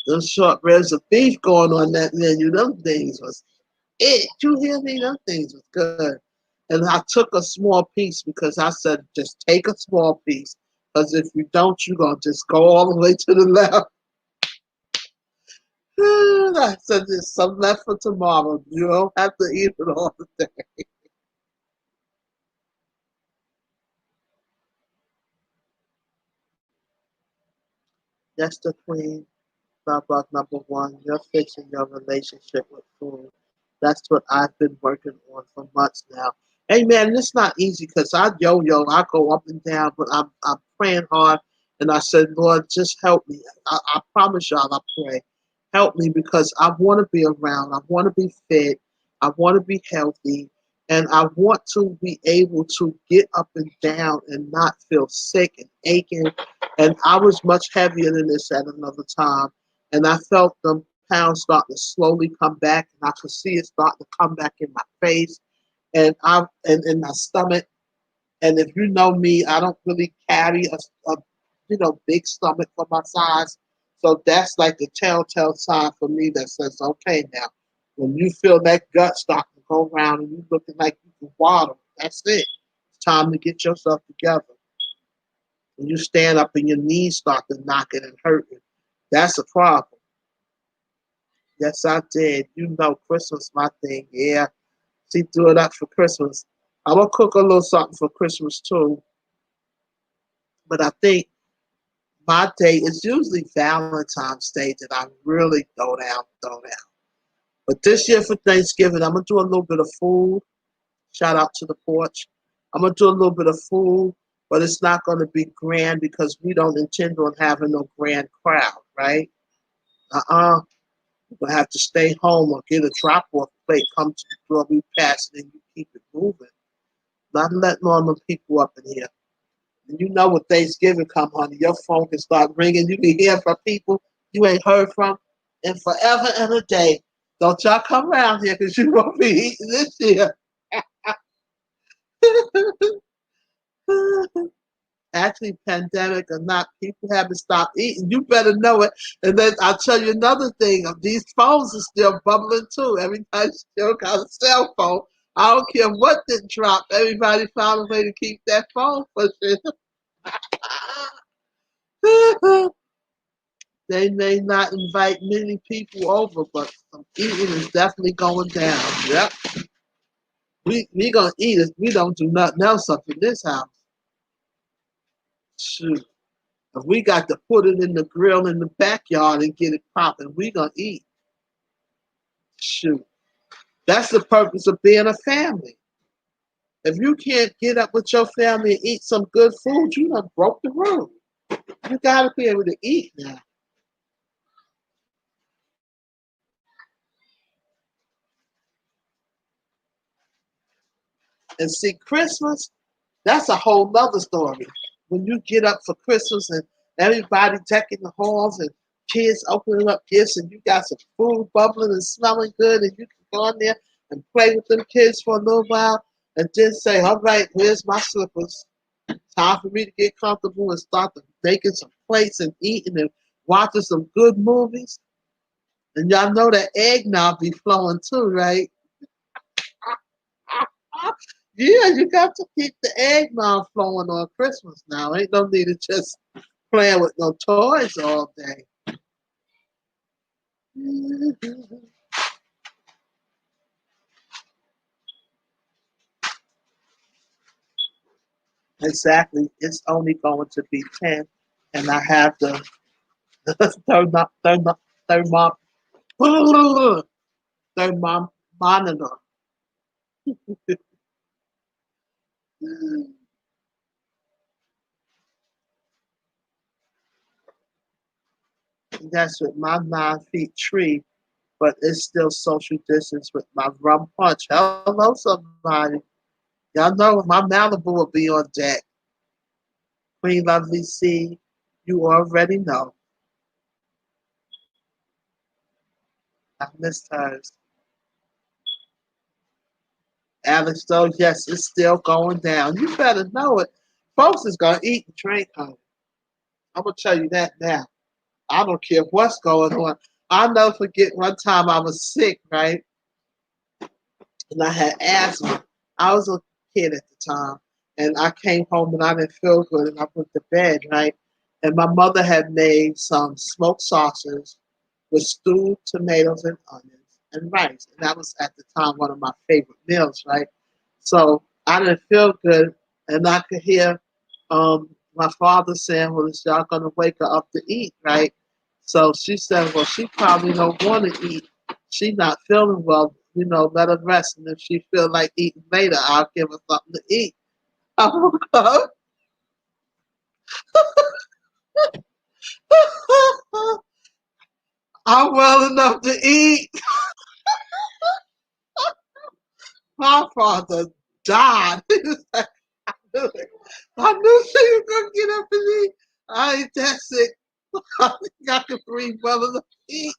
those short ribs of beef going on that menu. Them things was it. You hear me? Them things was good. And I took a small piece because I said, just take a small piece. Because if you don't, you're going to just go all the way to the left. I said, there's some left for tomorrow. You don't have to eat it all the day. That's the queen. About number one, you're fixing your relationship with food. That's what I've been working on for months now. Hey man, it's not easy because I yo-yo, I go up and down, but I'm praying hard, and I said, Lord, just help me. I promise y'all, I pray, help me because I want to be around. I want to be fit. I want to be healthy, and I want to be able to get up and down and not feel sick and aching. And I was much heavier than this at another time, and I felt them pounds starting to slowly come back, and I could see it starting to come back in my face and in my stomach. And if you know me, I don't really carry a big stomach for my size, so that's like the telltale sign for me that says, okay, now when you feel that gut starting to go around and you looking like you can waddle, that's it. It's time to get yourself together. When you stand up and your knees start to knocking and hurting, that's a problem. Yes, I did. You know, Christmas my thing. Yeah, she threw it up for Christmas. I'm gonna cook a little something for Christmas too. But I think my day is usually Valentine's Day that I really throw down. But this year for Thanksgiving, I'm gonna do a little bit of food. Shout out to the porch. I'm gonna do a little bit of food, but it's not gonna be grand because we don't intend on having no grand crowd, right? Uh-uh. You're gonna have to stay home or get a drop off plate, come to the door, we pass it, and you keep it moving. Not letting all the people up in here. And you know when Thanksgiving come, honey, your phone can start ringing. You can hear from people you ain't heard from in forever and a day. Don't y'all come around here because you won't be eating this year. Actually, pandemic or not, people haven't stopped eating. You better know it. And then I'll tell you another thing. These phones are still bubbling too. Everybody still got a cell phone. I don't care what did drop. Everybody found a way to keep that phone pushing. They may not invite many people over, but some eating is definitely going down. Yep. We gonna eat it. We don't do nothing else up in this house. Shoot. If we got to put it in the grill in the backyard and get it popping, we gonna eat. Shoot. That's the purpose of being a family. If you can't get up with your family and eat some good food, you done broke the rule. You gotta be able to eat now. And see, Christmas, that's a whole nother story. When you get up for Christmas and everybody decking the halls and kids opening up gifts and you got some food bubbling and smelling good and you can go in there and play with them kids for a little while and then say, all right, where's my slippers? Time for me to get comfortable and start making some plates and eating and watching some good movies. And y'all know that eggnog be flowing too, right? Yeah, you got to keep the eggnog flowing on Christmas now. Ain't no need to just playing with no toys all day. Exactly. It's only going to be 10. And I have the thermo, thermometer. That's with my 9 feet tree, but it's still social distance with my rum punch. Hello, somebody. Y'all know my Malibu will be on deck. Queen Lovely C, you already know. I missed hers. Alex, though, yes, it's still going down. You better know it. Folks is going to eat and drink, honey. I'm going to tell you that now. I don't care what's going on. I'll never forget one time I was sick, right? And I had asthma. I was a kid at the time. And I came home and I didn't feel good and I went to bed, right? And my mother had made some smoked sausage with stewed tomatoes and onions and rice. And that was at the time one of my favorite meals, right? So I didn't feel good and I could hear my father saying, well, is y'all gonna wake her up to eat, right? So she said, well, she probably don't want to eat. She not feeling well, let her rest. And if she feel like eating later, I'll give her something to eat. I woke up. I'm well enough to eat. My father died. He was like, I knew she was gonna get up and eat. I ain't that sick. I think I can breathe well enough to eat.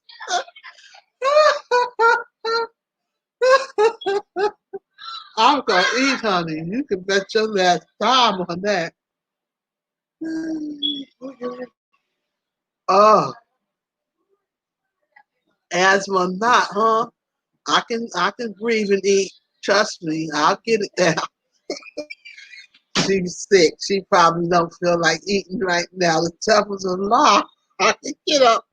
I'm gonna eat, honey. You can bet your last dime on that. Oh, asthma not, huh? I can breathe and eat. Trust me, I'll get it down. She's sick. She probably don't feel like eating right now. The devil's a lie. I can get up,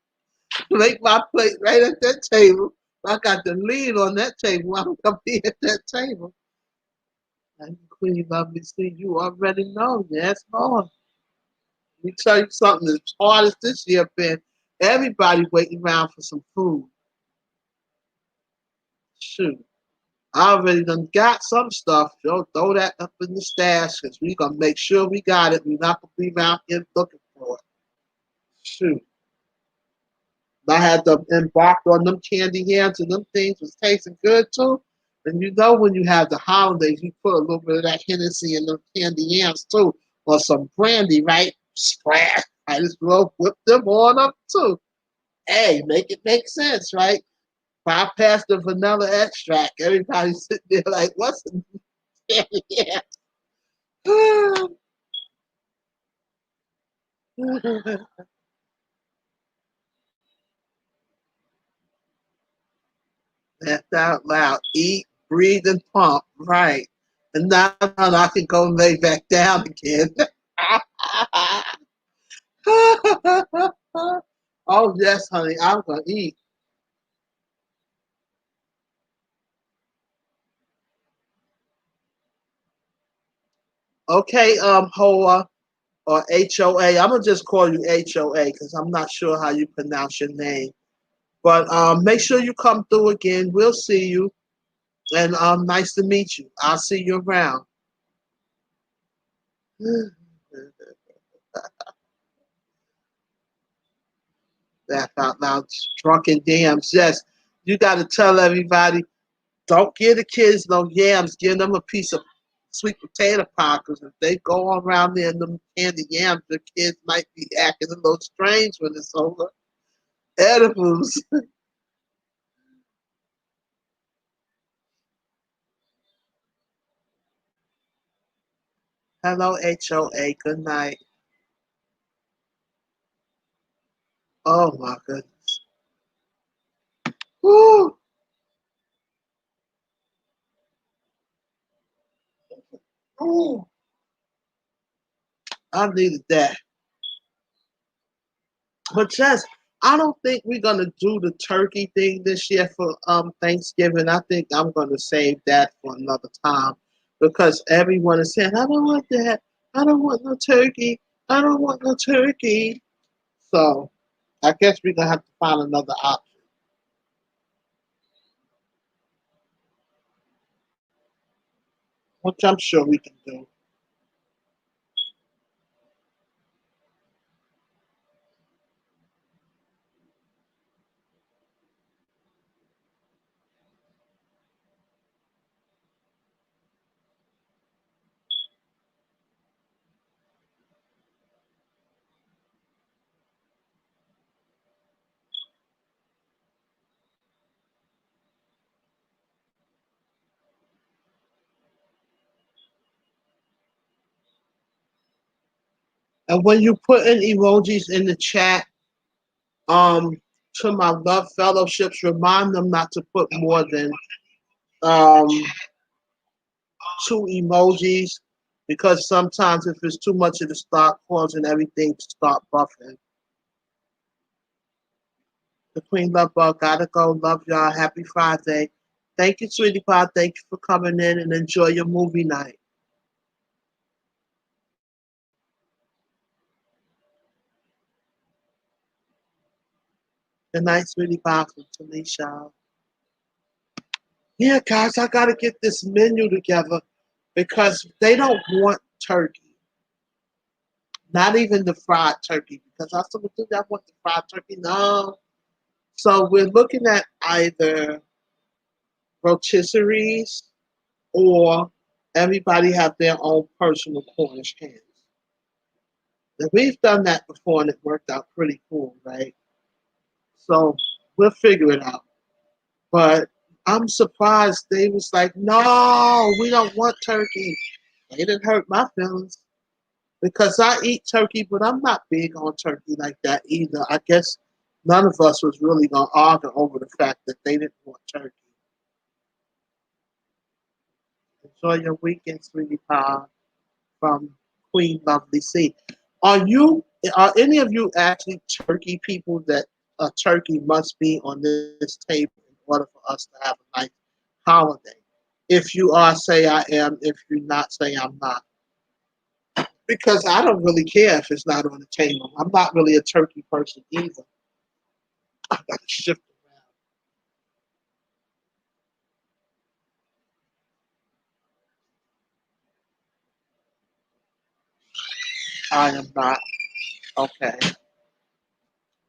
make my plate right at that table. I got the lead on that table. I'm gonna be at that table. And Queen Lovely, see, you already know. Yes, Lord. Let me tell you something. As hard as this year been, everybody waiting around for some food. Shoot. I already done got some stuff. Yo, throw that up in the stash because we gonna make sure we got it. We're not gonna be around here looking for it. Shoot. I had them embarked on them candy yams and them things was tasting good too. And you know when you have the holidays, you put a little bit of that Hennessy in them candy yams too. Or some brandy, right? Splash. I just well whip them on up too. Hey, make it make sense, right? Bypass the vanilla extract. Everybody's sitting there like, what's in candy yams? Laugh out loud. Eat, breathe, and pump. Right. And now I can go and lay back down again. Oh yes, honey, I'm gonna eat. Okay, Hoa or HOA. I'm gonna just call you HOA because I'm not sure how you pronounce your name. But make sure you come through again. We'll see you, and nice to meet you. I'll see you around. Laugh out loud. Drunken yams. Yes, you got to tell everybody. Don't give the kids no yams. Give them a piece of sweet potato pie. Because if they go around there and them candy yams, the kids might be acting a little strange when it's over. Edibles. Hello, HOA. Good night. Oh my goodness. Woo! Ooh, I needed that. But Jess, I don't think we're gonna do the turkey thing this year for Thanksgiving. I think I'm gonna save that for another time because everyone is saying, I don't want that. I don't want no turkey. I don't want no turkey. So I guess we're gonna have to find another option, which I'm sure we can do. And when you put in emojis in the chat, um, to my love fellowships, remind them not to put more than um two emojis because sometimes if it's too much it'll start causing everything to start buffering. The Queen Love Bug gotta go. Love y'all. Happy Friday. Thank you, sweetie pie. Thank you for coming in and enjoy your movie night. Good night, sweetie pie from Tanisha. Yeah, guys, I gotta get this menu together because they don't want turkey. Not even the fried turkey. Because I said, well, do I want the fried turkey? No. So we're looking at either rotisseries or everybody have their own personal Cornish hens. And we've done that before and it worked out pretty cool, right? So we'll figure it out. But I'm surprised they was like, no, we don't want turkey. It didn't hurt my feelings because I eat turkey, but I'm not big on turkey like that either. I guess none of us was really gonna argue over the fact that they didn't want turkey. Enjoy your weekend, sweetie pie. From Queen Lovely C. Are you? Are any of you actually turkey people that a turkey must be on this table in order for us to have a nice holiday? If you are, say I am. If you're not, say I'm not. Because I don't really care if it's not on the table. I'm not really a turkey person either. I got to shift around. I am not. Okay.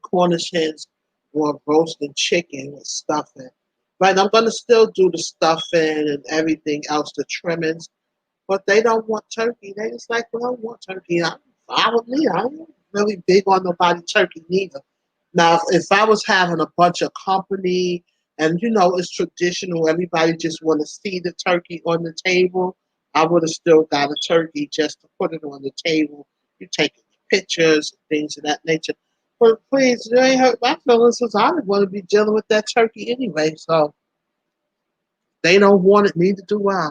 Cornish hens or roasted chicken with stuffing. Right, I'm gonna still do the stuffing and everything else, the trimmings, but they don't want turkey. They just like, well, I don't want turkey. I'm fine with me. I'm really big on nobody turkey neither. Now, if I was having a bunch of company and it's traditional, everybody just want to see the turkey on the table, I would have still got a turkey just to put it on the table. You take it. pictures, things of that nature. But please, you ain't hurt my feelings because I didn't want to be dealing with that turkey anyway. So they don't want it, neither do I.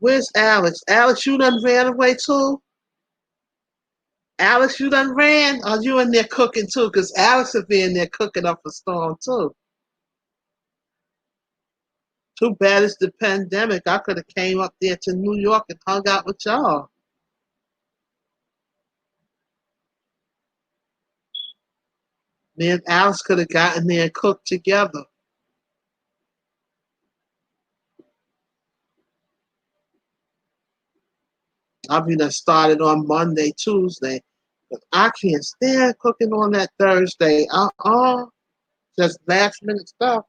Where's Alex? Alex, you done ran away too? Alex, you done ran? Are you in there cooking too? Because Alex will be in there cooking up a storm too. Too bad it's the pandemic. I could have came up there to New York and hung out with y'all. Me and Alex could have gotten there and cooked together. I mean, I started on Monday, Tuesday. But I can't stand cooking on that Thursday. Just last minute stuff.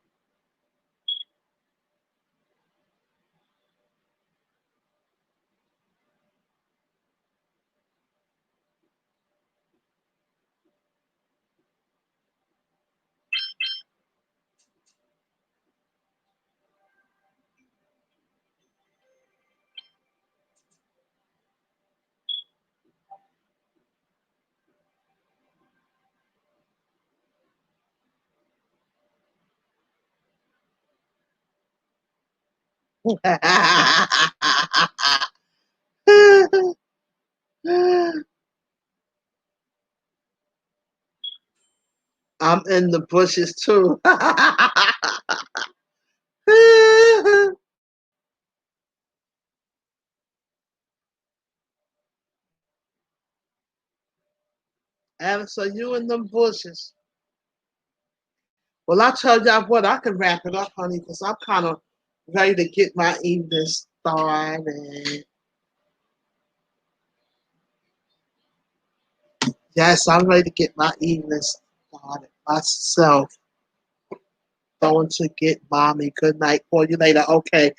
I'm in the bushes too. Alex, are you in them bushes? Well, I tell y'all what, I can wrap it up, honey, because I'm kind of ready to get my evening started. Yes, I'm ready to get my evening started myself. Going to get mommy. Good night. Call you later. Okay,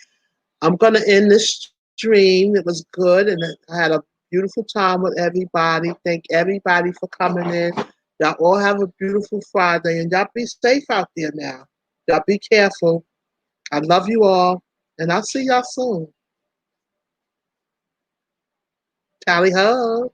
I'm going to end this stream. It was good, and I had a beautiful time with everybody. Thank everybody for coming in. Y'all all have a beautiful Friday, and y'all be safe out there now. Y'all be careful. I love you all, and I'll see y'all soon. Tally ho.